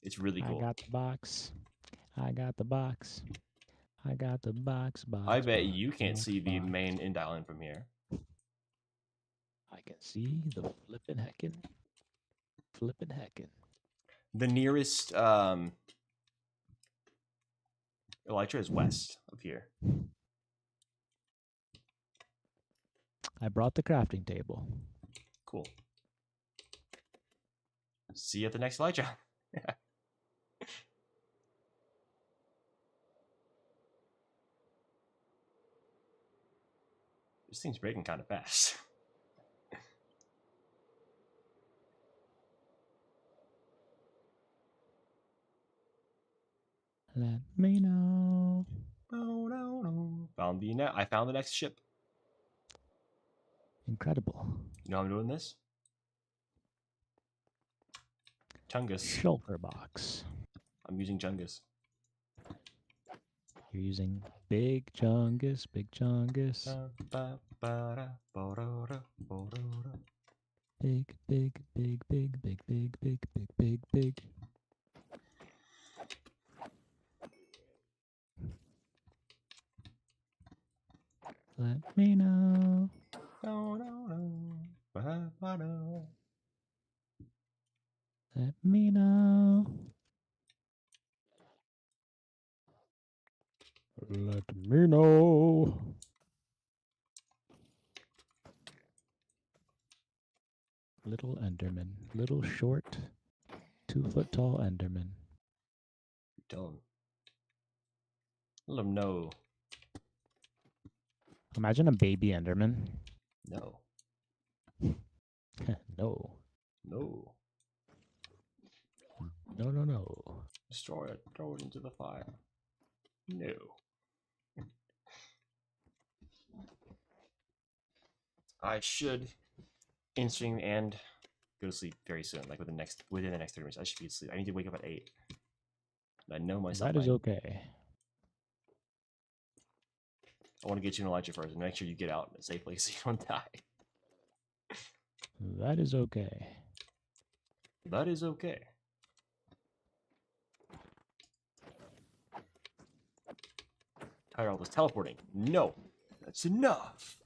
It's really cool. I got the box. I got the box. I got the box. I bet you can't see the main end island from here. I can see the flippin' heckin'. The nearest Elytra is west of here. I brought the crafting table. Cool. See you at the next Elytra. This thing's breaking kind of fast. Let me know. Found the net. I found the next ship. Incredible. You know how I'm doing this? Chungus. Shulker box. I'm using Chungus. You're using Big Chungus, Big Chungus. Big, big, big, big, big, big, big, big, big, big. Let me know. Let me know. Let me know. Little Enderman. Little short, 2-foot tall Enderman. Don't. Let them know. Imagine a baby Enderman. No. No. No. No, no, no. Destroy it. Throw it into the fire. No. I should in-stream and go to sleep very soon, like within the next 30 minutes. I should be asleep. I need to wake up at 8. I know myself. That is okay. I want to get you an Elytra first and make sure you get out safely so you don't die. That is okay. That is okay. Tired of all this teleporting. No. That's enough.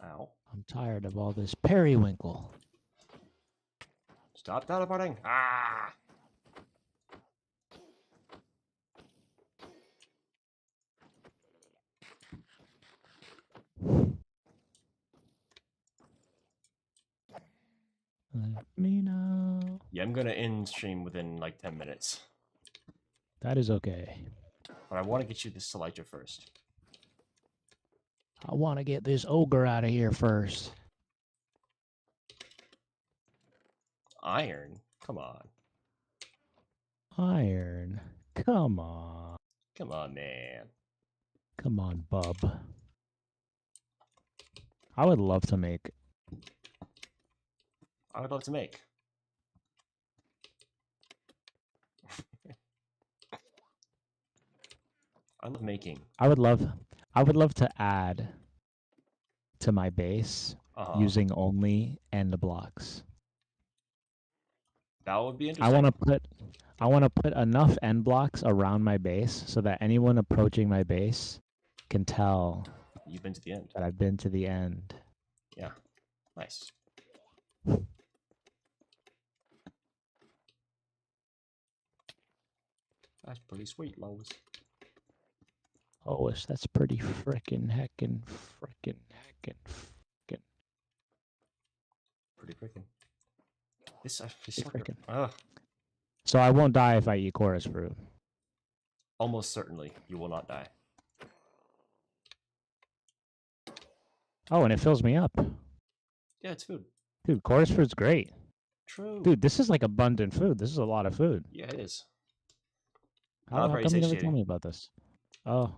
Ow. I'm tired of all this periwinkle. Stop teleporting. Ah! Let me know. Yeah, I'm gonna end stream within like 10 minutes. That is okay. But I want to get you this Elytra first. I want to get this ogre out of here first. Iron? Come on. Iron. Come on. Come on, man. Come on, bub. I would love to make... I would love to make. I love making. I would love to add to my base using only end blocks. That would be interesting. I want to put enough end blocks around my base so that anyone approaching my base can tell you've been to the end. That I've been to the end. Yeah. Nice. That's pretty sweet, Lois. Lois, that's pretty frickin' heckin'. Pretty frickin'. This frickin'. So I won't die if I eat chorus fruit. Almost certainly, you will not die. Oh, and it fills me up. Yeah, it's food. Dude, chorus fruit's great. True. Dude, this is like abundant food. This is a lot of food. Yeah, it is. How come you never told me about this? Oh.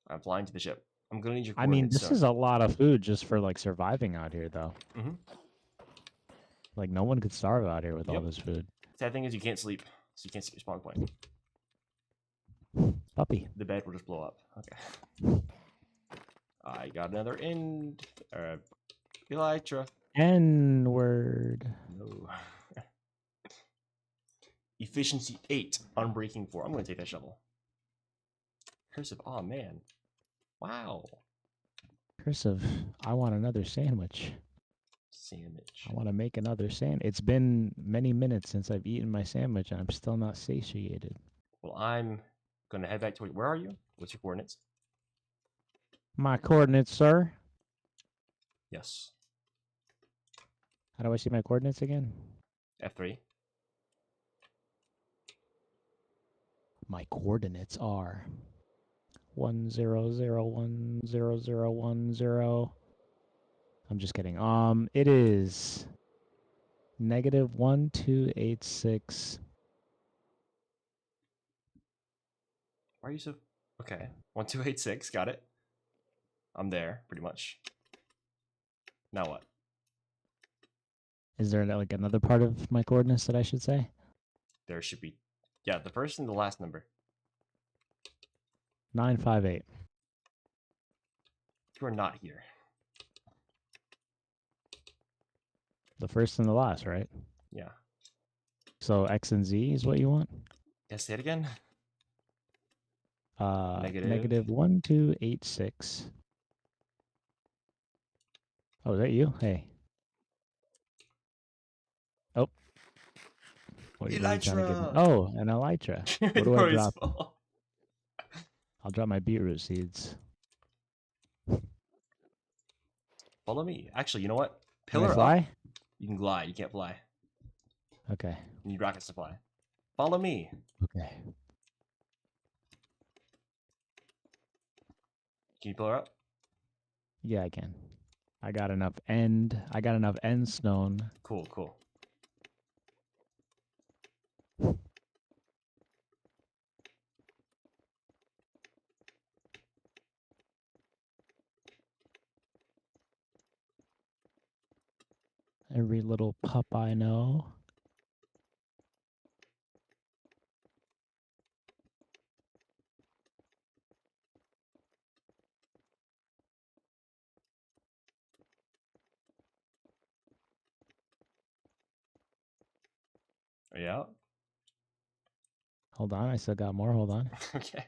I'm flying to the ship. I'm gonna need your I mean, coordinates, this is a lot of food just for like surviving out here, though. Mm-hmm. Like, no one could starve out here with all this food. Sad thing is you can't sleep, so you can't see your spawn point. Puppy. The bed will just blow up. Okay. I got another Elytra. N-word. No. Efficiency 8, Unbreaking 4. I'm gonna take that shovel. Cursive, oh man. Wow. Cursive, I want another sandwich. Sandwich. I want to make another sandwich. It's been many minutes since I've eaten my sandwich, and I'm still not satiated. Well, I'm going to head back to where are you? What's your coordinates? My coordinates, sir? Yes. How do I see my coordinates again? F3. My coordinates are 100100010. I'm just kidding. It is -1286. Why are you so... Okay. 1286. Got it. I'm there, pretty much. Now what? Is there like another part of my coordinates that I should say? There should be... Yeah, the first and the last number. 958. You are not here. The first and the last, right? Yeah. So X and Z is what you want? Yes, say it again. -1286. Oh, is that you? Hey. Oh. What are you trying to give me? Elytra! Oh, an elytra. What do I drop? Fall. I'll drop my beetroot seeds. Follow me. Actually, you know what? Can I Pillar fly? up. You can glide. You can't fly. Okay. You need rockets to fly. Follow me. Okay. Can you pillar up? Yeah, I can. I got enough end stone. Cool, cool. Every little pup I know. Are you out? Hold on, I still got more. Hold on. Okay.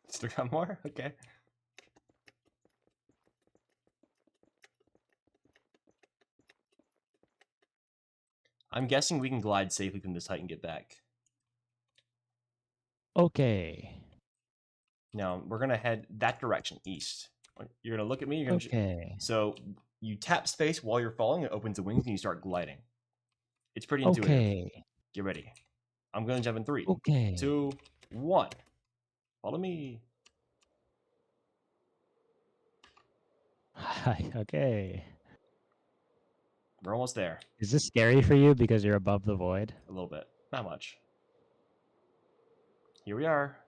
Still got more? Okay. I'm guessing we can glide safely from this height and get back. Okay. Now, we're going to head that direction, east. You're going to look at me. You're going to... Okay. So, you tap space while you're falling. It opens the wings and you start gliding. It's pretty intuitive. Okay. Get ready. I'm going to jump in 3, Okay. 2, 1. Follow me. Hi. Okay. We're almost there. Is this scary for you because you're above the void? A little bit. Not much. Here we are.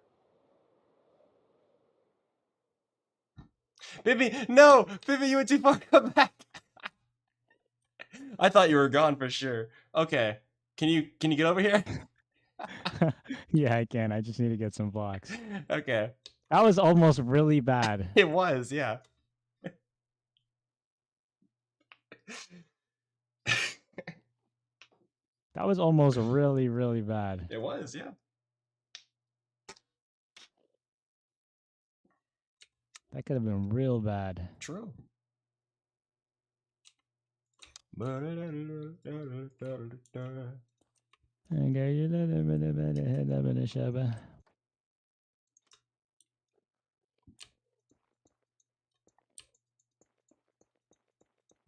Bibby, no! Bibby, you went too far. Come back. I thought you were gone for sure. Okay. Can you get over here? Yeah, I can. I just need to get some blocks. Okay. That was almost really bad. It was, yeah. That was almost really, really bad. It was, yeah. That could have been real bad. True. All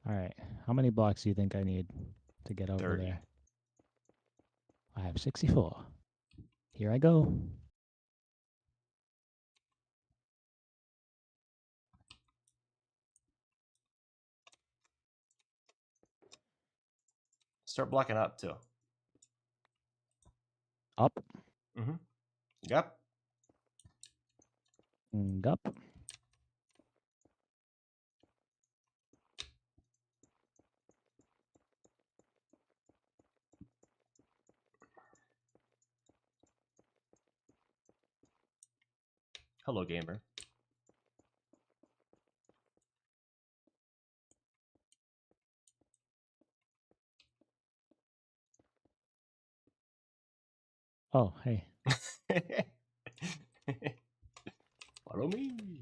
right. How many blocks do you think I need to get over 30. there? I have 64. Here I go. Start blocking up too. Up. Mm-hmm. Yep. Up. Hello, gamer. Oh, hey. Follow me.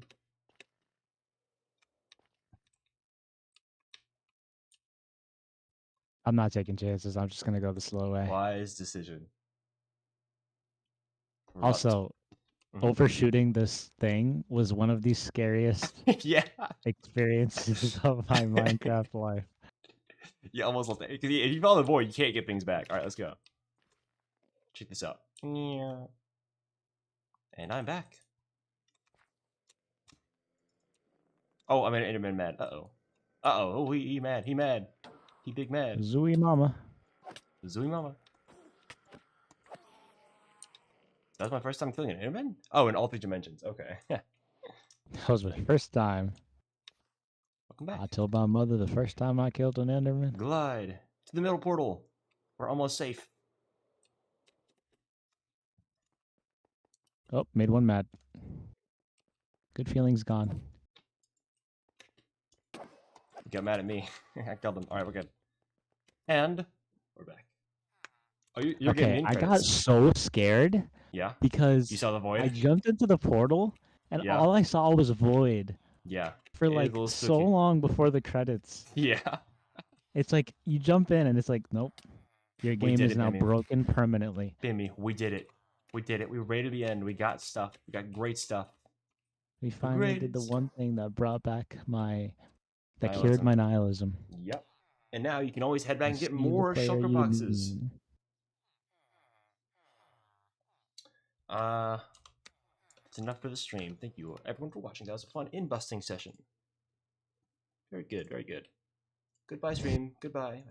I'm not taking chances. I'm just gonna go the slow way. Wise decision. Also, overshooting this thing was one of the scariest yeah. experiences of my Minecraft life. You almost lost it. Because if you follow the void, you can't get things back. All right, let's go. Check this out. And I'm back. Oh, I made an Enderman mad. Uh-oh. Uh-oh. Oh, he mad. He mad. He big mad. Zooey mama. Zooey mama. That was my first time killing an Enderman? Oh, in all 3 dimensions. Okay. That was my first time. Welcome back. I told my mother the first time I killed an Enderman. Glide to the middle portal. We're almost safe. Oh, made one mad. Good feelings gone. You got mad at me. I killed him. All right, we're good. And we're back. Oh, you're okay, getting in I got credits. so scared. Yeah. Because You saw the void? I jumped into the portal and Yeah. all I saw was void. Yeah. For It is a like little so spooky. long before the credits. Yeah. It's like you jump in and it's like, nope. Your game did is it, now Bimmy. broken permanently. Bimmy, we did it. We did it. We raided the end. We got stuff. We got great stuff. We finally did the greatest. one thing that brought back that cured Nihilism. my nihilism. Yep. And now you can always head back and get See the more player shulker you boxes. mean. That's enough for the stream. Thank you everyone for watching. That was a fun in-busting session. Very good, very good. Goodbye, stream. Goodbye.